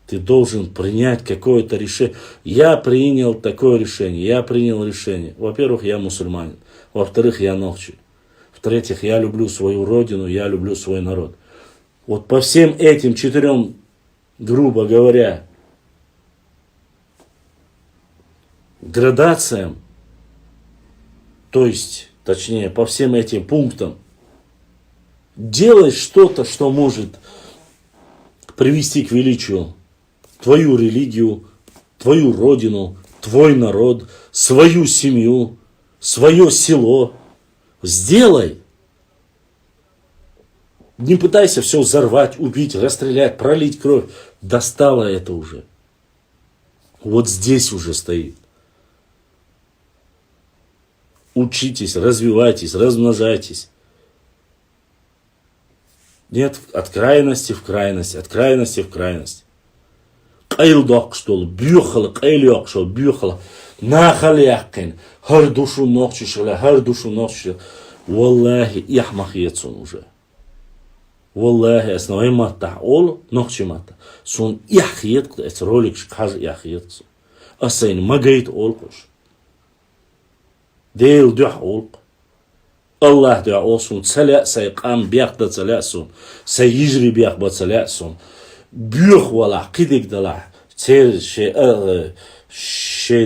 Ты должен принять какое-то решение. Я принял такое решение. Я принял решение. Во-первых, я мусульманин. Во-вторых, я нохчи. В-третьих, я люблю свою родину, я люблю свой народ. Вот по всем этим 4, грубо говоря, градациям, то есть, точнее, по всем этим пунктам, делай что-то, что может привести к величию твою религию, твою родину, твой народ, свою семью, свое село. Сделай. Не пытайся все взорвать, убить, расстрелять, пролить кровь. Достало это уже. Вот здесь уже стоит. Учитесь, развивайтесь, размножайтесь. Нет, от крайности в крайность, от крайности в крайность. Қайылдақ штол, бүйіқылы, қайлық шол, бүйіқылы, нақалы яқын, хар душу нақчы шыла, хар душу нақчы шыла. Валлахи, яхмах етсун уже. Валлахи, основной матта, ол, нохчи матта. Сон яхиет, это ролик шказ яхиет. Асайн магайт олкуш. Дейл дюх олк. Аллах дюх олсун, цаля сайқам бяқ да цаля сун. Сайижри бяқ ба цаля сун. Бюх вала, қидик дала. Цер ше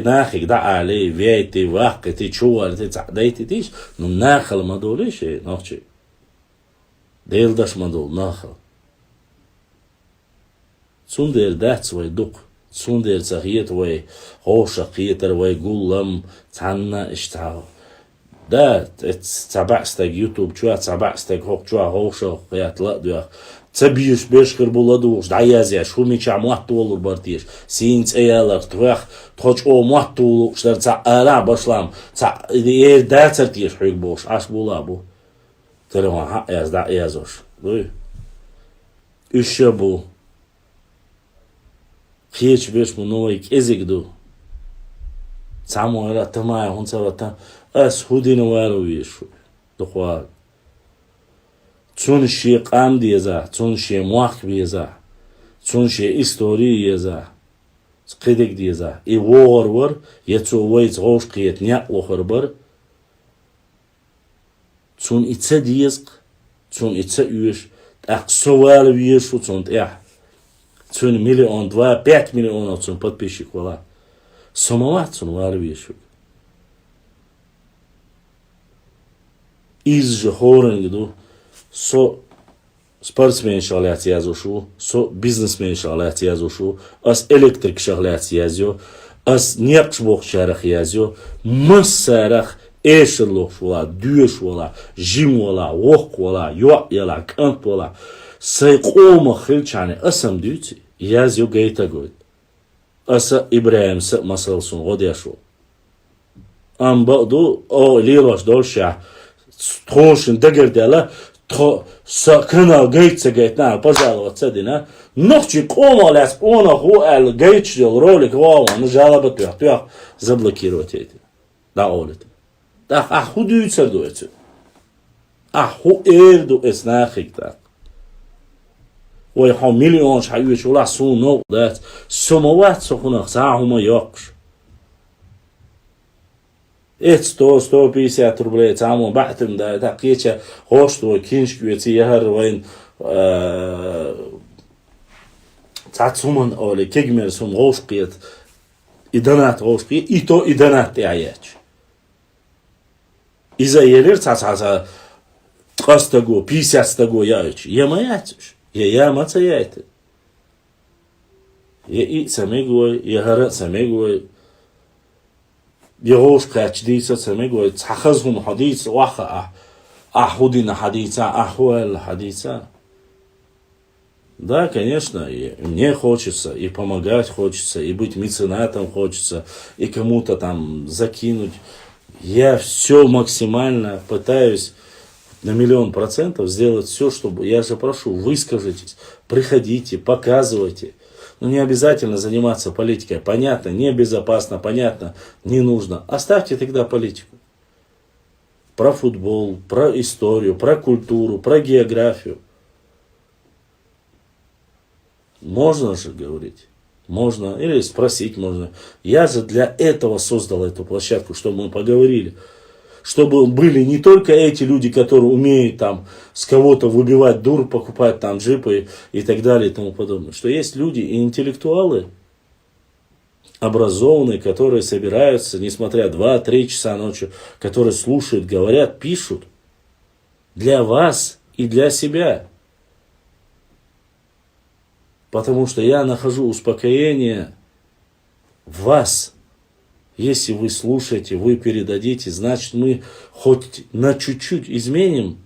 нахик да али, вейти, вақти, чуварти, цадайти тиш. Ну нахал мадоли ше, нохчи. Дейл даш мадол, нахал. Цундер дать свой дух. Цундер цахиет вой хоша қиетер вой гуллам цанна иштау. Да, цабастаг ютуб чуа, цабастаг хок чуа хоша қият ладуях. Цабиюш бешкер буладуш, даязя, шумича муатту олур бартиш. Синц эялар, твах, точ о муатту олур, штар ца ара башлам, ца дацар тиш хуйк бош, аш булабу. Телефон ха яз да язош. Үші бұл. Хеч беш му новай кезигду. Цаму ара тамая, хун цавата, ас худину вару вишу. Духуа. Цун ши қам деза, цун ши муақ беза, цун ши истории еза. Қидик деза. И воғар бар, ецу вайц ғош қиет няқ лохар бар. Цун ица дезк, цун ица үйеш, ақ совал виешу, цун тях. Цун миллион, 2-5 миллионов цун подписчик вала. Самоват цун вал виешу. Из же хорангду, со спортсмен шағлияты язушу, со бизнесмен шағлияты язушу, ас электрик шағлияты язу, ас неқш боқ шарах язу, мыс сарах эшерлох шула, дүйеш вала, жим вала, оқ вала, юақ яла, кант вала, сайқома хилчаны асам дүйти, язу гейта гойд. Аса Ибраим са масалсун ғодяшу. Амбаду, о лилаш долша, трошин дагердела, канал гейтса гейтна, пожаловаться дина. Нохчи кома ляс, она хуэл гейтчил ролик, вау, ну жалоба тюах, заблокировать эти. Да, олит. Да, а худуется дуется. А хуэрду эснахик так. Ой, ха миллион шайуч, ула сунок, да, сумоват сухунах, сахума йокш. Это 100-150 рублей, цаму бахтым, да, так, еча, хошту, киншку, эти яхар, вайн, цацуман, оли, кегмер, сум, гошкиет, и донат гошкиет, и то, и донат яяч. И за елер, цаца, 300 50 яяч, ямаячуш, ямаца яйты. И самигой, яхара самигой, يغوش كاتشديسة سميقوي تحخزهم حديث واخا أحودين حديثا أحوال حديثа. Да, конечно, и мне хочется, и помогать хочется, и быть меценатом хочется, и кому-то там закинуть. Я все максимально пытаюсь на 1000000% сделать все, чтобы... Я же прошу, выскажитесь, приходите, показывайте. Ну, не обязательно заниматься политикой. Понятно, небезопасно, понятно, не нужно. Оставьте тогда политику. Про футбол, про историю, про культуру, про географию. Можно же говорить. Можно. Или спросить можно. Я же для этого создал эту площадку, чтобы мы поговорили. Чтобы были не только эти люди, которые умеют там с кого-то выбивать дур, покупать там джипы и так далее и тому подобное. Что есть люди и интеллектуалы, образованные, которые собираются, несмотря 2-3 часа ночью, которые слушают, говорят, пишут для вас и для себя. Потому что я нахожу успокоение в вас. Если вы слушаете, вы передадите, значит мы хоть на чуть-чуть изменим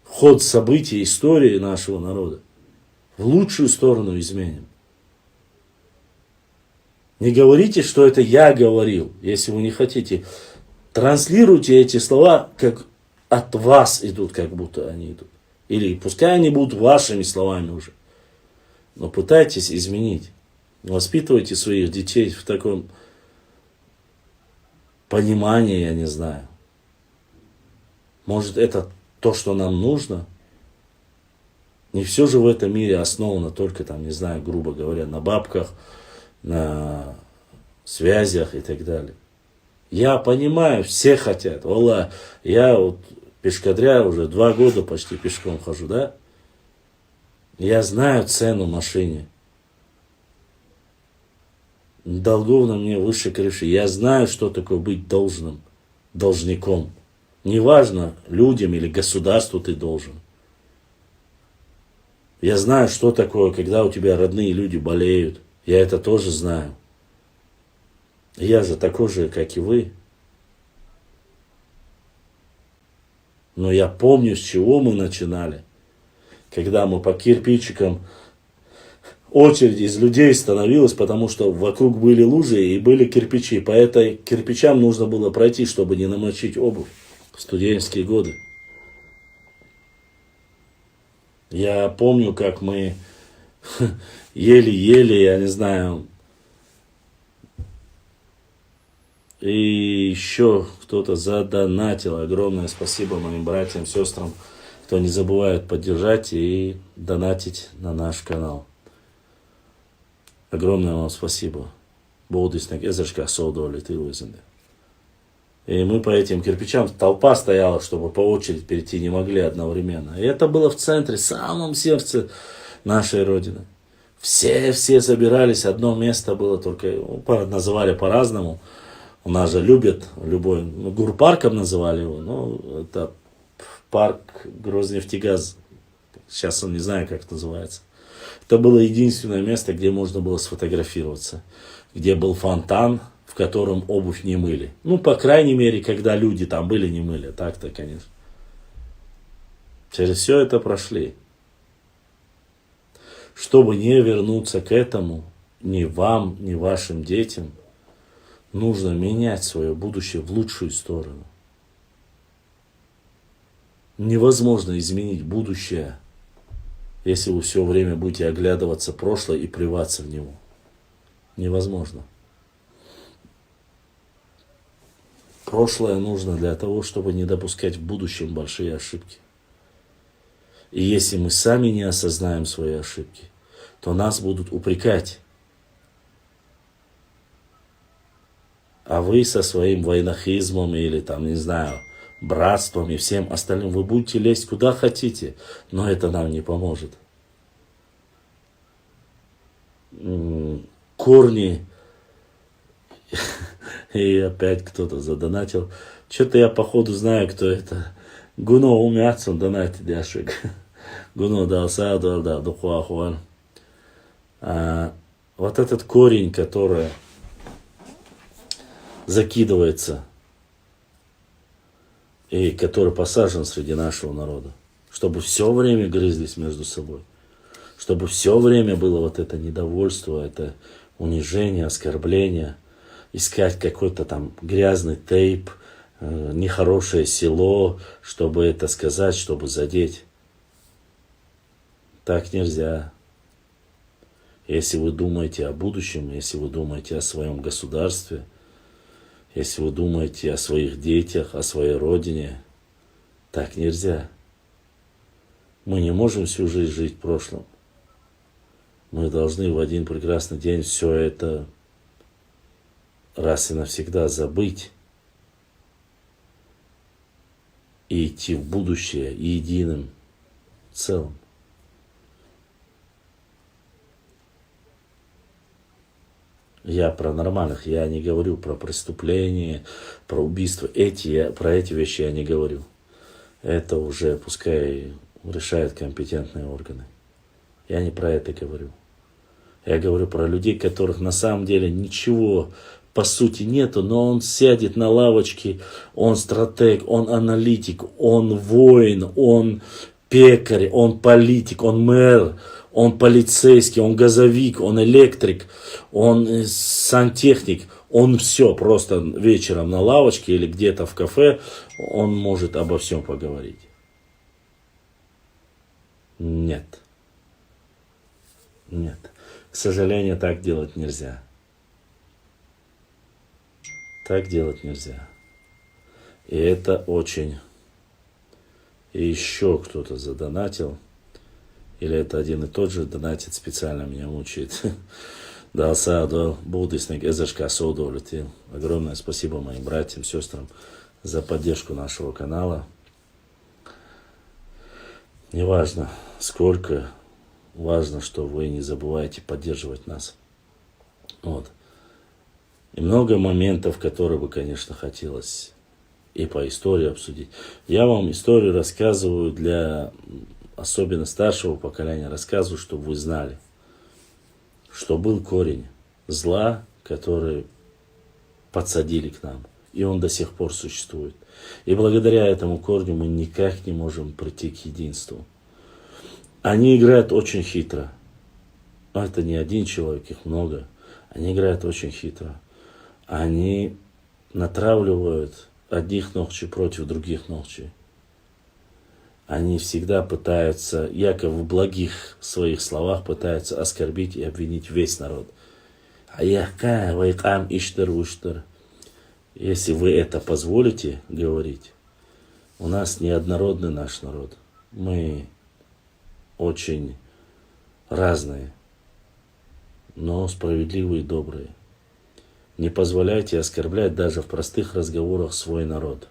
ход событий, истории нашего народа. В лучшую сторону изменим. Не говорите, что это я говорил, если вы не хотите. Транслируйте эти слова, как от вас идут, как будто они идут. Или пускай они будут вашими словами уже. Но пытайтесь изменить. Воспитывайте своих детей в таком понимании, я не знаю. Может, это то, что нам нужно? Не все же в этом мире основано только, там, не знаю, грубо говоря, на бабках, на связях и так далее. Я понимаю, все хотят. Wallah, я вот пешкадря уже 2 года почти пешком хожу, да? Я знаю цену машине. Долгов на мне выше крыши. Я знаю, что такое быть должником. Неважно, людям или государству ты должен. Я знаю, что такое, когда у тебя родные люди болеют. Я это тоже знаю. Я же такой же, как и вы. Но я помню, с чего мы начинали. Когда мы по кирпичикам, очередь из людей становилась, потому что вокруг были лужи и были кирпичи. По этой кирпичам нужно было пройти, чтобы не намочить обувь в студенческие годы. Я помню, как мы еле-еле, я не знаю, и еще кто-то задонатил. Огромное спасибо моим братьям, сестрам, кто не забывает поддержать и донатить на наш канал. Огромное вам спасибо. Болдиснек эзершка соудоли тылвизенде. И мы по этим кирпичам, толпа стояла, чтобы по очереди перейти не могли одновременно. И это было в центре, в самом сердце нашей Родины. Все собирались, одно место было, только называли по-разному. У нас же любят любой, Гурпарком называли его, но это парк Грознефтегаз. Сейчас он не знаю, как это называется. Это было единственное место, где можно было сфотографироваться. Где был фонтан, в котором обувь не мыли. Ну, по крайней мере, когда люди там были, не мыли. Так-то, конечно. Через все это прошли. Чтобы не вернуться к этому, ни вам, ни вашим детям, нужно менять свое будущее в лучшую сторону. Невозможно изменить будущее, если вы все время будете оглядываться в прошлое и плеваться в него. Невозможно. Прошлое нужно для того, чтобы не допускать в будущем большие ошибки. И если мы сами не осознаем свои ошибки, то нас будут упрекать. А вы со своим войнахизмом или там, не знаю, братством и всем остальным, вы будете лезть куда хотите, но это нам не поможет. Корни. И опять кто-то задонатил. Что-то я походу знаю, кто это. Гуно умятсон донатит яшик. Гуно дал саду, да, духуахуан. Вот этот корень, который закидывается и который посажен среди нашего народа, чтобы все время грызлись между собой, чтобы все время было вот это недовольство, это унижение, оскорбление, искать какой-то там грязный тейп, нехорошее село, чтобы это сказать, чтобы задеть. Так нельзя. Если вы думаете о будущем, если вы думаете о своем государстве, если вы думаете о своих детях, о своей родине, так нельзя. Мы не можем всю жизнь жить в прошлом. Мы должны в один прекрасный день все это раз и навсегда забыть и идти в будущее единым целым. Я про нормальных, я не говорю про преступления, про убийства. Про эти вещи я не говорю. Это уже пускай решают компетентные органы. Я не про это говорю. Я говорю про людей, которых на самом деле ничего по сути нету, но он сядет на лавочке, он стратег, он аналитик, он воин, он пекарь, он политик, он мэр, он полицейский, он газовик, он электрик, он сантехник, он все просто вечером на лавочке или где-то в кафе, он может обо всем поговорить. Нет. Нет. К сожалению, так делать нельзя. Так делать нельзя. И это очень... И еще кто-то задонатил. Или это один и тот же донатит специально меня мучает. Да, Садо, Будисник, Эзешка Содолетил. Огромное спасибо моим братьям, сестрам за поддержку нашего канала. Неважно сколько, важно, что вы не забываете поддерживать нас. Вот. И много моментов, которые бы, конечно, хотелось и по истории обсудить. Я вам историю рассказываю для особенно старшего поколения, рассказываю, чтобы вы знали, что был корень зла, который подсадили к нам. И он до сих пор существует. И благодаря этому корню мы никак не можем прийти к единству. Они играют очень хитро. Это не один человек, их много. Они играют очень хитро. Они натравливают одних нохчи против других нохчи. Они всегда пытаются, якобы в благих своих словах, пытаются оскорбить и обвинить весь народ. Если вы это позволите говорить, у нас неоднородный наш народ. Мы очень разные, но справедливые и добрые. Не позволяйте оскорблять даже в простых разговорах свой народ.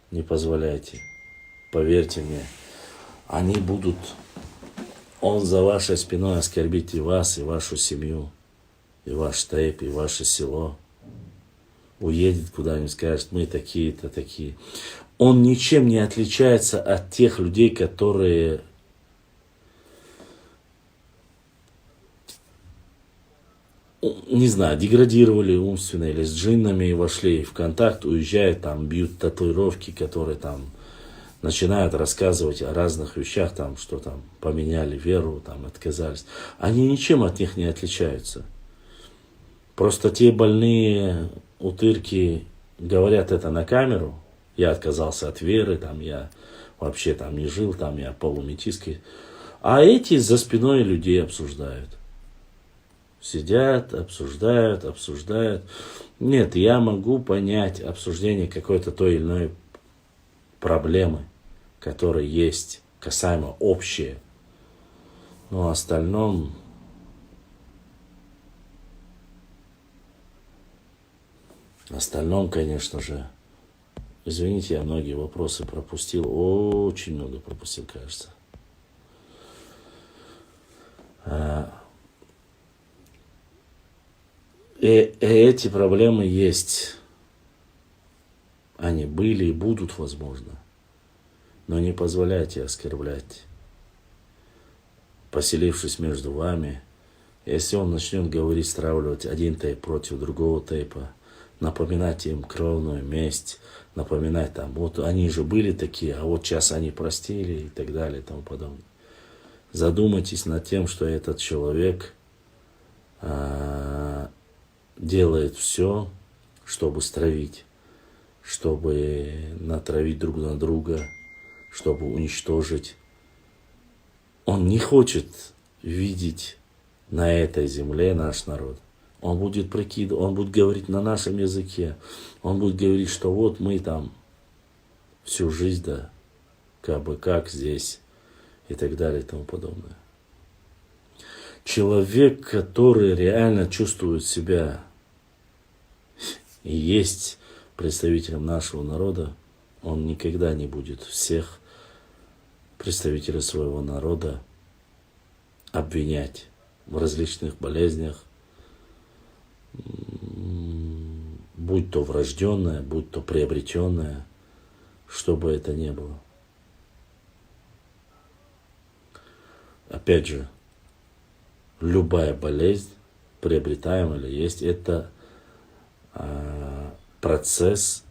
Не позволяйте. Поверьте мне, они будут, он за вашей спиной оскорбит и вас, и вашу семью, и ваш тейп, и ваше село. Уедет куда-нибудь, скажет, мы такие-то, такие. Он ничем не отличается от тех людей, которые не знаю, деградировали умственно или с джиннами и вошли в контакт, уезжают, там, бьют татуировки, которые там начинают рассказывать о разных вещах, там, что там поменяли веру, там, отказались. Они ничем от них не отличаются. Просто те больные утырки говорят это на камеру. Я отказался от веры, там, я вообще там не жил, там, я полуметистский. А эти за спиной людей обсуждают. Сидят, обсуждают. Нет, я могу понять обсуждение какой-то той или иной проблемы, которая есть, касаемо общее. Но остальном конечно же, извините, я многие вопросы пропустил, очень много пропустил, кажется. И эти проблемы есть. Они были и будут, возможно. Но не позволяйте оскорблять, поселившись между вами. Если он начнет говорить, стравливать один тейп против другого тейпа, напоминать им кровную месть, напоминать там, вот они же были такие, а вот сейчас они простили и так далее и тому подобное. Задумайтесь над тем, что этот человек делает все, чтобы стравить, чтобы натравить друг на друга, чтобы уничтожить. Он не хочет видеть на этой земле наш народ. Он будет прикидывать, он будет говорить на нашем языке. Он будет говорить, что вот мы там всю жизнь, да, как здесь и так далее и тому подобное. Человек, который реально чувствует себя и есть представителем нашего народа, он никогда не будет всех представителей своего народа обвинять в различных болезнях, будь то врожденное, будь то приобретенное, что бы это ни было. Опять же, любая болезнь, приобретаемая или есть, это процесс,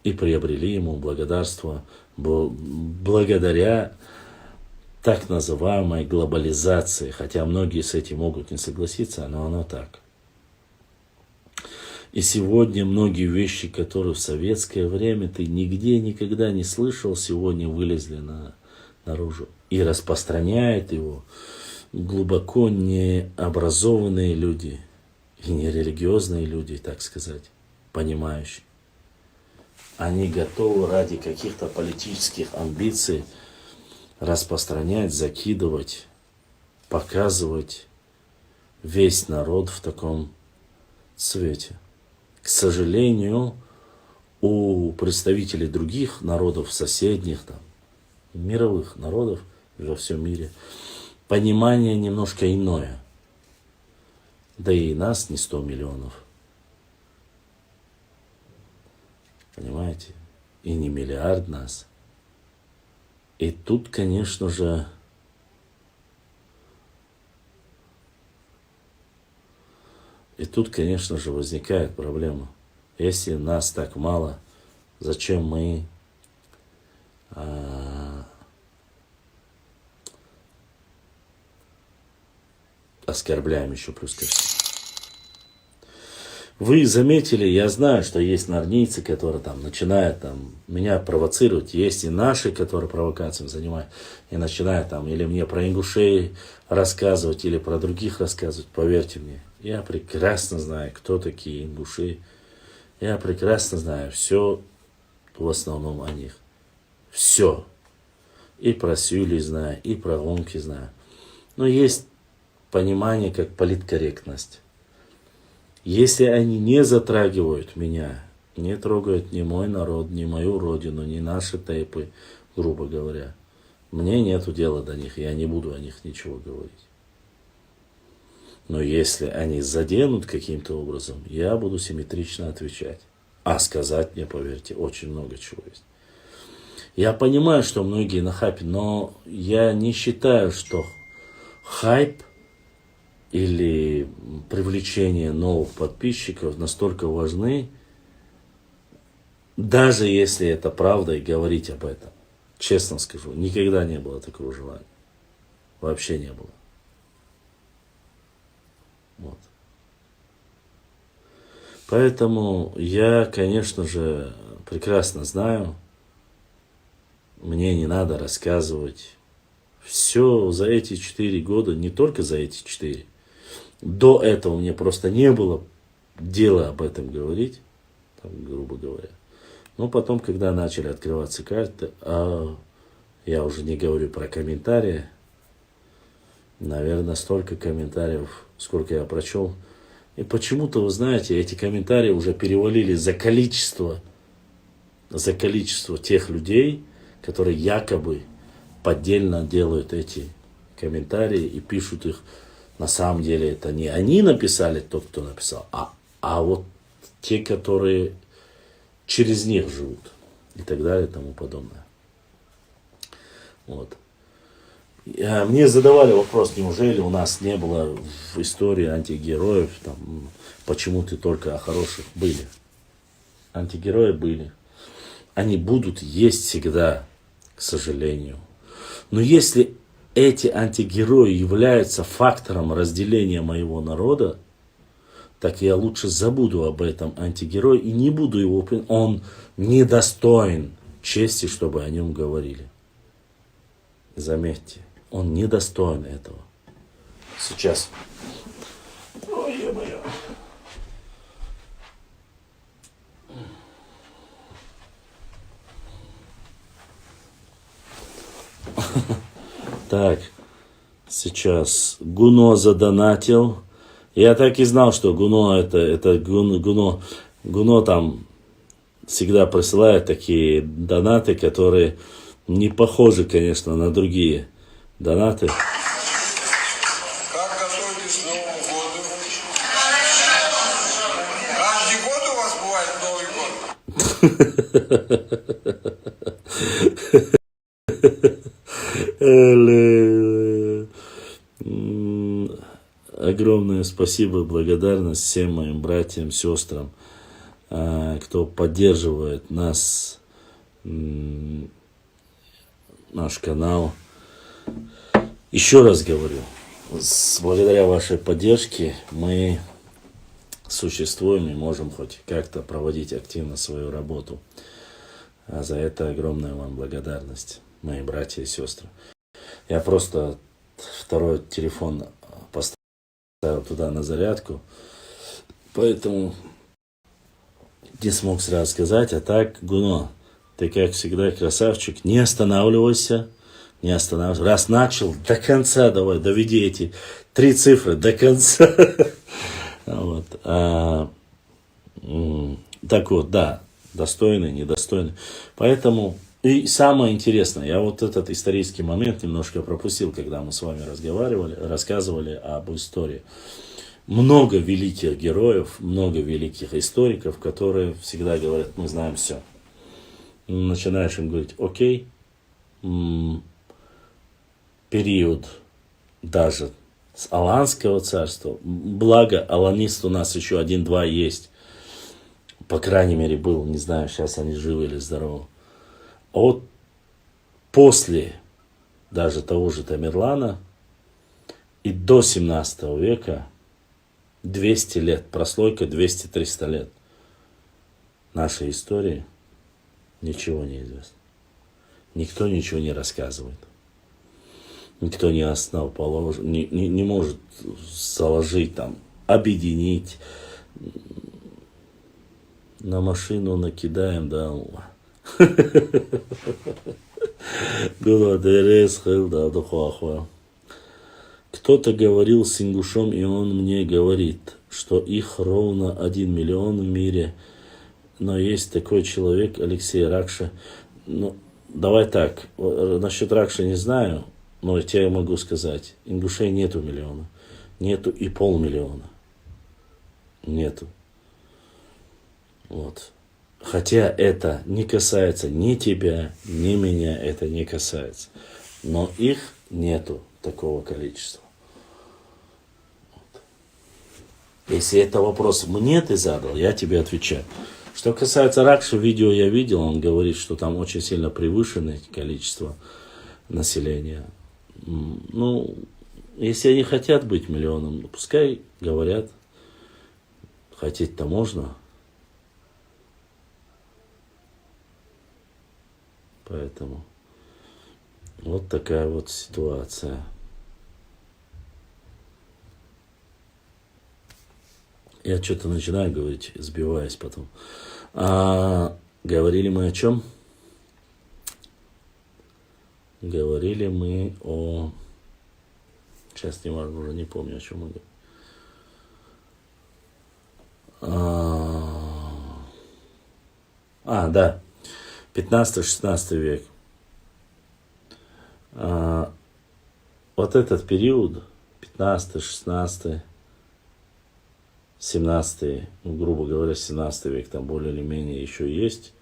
и приобрели ему благодарство благодаря так называемой глобализации, хотя многие с этим могут не согласиться, но оно так. И сегодня многие вещи, которые в советское время ты нигде никогда не слышал, сегодня вылезли наружу. И распространяют его глубоко необразованные люди, и нерелигиозные люди, так сказать, понимающие. Они готовы ради каких-то политических амбиций распространять, закидывать, показывать весь народ в таком цвете. К сожалению, у представителей других народов, соседних, там, мировых народов во всем мире, понимание немножко иное. Да и нас не 100 миллионов. Понимаете? И не миллиард нас. И тут, конечно же, возникает проблема. Если нас так мало, зачем мы оскорбляем еще плюс ко всему? Вы заметили, я знаю, что есть нарнийцы, которые там начинают меня провоцировать. Есть и наши, которые провокациями занимают. И начинают или мне про ингушей рассказывать, или про других рассказывать. Поверьте мне, я прекрасно знаю, кто такие ингуши. Я прекрасно знаю все в основном о них. Все. И про Сюли знаю, и про Гонки знаю. Но есть понимание как политкорректность. Если они не затрагивают меня, не трогают ни мой народ, ни мою родину, ни наши тейпы, грубо говоря, мне нету дела до них, я не буду о них ничего говорить. Но если они заденут каким-то образом, я буду симметрично отвечать. А сказать мне, поверьте, очень много чего есть. Я понимаю, что многие на хайпе, но я не считаю, что хайп или привлечение новых подписчиков настолько важны, даже если это правда и говорить об этом. Честно скажу, никогда не было такого желания. Вообще не было. Вот. Поэтому я, конечно же, прекрасно знаю, мне не надо рассказывать все за эти 4 года, не только за эти 4. До этого мне просто не было дела об этом говорить, грубо говоря. Но потом, когда начали открываться карты, я уже не говорю про комментарии, наверное, столько комментариев, сколько я прочел. И почему-то, вы знаете, эти комментарии уже перевалили за количество тех людей, которые якобы поддельно делают эти комментарии и пишут их. На самом деле это не они написали, тот, кто написал, а вот те, которые через них живут и так далее и тому подобное. Вот. Мне задавали вопрос, неужели у нас не было в истории антигероев, почему ты только о хороших? Были. Антигерои были. Они будут есть всегда, к сожалению. Но если эти антигерои являются фактором разделения моего народа, так я лучше забуду об этом антигерое и не буду его... Он недостоин чести, чтобы о нем говорили. Заметьте, он недостоин этого. Сейчас. Ой, ё-моё. Так, сейчас Гуно задонатил. Я так и знал, что Гуно это Гуно там всегда присылает такие донаты, которые не похожи, конечно, на другие донаты. Как готовитесь к Новому году? Каждый год у вас бывает Новый год? Огромное спасибо, благодарность всем моим братьям, сестрам, кто поддерживает нас, наш канал. Еще раз говорю, благодаря вашей поддержке мы существуем и можем хоть как-то проводить активно свою работу. А за это огромная вам благодарность, мои братья и сестры. Я просто второй телефон поставил туда на зарядку, поэтому не смог сразу сказать. А так, Гуно, ты как всегда красавчик, не останавливайся, не останавливайся. Раз начал, до конца давай, доведи эти 3 цифры до конца. Вот. Так вот, да, достойный, недостойный. Поэтому, и самое интересное, я вот этот исторический момент немножко пропустил, когда мы с вами рассказывали об истории. Много великих героев, много великих историков, которые всегда говорят, мы знаем все. Начинаешь им говорить, окей, период даже с Аланского царства, благо аланист у нас еще 1-2 есть, по крайней мере был, не знаю, сейчас они живы или здоровы. А вот после даже того же Тамерлана и до 17 века 200 лет, прослойка 200-300 лет нашей истории ничего не известно. Никто ничего не рассказывает. Никто не основоположен, не может заложить там, объединить. На машину накидаем, да. Кто-то говорил с ингушом, и он мне говорит, что их ровно 1 миллион в мире. Но есть такой человек, Алексей Ракша. Ну, давай так, насчет Ракши не знаю, но я тебе могу сказать, ингушей нету миллиона. Нету и 500 000. Нету. Вот. Хотя это не касается ни тебя, ни меня, это не касается. Но их нету такого количества. Вот. Если это вопрос мне ты задал, я тебе отвечаю. Что касается Ракши, видео я видел, он говорит, что там очень сильно превышенное количество населения. Ну, если они хотят быть миллионом, пускай говорят, хотеть-то можно. Поэтому вот такая вот ситуация. Я что-то начинаю говорить, сбиваюсь потом. Говорили мы о чем? Говорили мы о... Сейчас не могу, уже не помню, о чем мы говорили. Да. 15-16 век. Вот этот период, 15, 16, 17, грубо говоря, 17 век, там более или менее еще есть.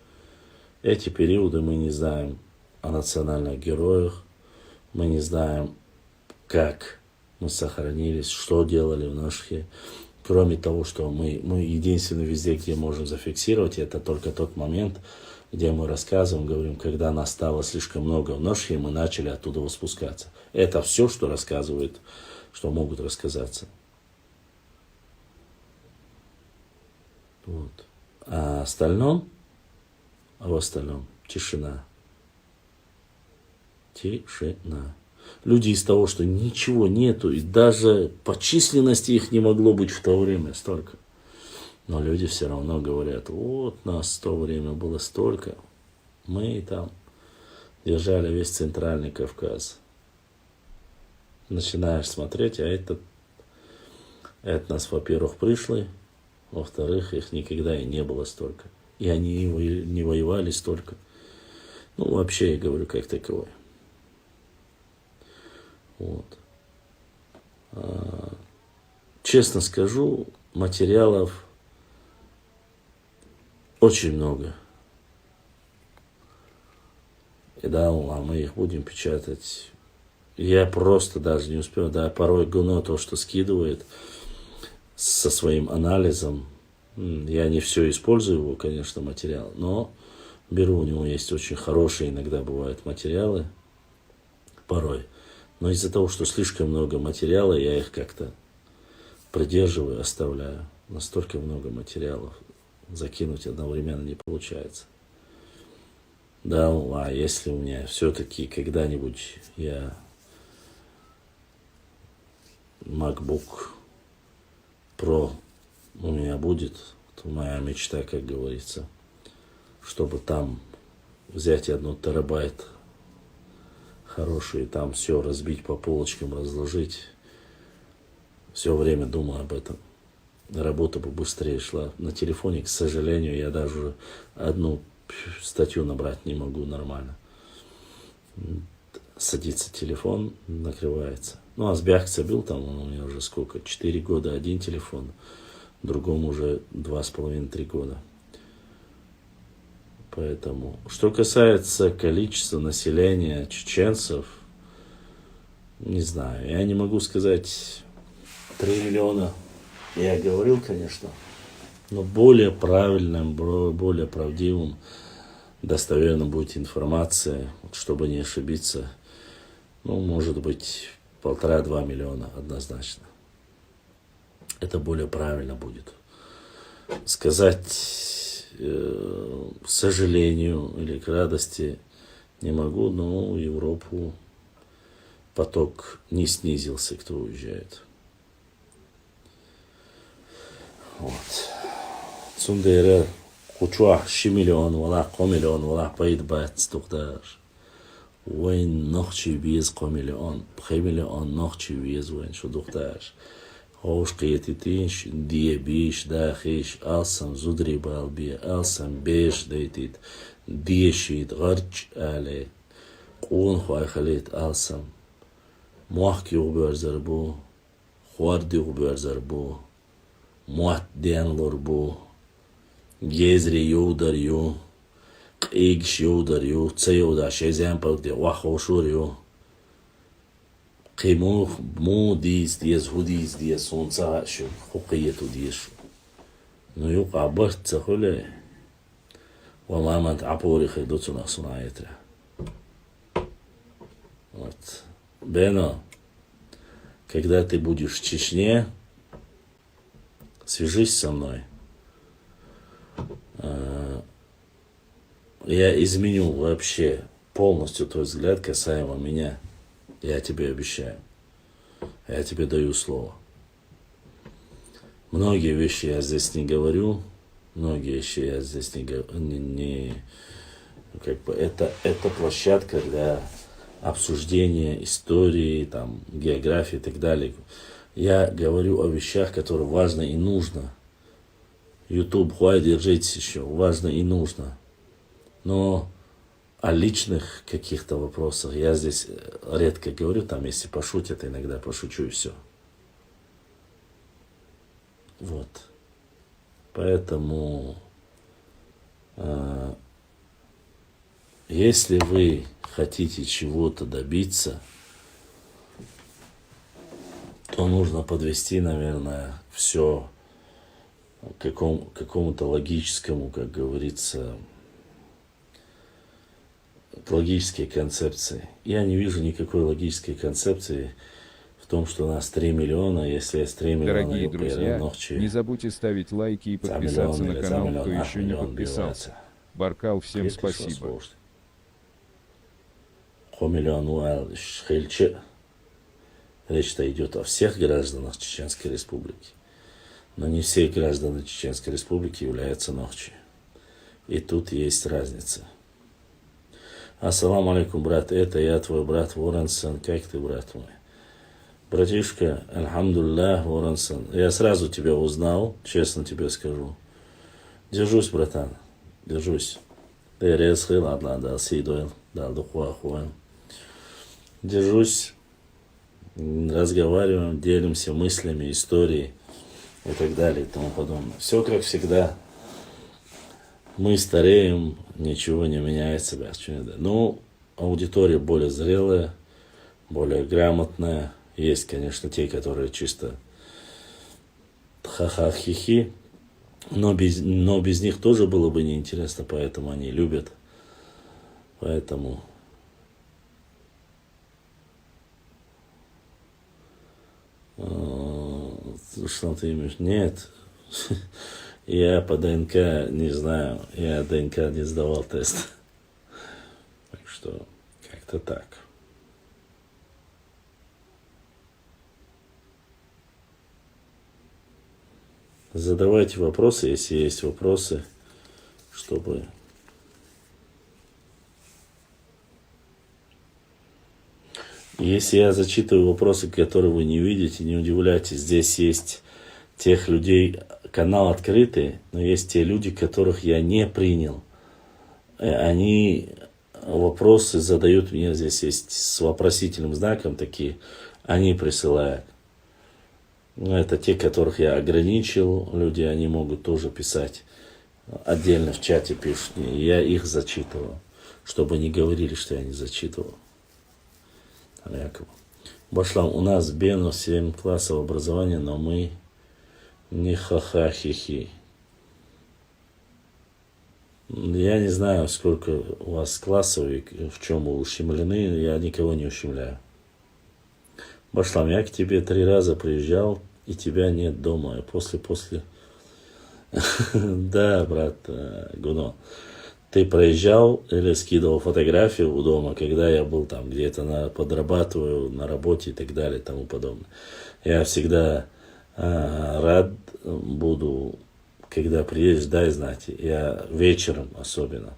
Эти периоды мы не знаем о национальных героях, мы не знаем, как мы сохранились, что делали в наших. Кроме того, что мы единственный везде, где можем зафиксировать, это только тот момент, где мы рассказываем, говорим, когда нас стало слишком много в Ношхе, мы начали оттуда спускаться. Это все, что рассказывают, что могут рассказаться. Вот. А в остальном тишина. Тишина. Люди из того, что ничего нету, и даже по численности их не могло быть в то время столько. Но люди все равно говорят, вот нас в то время было столько, мы там держали весь Центральный Кавказ. Начинаешь смотреть, а это нас, во-первых, пришли, во-вторых, их никогда и не было столько. И они не воевали столько. Ну, вообще, я говорю, как таковое. Вот. Честно скажу, материалов очень много. И да, мы их будем печатать. Я просто даже не успел. Да, порой Гуно то, что скидывает со своим анализом. Я не все использую его, конечно, материал. Но беру, у него есть очень хорошие иногда бывают материалы. Порой. Но из-за того, что слишком много материала, я их как-то придерживаю, оставляю. Настолько много материалов закинуть одновременно не получается. Да, а если у меня все-таки когда-нибудь MacBook Pro у меня будет, то моя мечта, как говорится, чтобы там взять 1 терабайт хорошую, там все разбить по полочкам, разложить. Все время думаю об этом. Работа бы быстрее шла. На телефоне, к сожалению, я даже одну статью набрать не могу нормально. Садится телефон, накрывается. Ну, а с Бяхца был там, он у меня уже сколько, 4 года один телефон, другому уже 2,5-3 года. Поэтому, что касается количества населения чеченцев, не знаю, я не могу сказать 3 миллиона, я говорил, конечно, но более правильным, более правдивым, достоверно будет информация, чтобы не ошибиться, ну, может быть, 1,5-2 миллиона однозначно. Это более правильно будет. Сказать, к сожалению или к радости не могу, но в Европу поток не снизился, кто уезжает. Вот. Цундера кучуа 6 миллион, вала 1 миллион, вала пейд бат стуктар. وين نخشي بيز قمليون بخيمليون نخشي بيز وين شو دختاش هوش قيتيتينش دي بيش داخيش ألسم زودري بالبي ألسم بيش ديتيت ديشيت غرج علي قون خواي خليت ألسم موحكي غبر زربو خواردي غبر زربو موحت دين لربو جيزري يودر يو قيقش يودر يو تسيودا شيزان بالدي واخو شوريو قيمو مو ديز ديز هوديز ديز سونسا شو خوقيتو ديش نو يوقع برت تخولي وما من تعبوري خيدوتو نخصنايترا вот. Бено, когда ты будешь в Чечне, свяжись со мной. Я изменю вообще полностью твой взгляд касаемо меня. Я тебе обещаю. Я тебе даю слово. Многие вещи я здесь не говорю. Многие вещи я здесь не как бы это площадка для обсуждения истории, там, географии и так далее. Я говорю о вещах, которые важно и нужно. YouTube, хватит, держитесь еще. Важно и нужно. Но о личных каких-то вопросах я здесь редко говорю. Там, если пошутят, иногда пошучу и все. Вот. Поэтому, если вы хотите чего-то добиться, то нужно подвести, наверное, все к какому-то логическому, как говорится, к логической концепции. Я не вижу никакой логической концепции в том, что у нас 3 миллиона, если есть 3 миллиона... Дорогие друзья, не забудьте ставить лайки и подписаться на канал, кто еще не подписался. Баркал, всем спасибо. Речь-то идет о всех гражданах Чеченской Республики. Но не все граждане Чеченской Республики являются нохчи. И тут есть разница. Ассаламу алейкум, брат. Это я, твой брат Воронсон. Как ты, брат мой? Братишка, альхамдулиллах, Воронсон. Я сразу тебя узнал, честно тебе скажу. Держусь, братан. Держусь. Держусь. Разговариваем, делимся мыслями, историей и так далее и тому подобное. Все как всегда. Мы стареем, ничего не меняется. Ну, аудитория более зрелая, более грамотная. Есть, конечно, те, которые чисто ха-ха-хи-хи. Но без них тоже было бы неинтересно, поэтому они любят. Поэтому... Что ты имеешь? Нет. Я по ДНК не знаю. Я ДНК не сдавал тест. Так что как-то так. Задавайте вопросы, если есть вопросы, чтобы Если я зачитываю вопросы, которые вы не видите, не удивляйтесь. Здесь есть тех людей, канал открытый, но есть те люди, которых я не принял. Они вопросы задают мне, здесь есть с вопросительным знаком такие, они присылают. Но это те, которых я ограничил, люди, они могут тоже писать. Отдельно в чате пишут, я их зачитывал, чтобы не говорили, что я не зачитывал. Башлам, у нас Бену 7 классов образования, но мы не ха-ха-хи-хи. Я не знаю, сколько у вас классов и в чем вы ущемлены, я никого не ущемляю. Башлам, я к тебе 3 раза приезжал, и тебя нет дома. После. Да, брат Гуно. Ты проезжал или скидывал фотографию у дома, когда я был там где-то подрабатываю на работе и так далее и тому подобное. Я всегда рад буду, когда приедешь, дай знать. Я вечером особенно.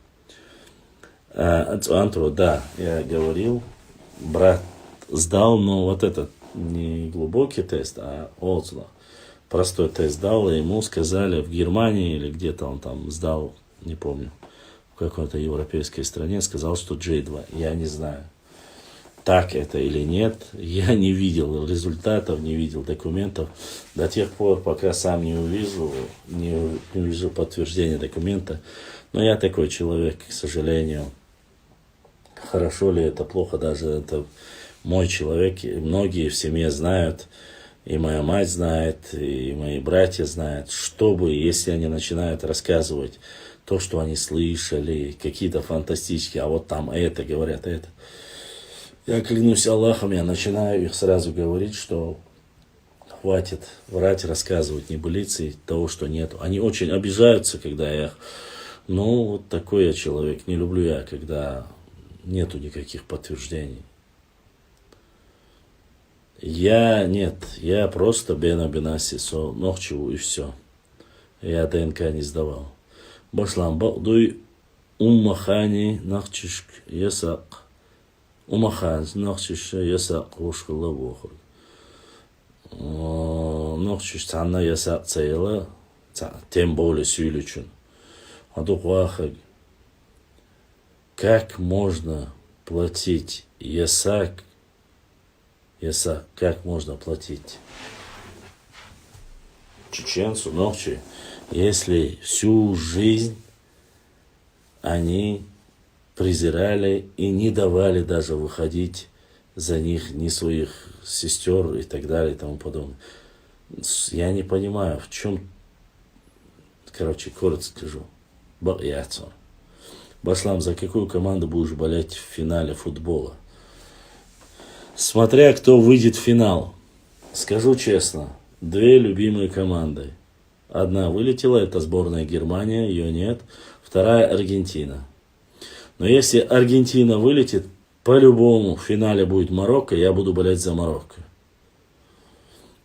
Антро, да, я говорил, брат сдал, но вот этот не глубокий тест, а отзыв. Простой тест дал, и ему сказали в Германии или где-то он там сдал, не помню, в какой-то европейской стране, сказал, что J2. Я не знаю, так это или нет. Я не видел результатов, не видел документов. До тех пор, пока сам не увижу, не увижу подтверждения документа. Но я такой человек, к сожалению. Хорошо ли это, плохо, даже это мой человек. И многие в семье знают, и моя мать знает, и мои братья знают, чтобы, если они начинают рассказывать то, что они слышали, какие-то фантастические, а вот там это, говорят это. Я клянусь Аллахом, я начинаю их сразу говорить, что хватит врать, рассказывать небылицы того, что нету. Они очень обижаются, когда я... Ну, вот такой я человек. Не люблю я, когда нету никаких подтверждений. Я просто Бена Бенаси со Нохчеву и все. Я ДНК не сдавал. Башлам, дуй уммахани нахчишк ясак. Умахан нахчиш ясак ушкала вохр. Нахчиш цанна ясак цейла, тем более сюлючун. Адук вахаг. Как можно платить ясак? Как можно платить чеченцу ночи, если всю жизнь они презирали и не давали даже выходить за них ни своих сестер и так далее и тому подобное. Я не понимаю, в чем, коротко скажу. Башлам, за какую команду будешь болеть в финале футбола? Смотря кто выйдет в финал. Скажу честно, 2 любимые команды. Одна вылетела, это сборная Германия, ее нет. Вторая Аргентина. Но если Аргентина вылетит, по-любому в финале будет Марокко, я буду болеть за Марокко.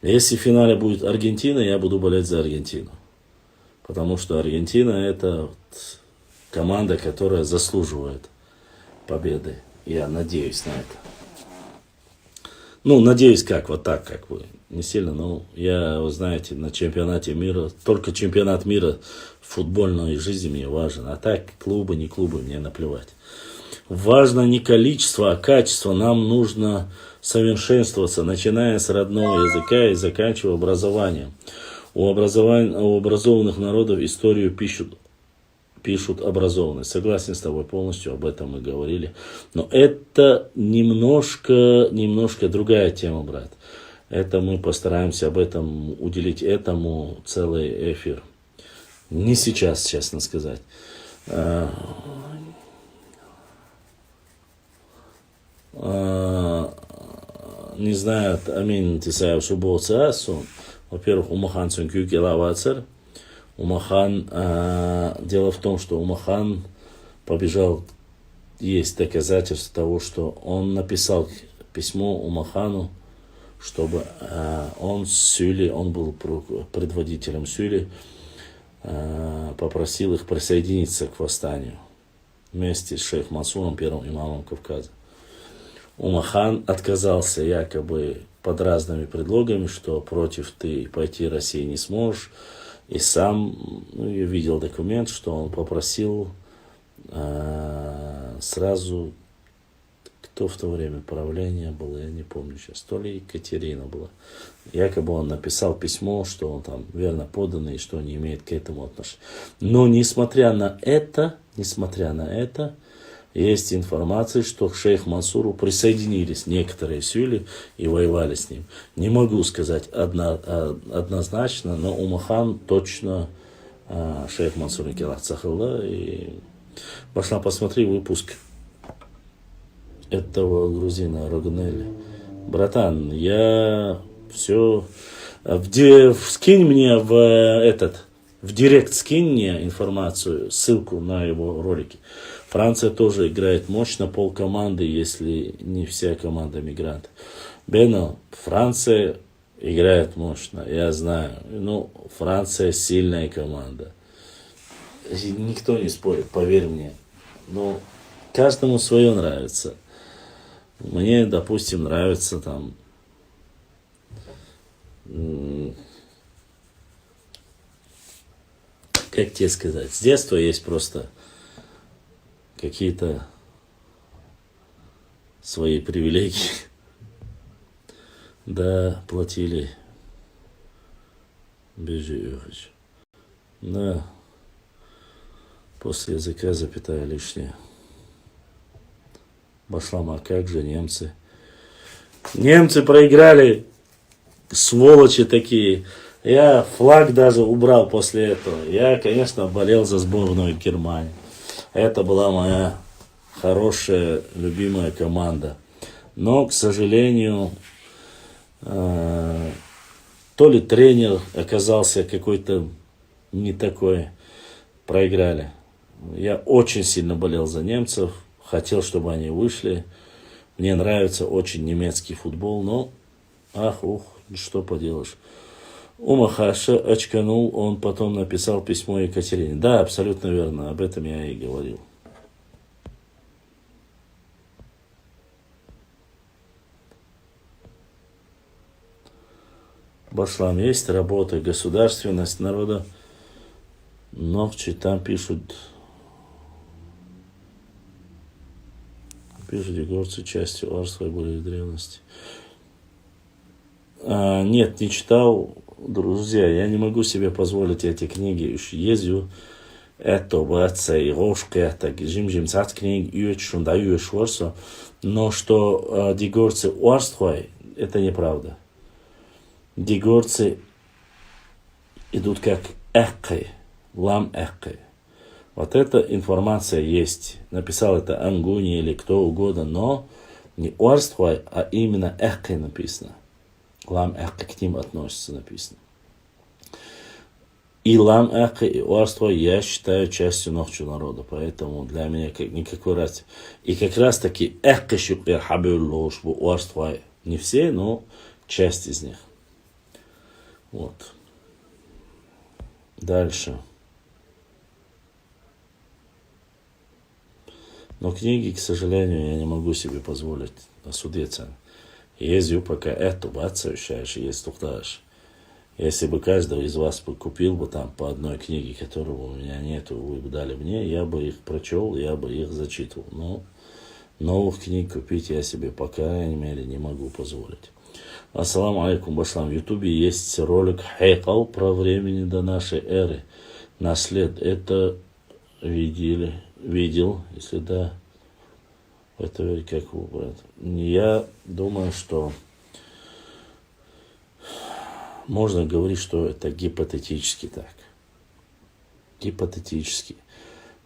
Если в финале будет Аргентина, я буду болеть за Аргентину. Потому что Аргентина это команда, которая заслуживает победы. Я надеюсь на это. Ну, надеюсь, вот так, как бы. Не сильно, но я, вы знаете, на чемпионате мира, только чемпионат мира в футбольной жизни мне важен. А так, клубы, не клубы, мне наплевать. Важно не количество, а качество. Нам нужно совершенствоваться, начиная с родного языка и заканчивая образованием. У образованных народов историю пишут образованные. Согласен с тобой полностью, об этом мы говорили. Но это немножко другая тема, брат. Это мы постараемся об этом уделить этому целый эфир. Не сейчас, честно сказать. Не знаю, амин тисаев шубоцасу. Во-первых, Умахан Цункюк Елавацер. Умахан, дело в том, что Умахан побежал, есть доказательства того, что он написал письмо Умахану, чтобы он с Сюли, он был предводителем Сюли, попросил их присоединиться к восстанию вместе с шейх Мансуром, первым имамом Кавказа. Умахан отказался якобы под разными предлогами, что против ты пойти России не сможешь. И сам, я видел документ, что он попросил сразу, кто в то время правление было, я не помню сейчас, то ли Екатерина была. Якобы он написал письмо, что он там верно поданный, и что не имеет к этому отношения. Но несмотря на это, есть информация, что к шейх Мансуру присоединились некоторые силы и воевали с ним. Не могу сказать однозначно, но Умахан точно шейх Мансур Никелах Цахалла. И пошла, посмотри выпуск этого грузина Рогнеля. Братан, я все... Скинь мне в директ скинь мне информацию, ссылку на его ролики. Франция тоже играет мощно, полкоманды, если не вся команда мигрантов. Бено, Франция играет мощно, я знаю. Ну, Франция сильная команда. Никто не спорит, поверь мне. Но каждому свое нравится. Мне, допустим, нравится там... Как тебе сказать? С детства есть просто какие-то свои привилегии. Да, платили. Бежишь. Да. После языка запятая лишняя. Башлам, а как же немцы? Немцы проиграли. Сволочи такие. Я флаг даже убрал после этого. Я, конечно, болел за сборную Германии. Это была моя хорошая, любимая команда. Но, к сожалению, то ли тренер оказался какой-то не такой. Проиграли. Я очень сильно болел за немцев. Хотел, чтобы они вышли. Мне нравится очень немецкий футбол, но что поделаешь. Умахаша очканул, он потом написал письмо Екатерине. Да, абсолютно верно, об этом я и говорил. Башлам, есть работа, государственность народа. Ногчи там пишут, горцы частью арства были в древности. Нет, не читал. Друзья, я не могу себе позволить эти книги. Езжу, это братца и рожка, это жим-жим-цат книг, да ворса. Но что дигорцы уарствой, это неправда. Дигорцы идут как эхкой, лам эхкой. Вот эта информация есть. Написал это Ангуни или кто угодно, но не уарствой, а именно эхкой написано. Лам эхка к ним относится, написано. И лам эхка, и уарство я считаю частью ногчу народа. Поэтому для меня никакой разницы. И как раз таки эхка щукер хабюл ложь, уарство не все, но часть из них. Вот. Дальше. Но книги, к сожалению, я не могу себе позволить осудиться. Ездил пока это бацающаешь, есть тухтаешь. Если бы каждый из вас купил бы там по одной книге, которого у меня нету, вы бы дали мне, я бы их прочел, я бы их зачитывал. Но новых книг купить я себе, по крайней мере, не могу позволить. Ассаламу алейкум, башлам. В Ютубе есть ролик Хайкал про времени до нашей эры. Наслед. Это видел, если да. Это как убрать. Я думаю, что можно говорить, что это гипотетически так. Гипотетически.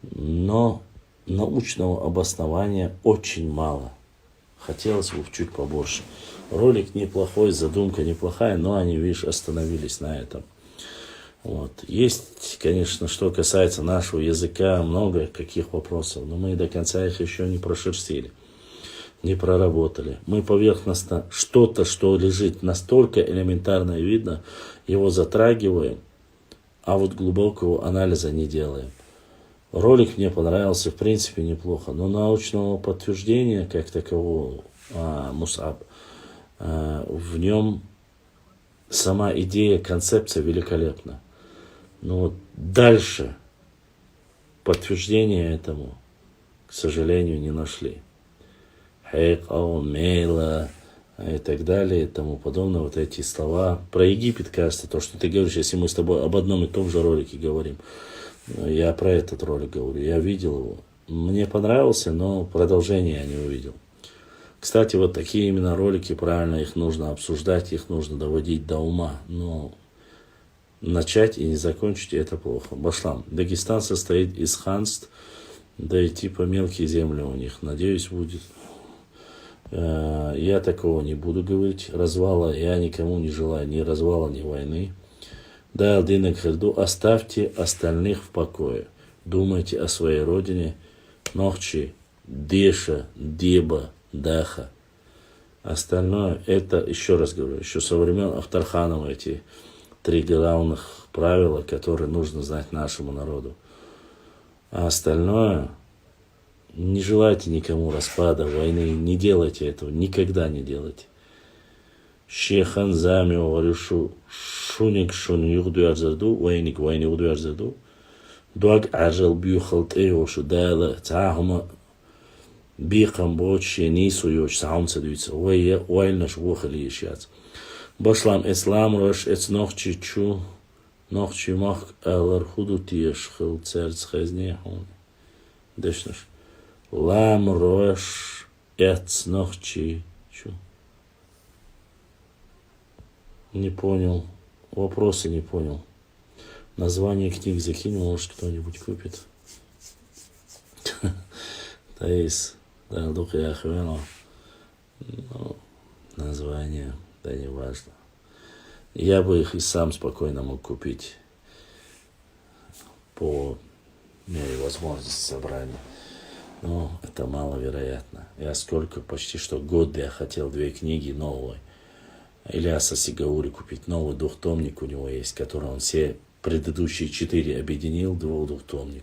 Но научного обоснования очень мало. Хотелось бы чуть побольше. Ролик неплохой, задумка неплохая, но они, видишь, остановились на этом. Вот. Есть, конечно, что касается нашего языка, много каких вопросов, но мы до конца их еще не прошерстили, не проработали. Мы поверхностно что-то, что лежит настолько элементарно и видно, его затрагиваем, а вот глубокого анализа не делаем. Ролик мне понравился, в принципе, неплохо, но научного подтверждения как такового Мусаб. В нем сама идея, концепция великолепна. Но вот дальше подтверждения этому, к сожалению, не нашли. Хайкау, мейла и так далее и тому подобное. Вот эти слова. Про Египет, кажется, то, что ты говоришь, если мы с тобой об одном и том же ролике говорим. Я про этот ролик говорю. Я видел его. Мне понравился, но продолжение я не увидел. Кстати, вот такие именно ролики, правильно, их нужно обсуждать, их нужно доводить до ума. Но начать и не закончить это плохо. Башлам. Дагестан состоит из ханств, да и типа мелкие земли у них. Надеюсь, будет. Я такого не буду говорить. Развала я никому не желаю. Ни развала, ни войны. Да, Алдинек Хельду, оставьте остальных в покое. Думайте о своей родине. Нохчи, Деша, Деба, Даха. Остальное, это, еще раз говорю, еще со времен Ахтарханова эти 3 главных правила, которые нужно знать нашему народу. А остальное, не желайте никому распада, войны, не делайте этого, никогда не делайте. Шехан зами говорю, шуник шун юхдуярзаду, войник войни юхдуярзаду. Дуаг ажал бьюхалт эйошу дайла тахума бихам бочи нису йоч саумца дуйца. Ой, наш вохали ешяц. Башлам ислам рош эц нохчи чу, нохчи мах алар худу тиеш хил церц хазне хун. Дешнаш. Лам рош эц нохчи чу. Не понял. Вопросы не понял. Название книг закинь, может кто-нибудь купит. Таис, да, духа я хвену. Название, да не важно. Я бы их и сам спокойно мог купить по мере возможности собрания. Но это маловероятно. Я почти что год я хотел 2 книги новые. Ильяса Сигаури купить новый двухтомник у него есть, который он все предыдущие 4 объединил, двухтомник.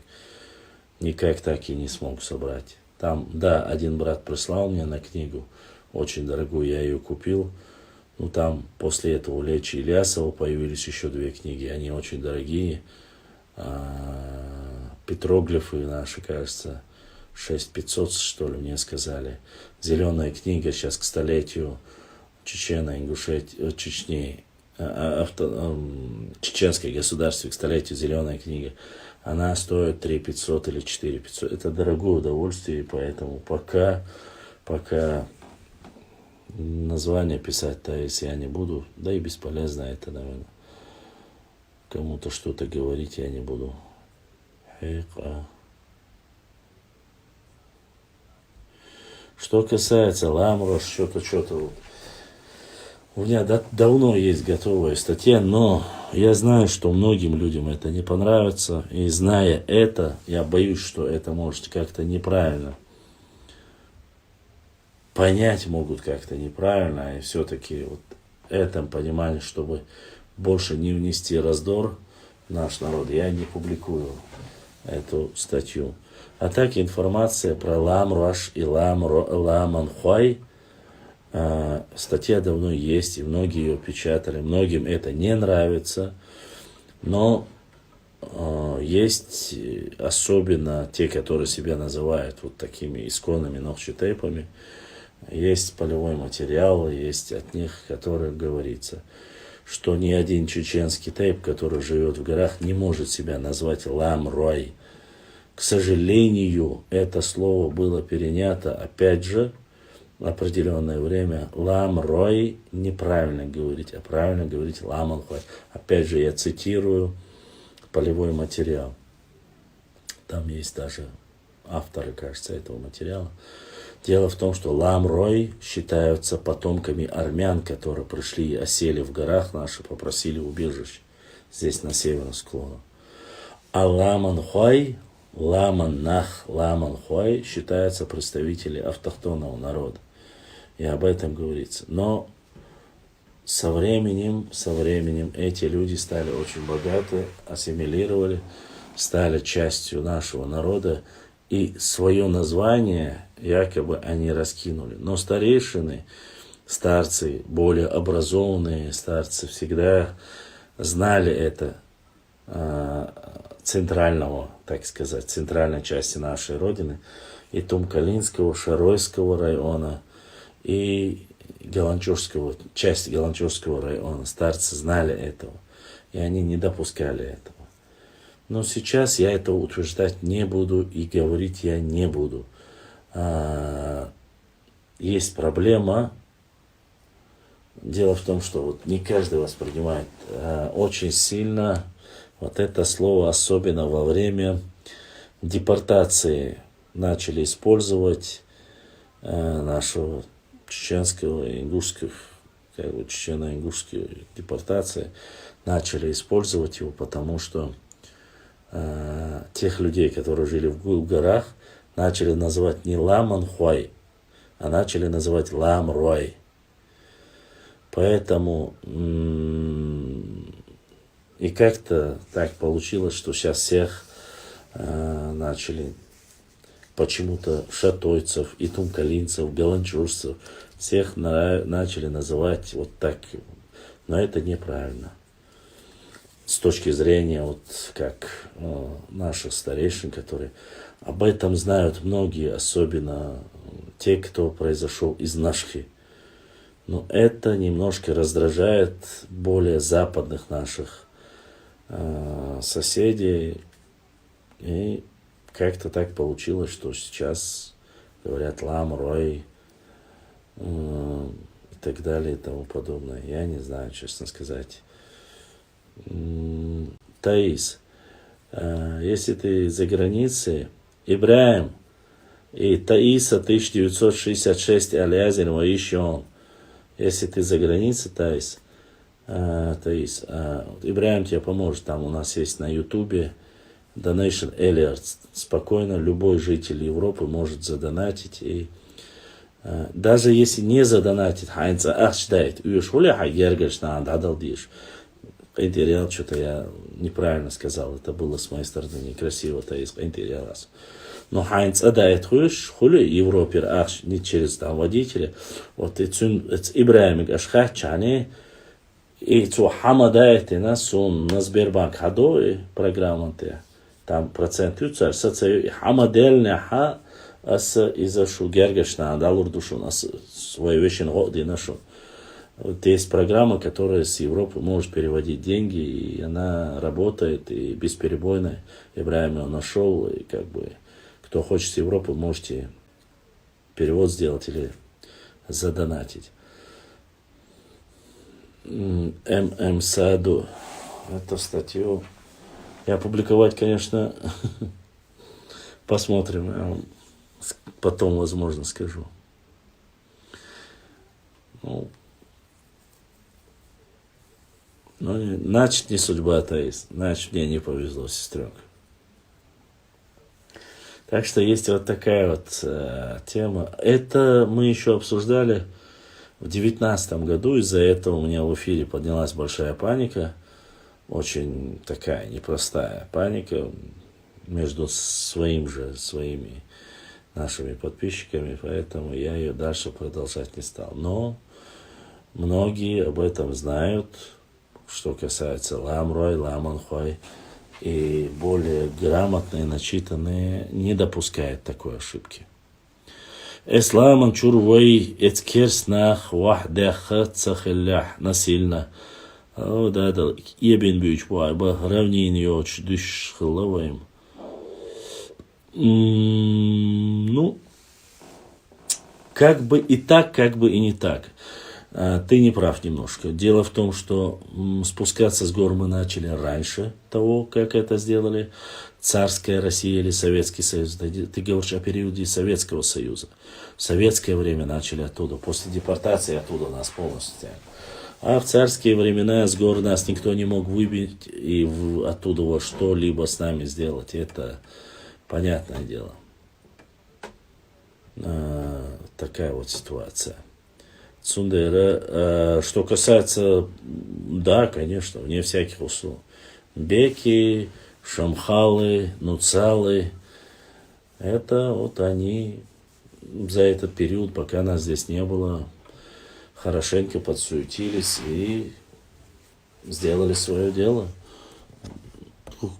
Никак так и не смог собрать. Там, да, один брат прислал мне на книгу, очень дорогую, я ее купил. Ну, там после этого у Лечи Ильясова появились еще 2 книги, они очень дорогие. Петроглифы наши, кажется, 6500, что ли, мне сказали. Зеленая книга сейчас к столетию Чечена, Чечни, чеченской государстве к столетию, зеленая книга. Она стоит 3500 или 4500. Это дорогое удовольствие, и поэтому пока название писать-то, если я не буду, да и бесполезно это, наверное. Кому-то что-то говорить я не буду. Что касается Ламрош, что-то вот. У меня давно есть готовая статья, но я знаю, что многим людям это не понравится. И зная это, я боюсь, что это может как-то неправильно понять могут как-то неправильно. И все-таки вот этом понимании, чтобы больше не внести раздор в наш народ, я не публикую эту статью. А так информация про Ламрош и Ламанхуай. Статья давно есть, и многие ее печатали. Многим это не нравится. Но есть особенно те, которые себя называют вот такими исконными нохчи-тейпами. Есть полевой материал, есть от них, который говорится, что ни один чеченский тейп, который живет в горах, не может себя назвать Ламрой. К сожалению, это слово было перенято, опять же, определенное время. Ламрой неправильно говорить, а правильно говорить Ламанхуай. Опять же, я цитирую полевой материал. Там есть даже авторы, кажется, этого материала. Дело в том, что Ламрой считаются потомками армян, которые пришли и осели в горах наши, попросили убежище здесь, на северном склоне. А Ламанхуай, Ламанхуай считаются представители автохтонного народа. И об этом говорится. Но со временем эти люди стали очень богаты, ассимилировали, стали частью нашего народа. И свое название, якобы они раскинули. Но старейшины, старцы, более образованные старцы, всегда знали это центрального, так сказать, центральной части нашей Родины, и Тумкалинского, Шаройского района, и Галанчурского, часть Галанчурского района. Старцы знали этого, и они не допускали этого. Но сейчас я этого утверждать не буду и говорить я не буду. Есть проблема. Дело в том, что вот не каждый воспринимает очень сильно вот это слово, особенно во время депортации. Начали использовать нашего чеченского и ингушского, как бы чечено-ингушскую депортации, начали использовать его, потому что тех людей, которые жили в горах, начали называть не Ламанхуай, а начали называть Ламрой. Поэтому и как-то так получилось, что сейчас всех начали почему-то шатойцев и тумкалинцев, галанчурцев, всех начали называть вот так. Но это неправильно. С точки зрения, вот как наших старейшин, которые об этом знают многие, особенно те, кто произошел из Нашхи. Но это немножко раздражает более западных наших соседей. И как-то так получилось, что сейчас говорят Лам, Рой и так далее и тому подобное. Я не знаю, честно сказать. Таис, если ты за границей, Ибраим и Таиса 1966 Алязин Ваишон. Если ты за границей, Таис, Ибраим тебе поможет. Там у нас есть на Ютубе Donation Alerts. Спокойно любой житель Европы может задонатить. И даже если не задонатит, Хайнца Ахшдайт, Уешхуля Хайгергаш на Андадалдиш. Интерьял, что-то я неправильно сказал. Это было с моей стороны некрасиво. Таис, интерьял. Но Хайнц Адайт Хули Европер Ахш не через там водителя. Вот Ибраим Ашхачане. И цу Хамадайт и нас он на Сбербанк Хадо и программа там процент юцар соци Хамадельня Ха ас из-за Гергашна Далур душу нас свои вещи годы нашу. Вот есть программа, которая с Европы может переводить деньги, и она работает, и бесперебойно. Ибраим его нашел, и как бы кто хочет с Европы, можете перевод сделать или задонатить. ММ Саду. Эту статью я опубликовать, конечно, посмотрим. Я вам потом, возможно, скажу. Ну, значит, не судьба, Таис. Значит, мне не повезло, сестренка. Так что есть вот такая вот тема. Это мы еще обсуждали в 2019 году. Из-за этого у меня в эфире поднялась большая паника. Очень такая непростая паника между своими нашими подписчиками. Поэтому я ее дальше продолжать не стал. Но многие об этом знают. Что касается Ламрой, Ламанхой, и более грамотные, начитанные не допускают такой ошибки. Исламан чурвей эцкерснах вахдеха цахиллях насильно. Да, ебен бюч ба равнение оч душ хловаем. Ну, как бы и так, как бы и не так. Ты не прав немножко. Дело в том, что спускаться с гор мы начали раньше того, как это сделали царская Россия или Советский Союз. Ты говоришь о периоде Советского Союза. В советское время начали оттуда. После депортации оттуда нас полностью тянут. А в царские времена с гор нас никто не мог выбить и оттуда во что-либо с нами сделать. Это понятное дело. Такая вот ситуация. Цундера. Что касается, да, конечно, вне всяких условий. Беки, шамхалы, нуцалы, это вот они за этот период, пока нас здесь не было, хорошенько подсуетились и сделали свое дело.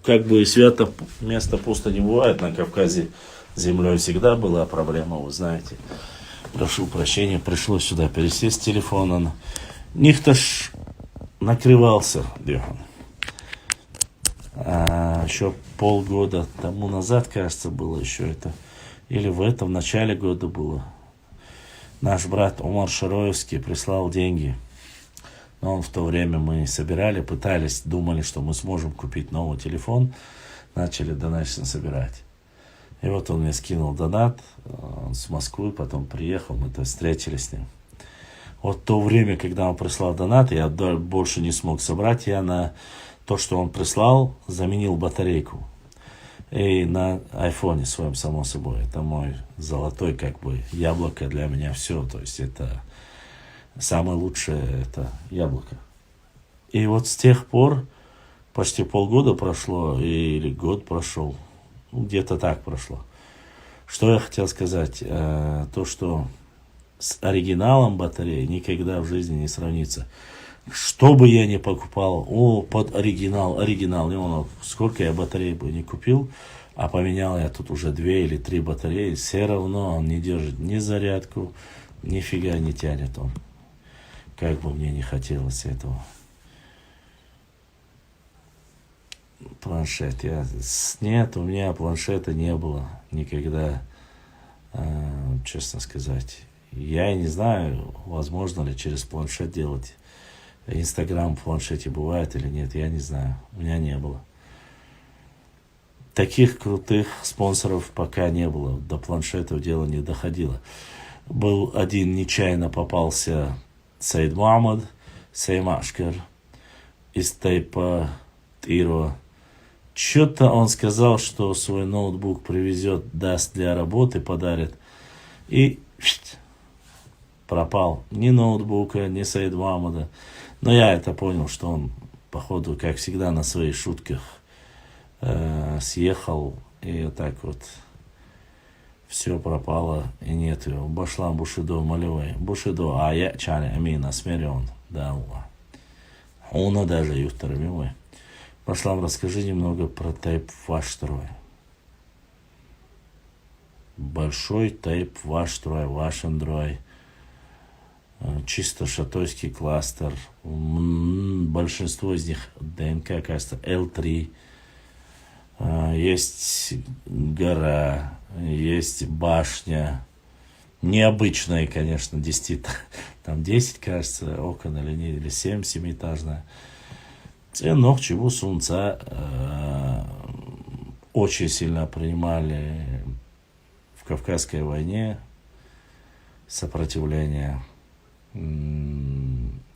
Как бы и свято место пусто не бывает, на Кавказе с землей всегда была проблема, вы знаете. Прошу прощения, пришлось сюда пересесть с телефона. Никто ж накрывался, Дихан. А еще полгода тому назад, кажется, было еще это. Или в этом, начале года было. Наш брат Умар Шароевский прислал деньги. Но он в то время мы собирали, пытались, думали, что мы сможем купить новый телефон. Начали донатично собирать. И вот он мне скинул донат. Он с Москвы, потом приехал, мы то встретились с ним. Вот то время, когда он прислал донат, я больше не смог собрать. Я на то, что он прислал, заменил батарейку. И на айфоне своем, само собой. Это мой золотой, как бы, яблоко для меня все. То есть это самое лучшее, это яблоко. И вот с тех пор почти полгода прошло, или год прошел. Где-то так прошло. Что я хотел сказать? То, что с оригиналом батареи никогда в жизни не сравнится. Что бы я ни покупал, под оригинал, сколько я батарей бы не купил, а поменял я тут уже 2 или 3 батареи, все равно он не держит ни зарядку, нифига не тянет он. Как бы мне не хотелось этого. Планшет. Нет, у меня планшета не было никогда, честно сказать. Я и не знаю, возможно ли через планшет делать. Инстаграм в планшете бывает или нет, я не знаю. У меня не было. Таких крутых спонсоров пока не было. До планшетов дело не доходило. Был один, нечаянно попался Саид Мухаммад, Сеймашкар из Тайпа, Тиро. Что-то он сказал, что свой ноутбук привезет, даст для работы, подарит. И пропал. Ни ноутбука, ни Саид Мухаммада. Но я это понял, что он, походу, как всегда, на своих шутках съехал. И вот так вот все пропало, и нет его. Башлам Бушидо Малевой. Бушидо, а я чане амина смирен. Да, он даже юхтар милый. Башлам, расскажи немного про тайп ваш-строй. Большой тайп ваш-строй, ваш Андрой. Чисто шатойский кластер. Большинство из них ДНК, кажется, L3. Есть гора, есть башня. Необычная, конечно, 10, там 10, кажется, окон или 7, 7-этажная. Це ногчеву сунца очень сильно принимали в Кавказской войне сопротивление,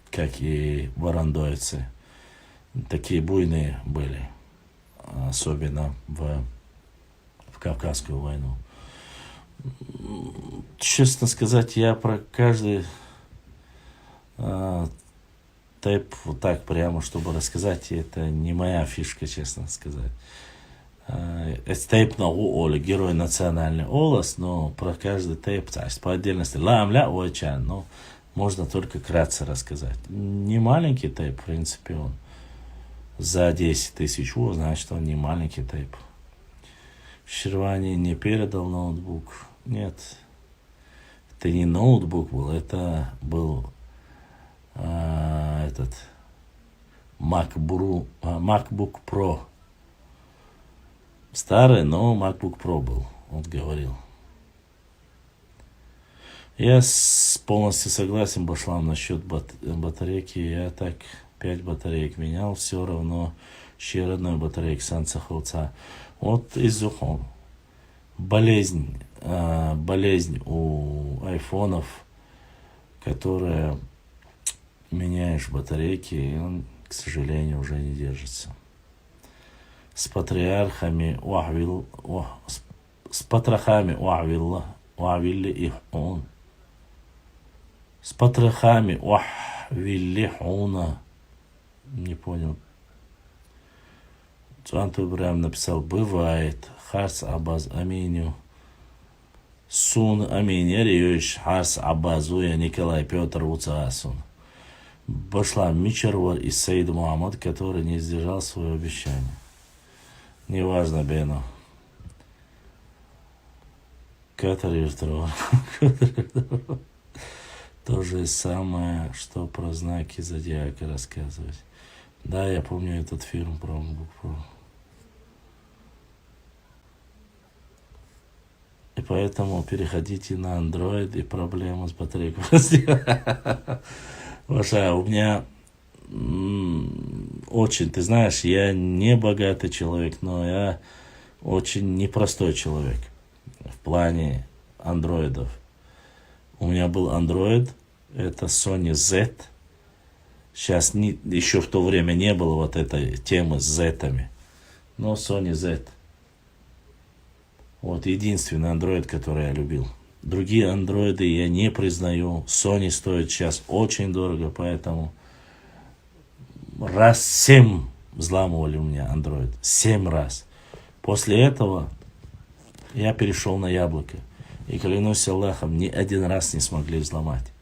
как и варандойцы. Такие буйные были, особенно в Кавказскую войну. Честно сказать, я про каждый тайп вот так прямо, чтобы рассказать, это не моя фишка, честно сказать. Это тайп на Оля, герой национальный Олас, но про каждый тайп, по отдельности, но можно только кратко рассказать. Не маленький тайп, в принципе, он за 10 тысяч, значит, он не маленький тайп. Шервани не передал ноутбук. Нет, это не ноутбук был, это был этот MacBook Pro. Старый, но MacBook Pro был, он говорил. Я полностью согласен, Башлам, насчет батарейки. Я так 5 батареек менял, все равно еще одной батарейки санцаховца. Вот из-за болезнь у айфонов, которая меняешь батарейки, и он, к сожалению, уже не держится. С патриархами с патрахами уавилли их он. С патрахами уавилли хуна. Не понял. Антон Ибраим написал: бывает. Харс Абаз Аминю. Сун Аминер Юш Харс Аббазуя Николай Петр Уцаасун. Башла Мичарвар и Саид Мухаммад, который не сдержал свое обещание. Неважно, Бено. Который то же самое, что про знаки зодиака рассказывать. Да, я помню этот фильм про букву. И поэтому переходите на Android и проблема с батарейкой. Ваша, у меня очень, ты знаешь, я не богатый человек, но я очень непростой человек в плане андроидов. У меня был Android, это Sony Z. Сейчас еще в то время не было вот этой темы с Z-ами. Но Sony Z. Вот единственный Android, который я любил. Другие андроиды я не признаю. Sony стоит сейчас очень дорого, поэтому раз 7 взламывали у меня Android. 7 раз. После этого я перешел на яблоко. И клянусь Аллахом, ни один раз не смогли взломать.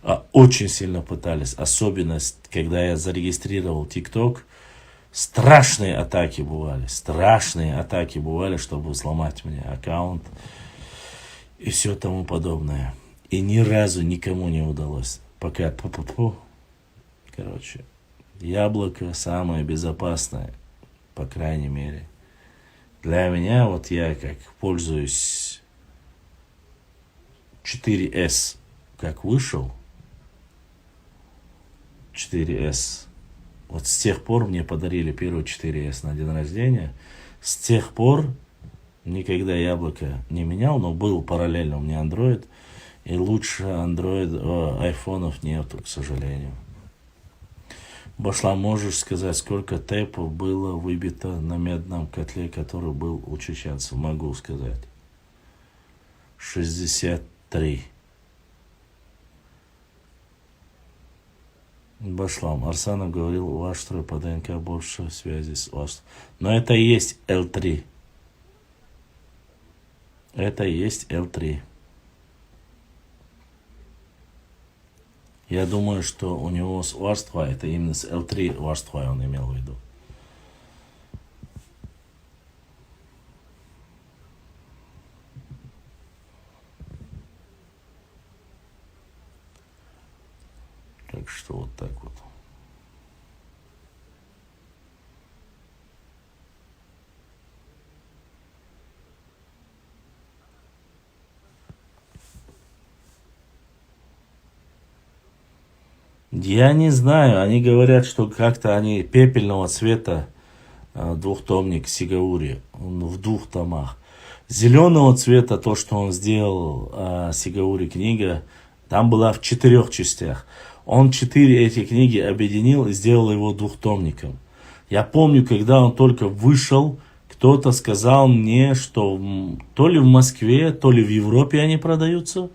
А очень сильно пытались. Особенно, когда я зарегистрировал TikTok. Страшные атаки бывали. Страшные атаки бывали, чтобы взломать мне аккаунт. И все тому подобное. И ни разу никому не удалось. Пока короче, яблоко самое безопасное. По крайней мере. Для меня, вот я как пользуюсь 4S, как вышел, 4S, вот с тех пор мне подарили первый 4S на день рождения, с тех пор никогда яблоко не менял, но был параллельно у меня Android, и лучше айфонов нету, к сожалению. Башла, можешь сказать, сколько тейпов было выбито на медном котле, который был у чеченцев? Могу сказать. 63. Башлам. Арсанов говорил, у Аштры по ДНК больше связи с Аштрой. Но это и есть L3. Это и есть L3. Я думаю, что у него с Варства, это именно с L3 Варства он имел в виду. Так что вот так вот. Я не знаю, они говорят, что как-то они пепельного цвета, двухтомник Сигаури, он в 2 томах. Зеленого цвета, то, что он сделал, Сигаури книга, там была в 4 частях. Он 4 эти книги объединил и сделал его двухтомником. Я помню, когда он только вышел, кто-то сказал мне, что то ли в Москве, то ли в Европе они продаются,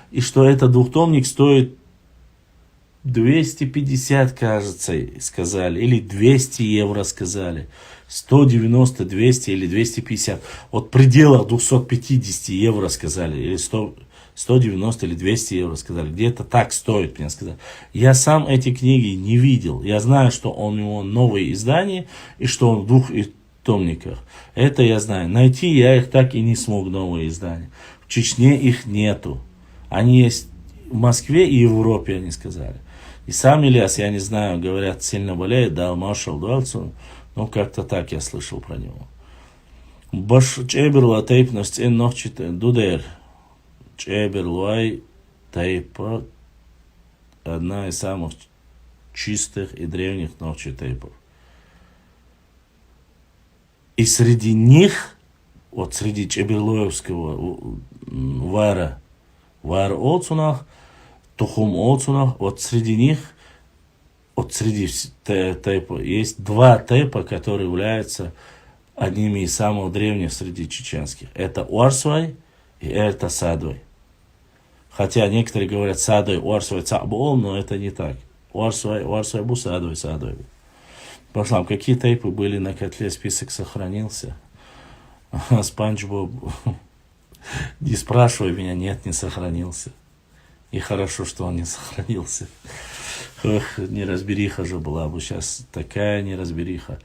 и что этот двухтомник стоит 250, кажется, сказали, или 200 евро сказали, 190, 200 или 250. Вот в пределах 250 евро сказали, или 190 или 200 евро сказали. Где-то так стоит, мне сказали. Я сам эти книги не видел. Я знаю, что у него новые издания, и что он в 2 томниках. Это я знаю. Найти я их так и не смог, новые издания. В Чечне их нету. Они есть в Москве и в Европе, они сказали. И сам Ильяс, я не знаю, говорят, сильно болеет, да, маршал Дуалцун, ну, как-то так я слышал про него. Баш чеберла тейпность эн нохчите дудер. Чеберлуай тейпа одна из самых чистых и древних нохчи тейпов. И среди них, вот среди чеберлуевского вара Олцунах, Тухум Олцунах, вот среди них, вот среди тейпов, есть 2 тейпа, которые являются одними из самых древних среди чеченских. Это Уарсвай и это Садвай. Хотя некоторые говорят Садвай, Уарсвай, Цабол, но это не так. Уарсвай, Бу, Садвай. Пошла, какие тейпы были на котле, список сохранился. Спанч Боб. Не спрашивай меня, нет, не сохранился. И хорошо, что он не сохранился. Ох, неразбериха же была бы сейчас, такая неразбериха.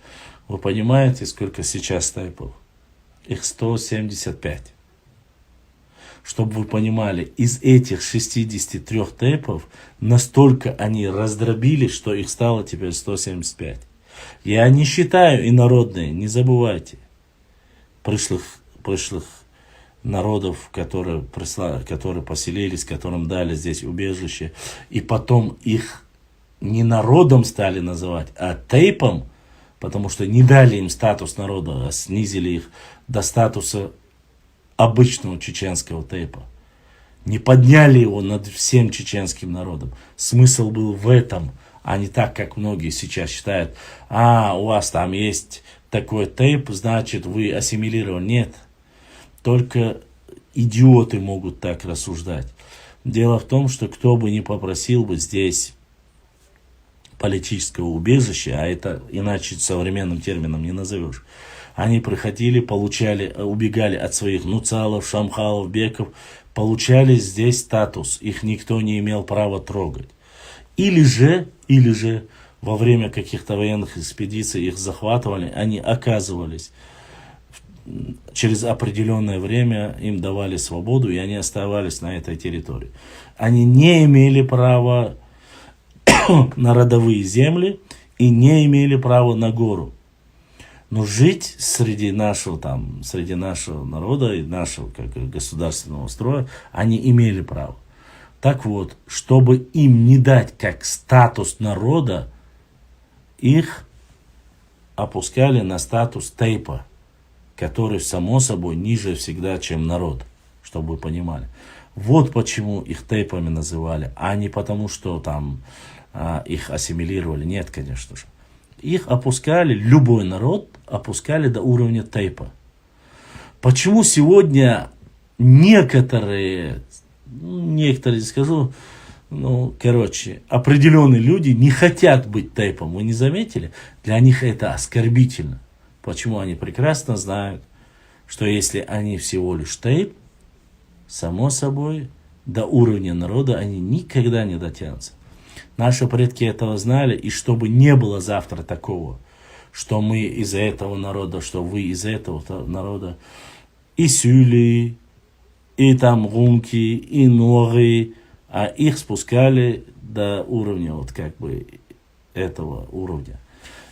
Вы понимаете, сколько сейчас тейпов? Их 175. Чтобы вы понимали, из этих 63 тейпов настолько они раздробили, что их стало теперь 175. Я не считаю инородные, не забывайте, пришлых народов, которые поселились, которым дали здесь убежище, и потом их не народом стали называть, а тейпом, потому что не дали им статус народа, а снизили их до статуса обычного чеченского тейпа. Не подняли его над всем чеченским народом. Смысл был в этом, а не так, как многие сейчас считают. У вас там есть такой тейп, значит, вы ассимилированы. Нет. Только идиоты могут так рассуждать. Дело в том, что кто бы ни попросил бы здесь политического убежища, а это иначе современным термином не назовешь, они приходили, получали, убегали от своих нуцалов, шамхалов, беков, получали здесь статус, их никто не имел права трогать. Или же во время каких-то военных экспедиций их захватывали, они оказывались, через определенное время им давали свободу, и они оставались на этой территории. Они не имели права на родовые земли и не имели права на гору. Но жить среди нашего народа и нашего государственного строя они имели право. Так вот, чтобы им не дать как статус народа, их опускали на статус тейпа, который, само собой, ниже всегда, чем народ, чтобы вы понимали. Вот почему их тейпами называли, а не потому, что там их ассимилировали. Нет, конечно же. Их опускали, любой народ опускали до уровня тейпа. Почему сегодня некоторые, скажу, определенные люди не хотят быть тейпом, вы не заметили? Для них это оскорбительно. Почему? Они прекрасно знают, что если они всего лишь тейп, само собой, до уровня народа они никогда не дотянутся. Наши предки этого знали, и чтобы не было завтра такого, что мы из-за этого народа, что вы из-за этого народа, и сюли, и там гунки, и норы, а их спускали до уровня, этого уровня.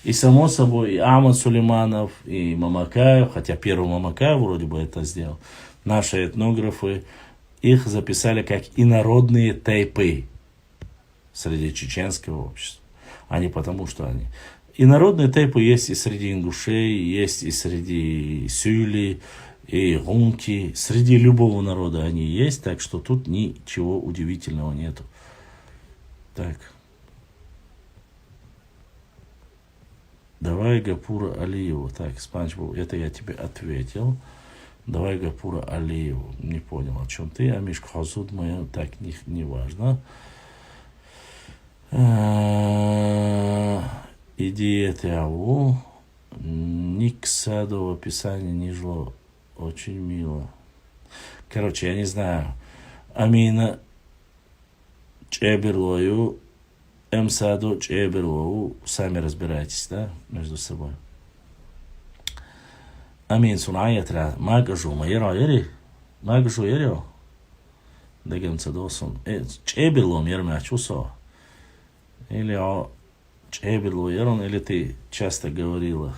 И само собой, и Ахмад Сулейманов, и Мамакаев, хотя первый Мамакаев вроде бы это сделал, наши этнографы их записали как инородные тейпы среди чеченского общества, а не потому, что они... Инородные тейпы есть и среди ингушей, есть и среди сюли, и гунки, среди любого народа они есть, так что тут ничего удивительного нету. Так. Давай Гапура Алиеву. Так, Спанч Боб, это я тебе ответил. Давай Гапура Алиеву. Не понял, о чем ты, а Мишка Хазуд моя, так, не важно. Идея ник саду в описании не жило. Очень мило. Короче, я не знаю. Амина Чеберлою, Саду Чеберлою. Сами разбирайтесь, да, между собой. Амин Сунаятра, Магажу, Майера, Магажу Ерео. Дегем Цадосон. Чеберлом Ермячусо. Или о Чеберлу Ерон, или ты часто говорила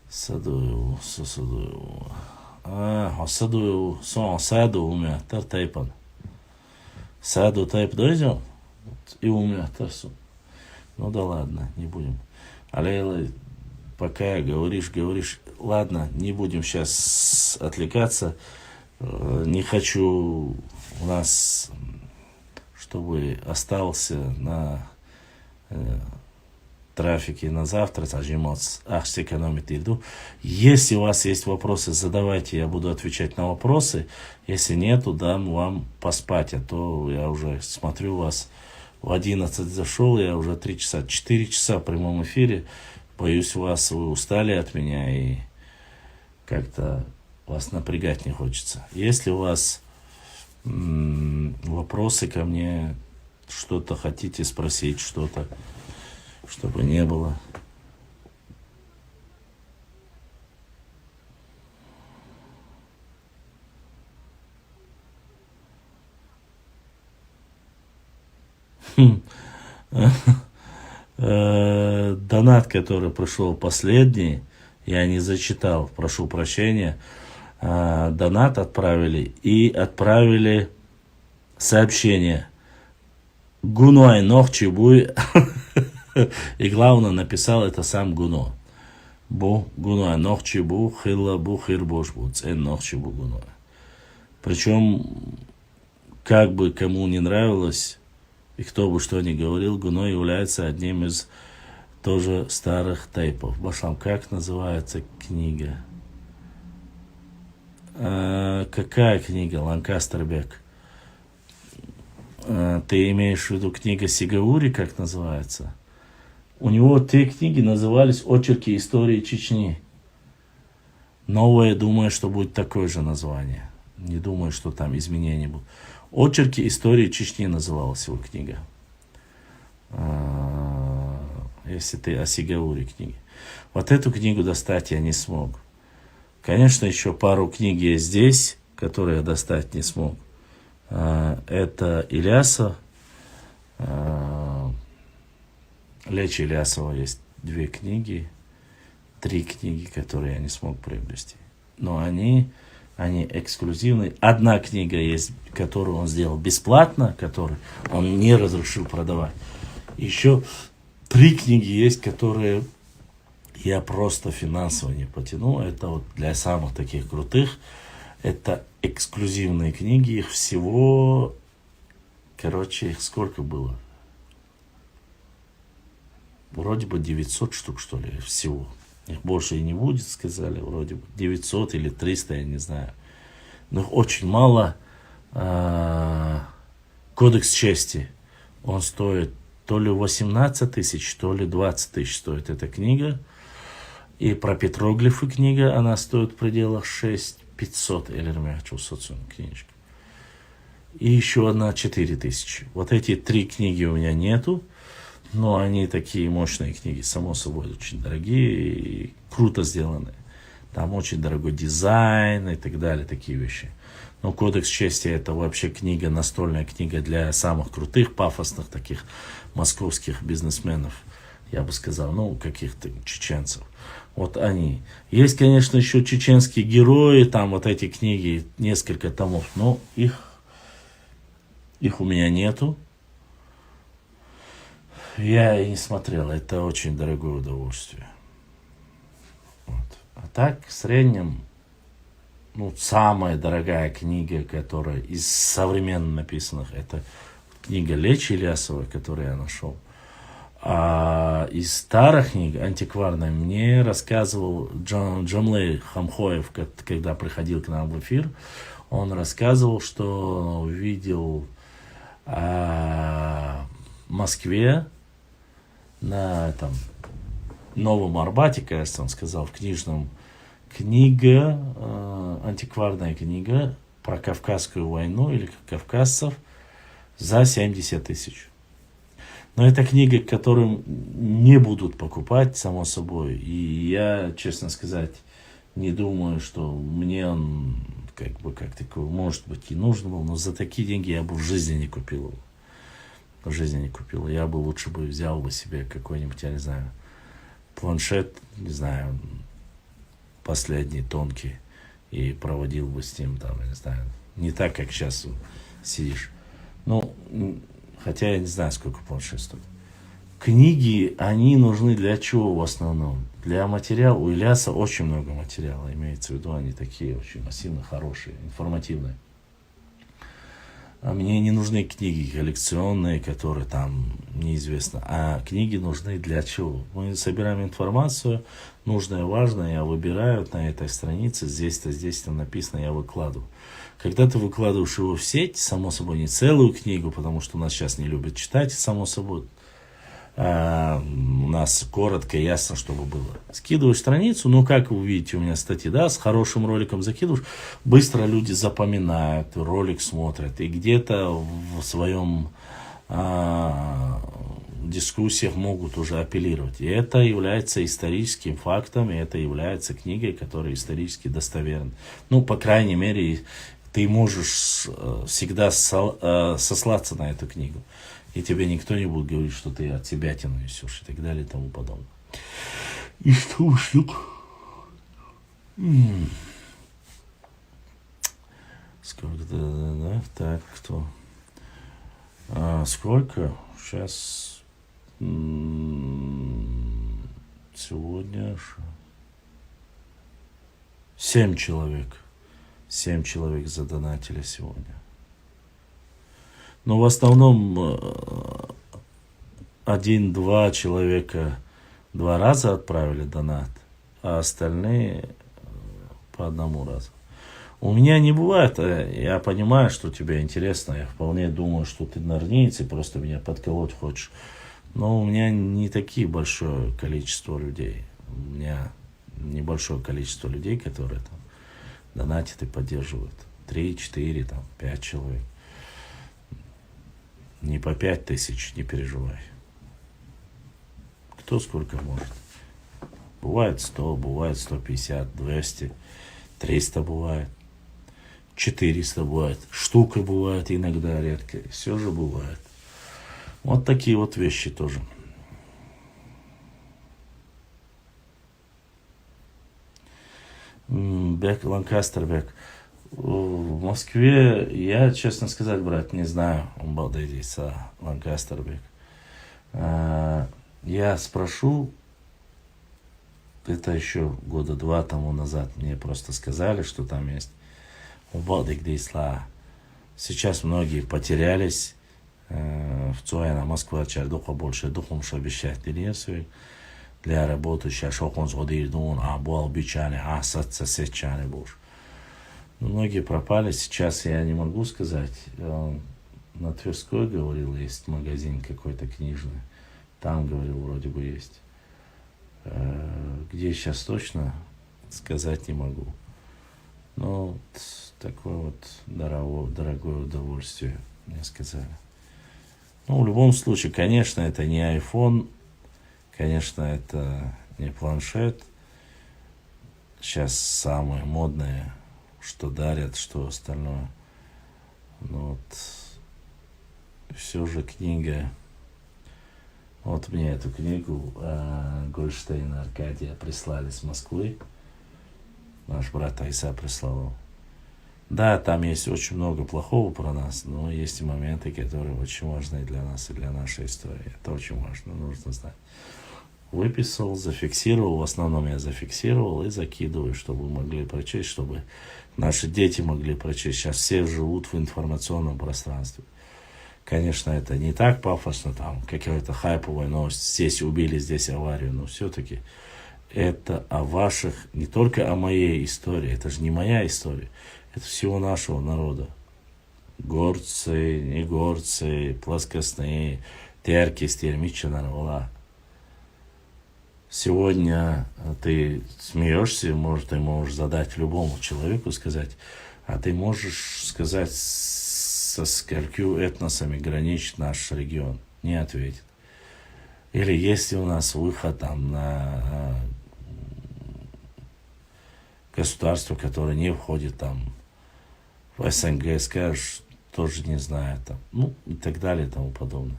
Садуеву, Садуеву. Садуеву, Саду у меня, тайпан. Саду тайп дойдем, и у меня тарсу. Ну да ладно, не будем. Але пока говоришь, ладно, не будем сейчас отвлекаться. Не хочу у нас... чтобы остался на трафике на завтра, если у вас есть вопросы, задавайте, я буду отвечать на вопросы. Если нету, дам вам поспать, а то я уже смотрю вас в 11 зашел, я уже 3 часа, 4 часа в прямом эфире. Боюсь, вы устали от меня и как-то вас напрягать не хочется. Если у вас вопросы ко мне, что-то хотите спросить, что-то, чтобы не было. Донат, который пришел последний, я не зачитал, прошу прощения. Донат отправили и отправили сообщение. Гуной нохчибуй. И главное, написал это сам Гуно. Бу гуной нохчибу, хилла бу хирбош бу, цен нохчибу гуной. Причем, как бы кому не нравилось, и кто бы что ни говорил, Гуно является одним из тоже старых тейпов. Башлам, как называется книга? Какая книга? Ланкастербек. Ты имеешь в виду книга Сигаури, как называется? У него те книги назывались «Очерки истории Чечни». Новое, думаю, что будет такое же название. Не думаю, что там изменения будут. «Очерки истории Чечни» называлась его книга. Если ты о Сигаури книге. Вот эту книгу достать я не смог. Конечно, еще пару книг есть здесь, которые я достать не смог. Это Ильяса. Лечи Ильясова есть 2 книги. 3 книги, которые я не смог приобрести. Но они эксклюзивные. Одна книга есть, которую он сделал бесплатно, которую он не разрешил продавать. Еще 3 книги есть, которые я просто финансово не потяну. Это вот для самых таких крутых. Это эксклюзивные книги. Их всего, их сколько было? Вроде бы 900 штук, что ли, всего. Их больше и не будет, сказали, вроде бы 900 или 300, я не знаю. Но их очень мало. Кодекс чести. Он стоит то ли 18 тысяч, то ли 20 тысяч стоит эта книга. И про петроглифы книга, она стоит в пределах 6500 или книжка. И еще одна 4000. Вот эти 3 книги у меня нету. Но они такие мощные книги, само собой, очень дорогие и круто сделаны. Там очень дорогой дизайн и так далее, такие вещи. Но «Кодекс чести» — это вообще книга, настольная книга для самых крутых, пафосных таких московских бизнесменов, я бы сказал, каких-то чеченцев. Вот они. Есть, конечно, еще чеченские герои, там вот эти книги, несколько томов, но их у меня нету. Я и не смотрел, это очень дорогое удовольствие. Вот. А так, в среднем, самая дорогая книга, которая из современно написанных, это книга Лечи Ильясова, которую я нашел. А из старых книг, антикварной, мне рассказывал Джамлей Хамхоев, когда приходил к нам в эфир. Он рассказывал, что видел в Москве на Новом Арбате, кажется, он сказал, в книжном, антикварная книга про Кавказскую войну или кавказцев за 70 тысяч. Но это книга, которую не будут покупать, само собой. И я, честно сказать, не думаю, что мне он как такой, может быть, и нужен был. Но за такие деньги я бы в жизни не купил его. В жизни не купил. Я бы лучше взял бы себе какой-нибудь, я не знаю, планшет, не знаю, последний, тонкий, и проводил бы с ним, я не знаю, не так, как сейчас сидишь. Хотя я не знаю, сколько планшет стоит. Книги, они нужны для чего в основном? Для материала. У Ильяса очень много материала, имеется в виду, они такие очень массивно хорошие, информативные. А мне не нужны книги коллекционные, которые там неизвестно. А книги нужны для чего? Мы собираем информацию, нужное, важное, я выбираю на этой странице, здесь-то написано, я выкладываю. Когда ты выкладываешь его в сеть, само собой, не целую книгу, потому что нас сейчас не любят читать, само собой, У нас коротко, ясно, чтобы было. Скидываешь страницу, ну, как вы видите, у меня статьи, да, с хорошим роликом закидываешь, быстро люди запоминают, ролик смотрят, и где-то в своем дискуссиях могут уже апеллировать. И это является историческим фактом, и это является книгой, которая исторически достоверна. Ну, по крайней мере, ты можешь всегда сослаться на эту книгу. И тебе никто не будет говорить, что ты от себя несешь и так далее и тому подобное. И что? Сколько-то, да? Так, кто? Сколько? Сейчас сегодня 7 человек. 7 человек задонатили сегодня. Но в основном 1-2 человека 2 раза отправили донат, а остальные по 1 разу. У меня не бывает, я понимаю, что тебе интересно, я вполне думаю, что ты норнеец и просто меня подколоть хочешь. Но у меня не такие большое количество людей. У меня небольшое количество людей, которые там донатят и поддерживают. 3, 4, там, 5 человек. Не по 5000, не переживай. Кто сколько может. Бывает 100, бывает 150, 200, 300 бывает. 400 бывает. Штука бывает иногда, редко. Все же бывает. Вот такие вот вещи тоже. Бек, Ланкастербек. В Москве, я, честно сказать, брат, не знаю, Ланкастербек. Я спрошу, это еще 2 года тому назад мне просто сказали, что там есть Сейчас многие потерялись. В Цуэна, Москва, Чардуха больше духом, что обещать для работы. Сейчас он сходит, а был бичане, а сосечане больше. Многие пропали. Сейчас я не могу сказать. На Тверской, говорил, есть магазин какой-то книжный. Там, говорил, вроде бы есть. Где сейчас точно сказать не могу. Но такое вот дорогое удовольствие, мне сказали. Ну, в любом случае, конечно, это не iPhone. Конечно, это не планшет. Сейчас самое модное, что дарят, что остальное. Но вот все же книга. Вот мне эту книгу Гольштейна Аркадия прислали с Москвы. Наш брат Айса прислал. Да, там есть очень много плохого про нас, но есть и моменты, которые очень важны для нас и для нашей истории. Это очень важно, нужно знать. Выписал, зафиксировал, в основном я зафиксировал и закидываю, чтобы вы могли прочесть, чтобы наши дети могли прочесть. Сейчас все живут в информационном пространстве. Конечно, это не так пафосно, там, какая-то хайповая новость, здесь убили, здесь аварию, но все-таки это о ваших, не только о моей истории, это же не моя история, это всего нашего народа. Горцы, не горцы, плоскостные, терки, стермичина, Сегодня ты смеешься, может, ты можешь задать любому человеку, сказать, а ты можешь сказать, со сколькими этносами граничит наш регион? Не ответит. Или есть ли у нас выход там на государство, которое не входит там в СНГ, скажешь, тоже не знаю, там, ну и так далее и тому подобное.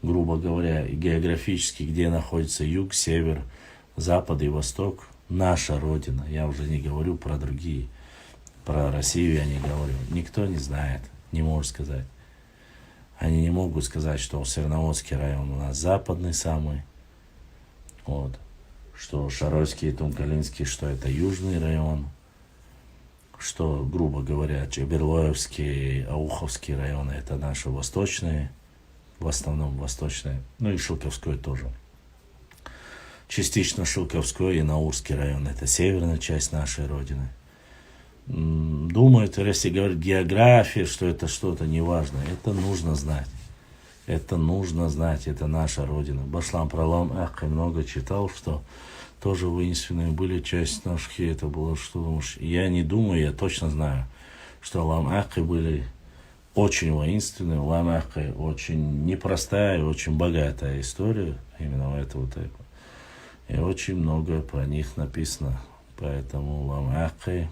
Грубо говоря, географически, где находится юг, север, запад и восток, наша родина. Я уже не говорю про другие, про Россию я не говорю. Никто не знает, не может сказать. Они не могут сказать, что Свердловский район у нас западный самый, вот, что Шаройский и Тункалинский, что это южный район, что, грубо говоря, Чеберлоевский, Ауховский районы это наши восточные, в основном восточные, ну и Шилковской тоже. Частично Шилковской и Наурский район это северная часть нашей родины. Думают, если говорить география, что это что-то неважное, это нужно знать. Это нужно знать, это наша родина. Башлам про Лам Ахкы много читал, что тоже воинственные были, часть наших, и это было, что думаешь. Я не думаю, я точно знаю, что Лам Ахкы были очень воинственные. Лам Ахкы очень непростая и очень богатая история именно этого типа. И очень много про них написано. Поэтому Лам Ахкы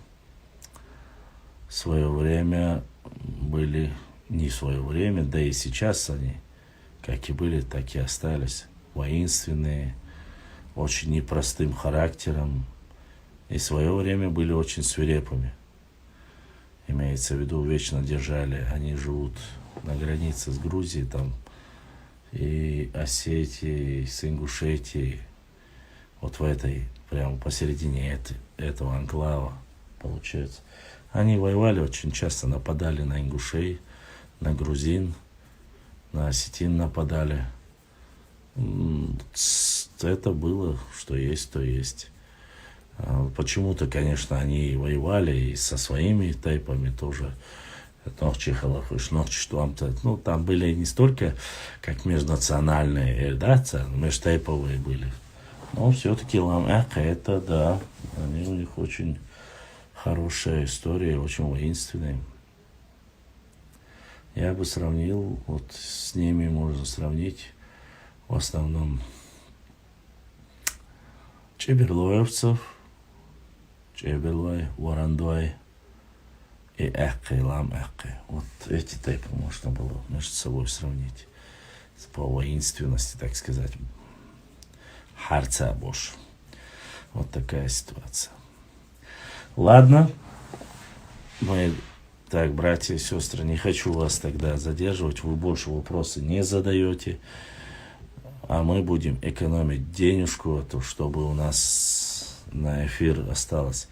в свое время были, не в свое время, да и сейчас они, как и были, так и остались. Воинственные, очень непростым характером. И в свое время были очень свирепыми. Имеется в виду, вечно держали. Они живут на границе с Грузией, там, и Осетией, с Ингушетией. Вот в этой, прямо посередине этого анклава, получается. Они воевали очень часто, нападали на ингушей, на грузин, на осетин нападали. Это было, что есть, то есть. Почему-то, конечно, они воевали и со своими тайпами тоже. Нохчи халахуш, нохчи штуамта. Ну, там были не столько, как межнациональные, да, межтайповые были. Но все-таки Лам Ахкы, это, да, они у них очень хорошая история, очень воинственная. Я бы сравнил, вот с ними можно сравнить в основном чеберлоевцев, Чеберлой, Варандой и Ахкы, Лам Ахкы. Вот эти тайпы можно было между собой сравнить по воинственности, так сказать. Харца Бош. Вот такая ситуация. Ладно. Мы, так, братья и сестры, не хочу вас тогда задерживать. Вы больше вопросы не задаете. А мы будем экономить денежку, то чтобы у нас на эфир осталось.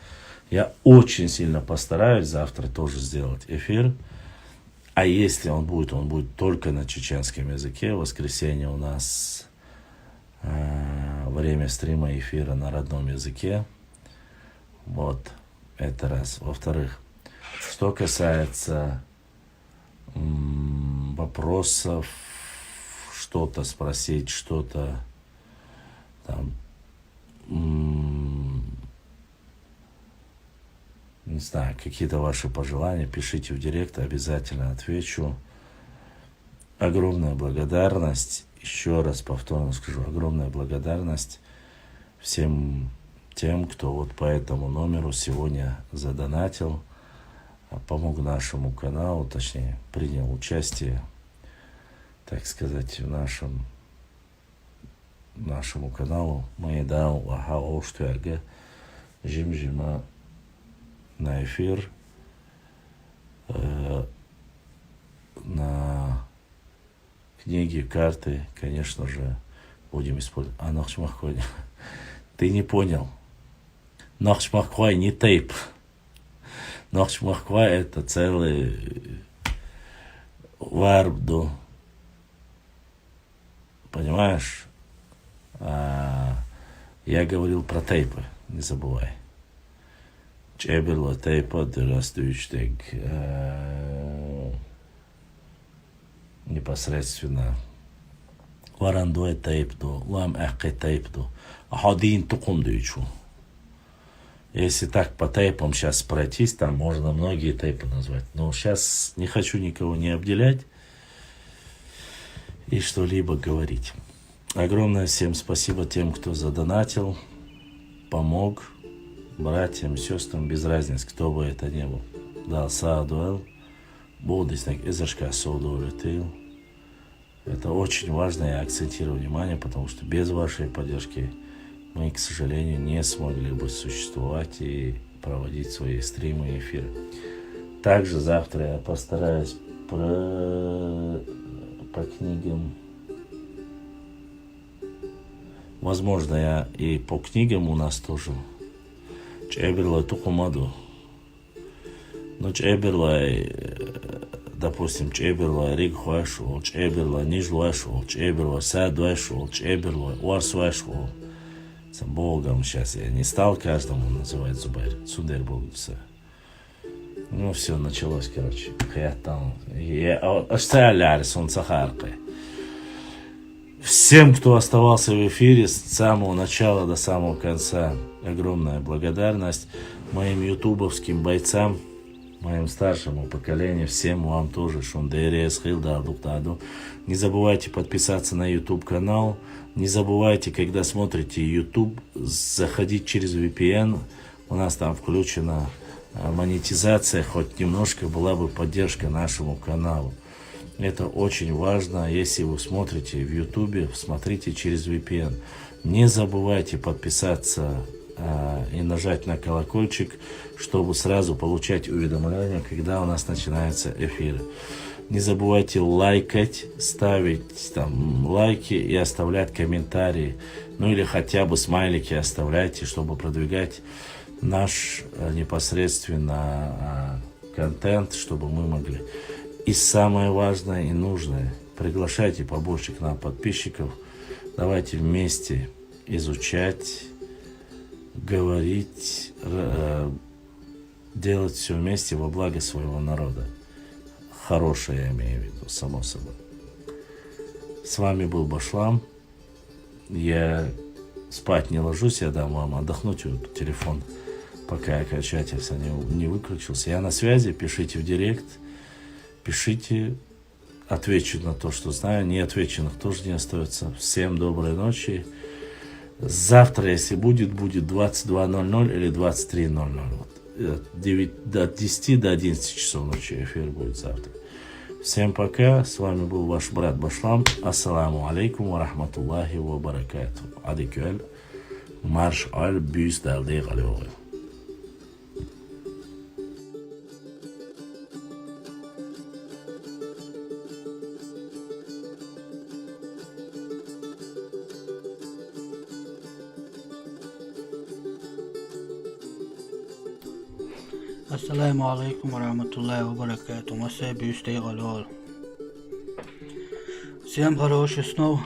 Я очень сильно постараюсь завтра тоже сделать эфир. А если он будет только на чеченском языке. В воскресенье у нас время стрима эфира на родном языке. Вот, это раз. Во-вторых, что касается вопросов, что-то спросить, что-то там, не знаю, какие-то ваши пожелания, пишите в директ, обязательно отвечу. Огромная благодарность, еще раз повторно скажу, огромная благодарность всем тем, кто вот по этому номеру сегодня задонатил, помог нашему каналу, точнее, принял участие, так сказать, в нашему каналу. Мы дал Аха-Оштуэрге, Жим-Жима на эфир, на книги, карты, конечно же, будем использовать. А Нахчмахкой, ты не понял. Нахчмахкой не тейп. Нахчмахкой это целый варбду. Понимаешь? Я говорил про тейпы, не забывай. Чеберло тейпа, дырастуючтег, непосредственно Варандуэ тейпду, Лам Ахкы тейпду, Ахадин тукум дючу. Если так по тейпам сейчас пройтись, там можно многие тейпы назвать. Но сейчас не хочу никого не обделять и что-либо говорить. Огромное всем спасибо тем, кто задонатил, помог братьям, сестрам, без разницы, кто бы это ни был. Дал саадуэл, буддистник изашка соудовлетил. Это очень важно, я акцентирую внимание, потому что без вашей поддержки мы, к сожалению, не смогли бы существовать и проводить свои стримы и эфиры. Также завтра я постараюсь по книгам. Возможно, я и по книгам у нас тоже. Чеберлой тукумаду. Но Чеберлой, допустим, Чеберлой риг хуашул, Чеберлой ниж луашул, Чеберлой сад луашул, Чеберлой уарс луашул. С Богом сейчас я не стал каждому называть Зубайр. Сундер Бог все. Ну, все началось, короче. Я там. Аж целяр, солнцахаркой. Всем, кто оставался в эфире с самого начала до самого конца, огромная благодарность. Моим ютубовским бойцам, моим старшему поколению, всем вам тоже. Не забывайте подписаться на YouTube канал. Не забывайте, когда смотрите YouTube, заходить через VPN. У нас там включена монетизация, хоть немножко была бы поддержка нашему каналу. Это очень важно. Если вы смотрите в YouTube, смотрите через VPN. Не забывайте подписаться и нажать на колокольчик, чтобы сразу получать уведомления, когда у нас начинаются эфиры. Не забывайте лайкать, ставить там лайки и оставлять комментарии. Ну или хотя бы смайлики оставляйте, чтобы продвигать наш непосредственно контент, чтобы мы могли. И самое важное и нужное, приглашайте побольше к нам подписчиков. Давайте вместе изучать, говорить, делать все вместе во благо своего народа. Хорошее я имею в виду, само собой. С вами был Башлам. Я спать не ложусь, я дам вам отдохнуть телефон, пока окончательно не выключился. Я на связи, пишите в директ, пишите, отвечу на то, что знаю, не отвеченных тоже не остается. Всем доброй ночи. Завтра, если будет 22:00 или 23:00. От 10 до 11 часов ночи эфир будет завтра. Всем пока. С вами был ваш брат Башлам. Ассаламу алейкум ва рахматуллахи ва баракату. Адикюэль. Марш аль бюс далды галиоғи. Assalamu alaikum warahmatullahi wabarakatuh. Масса бюстей галор. Всем хороших снов.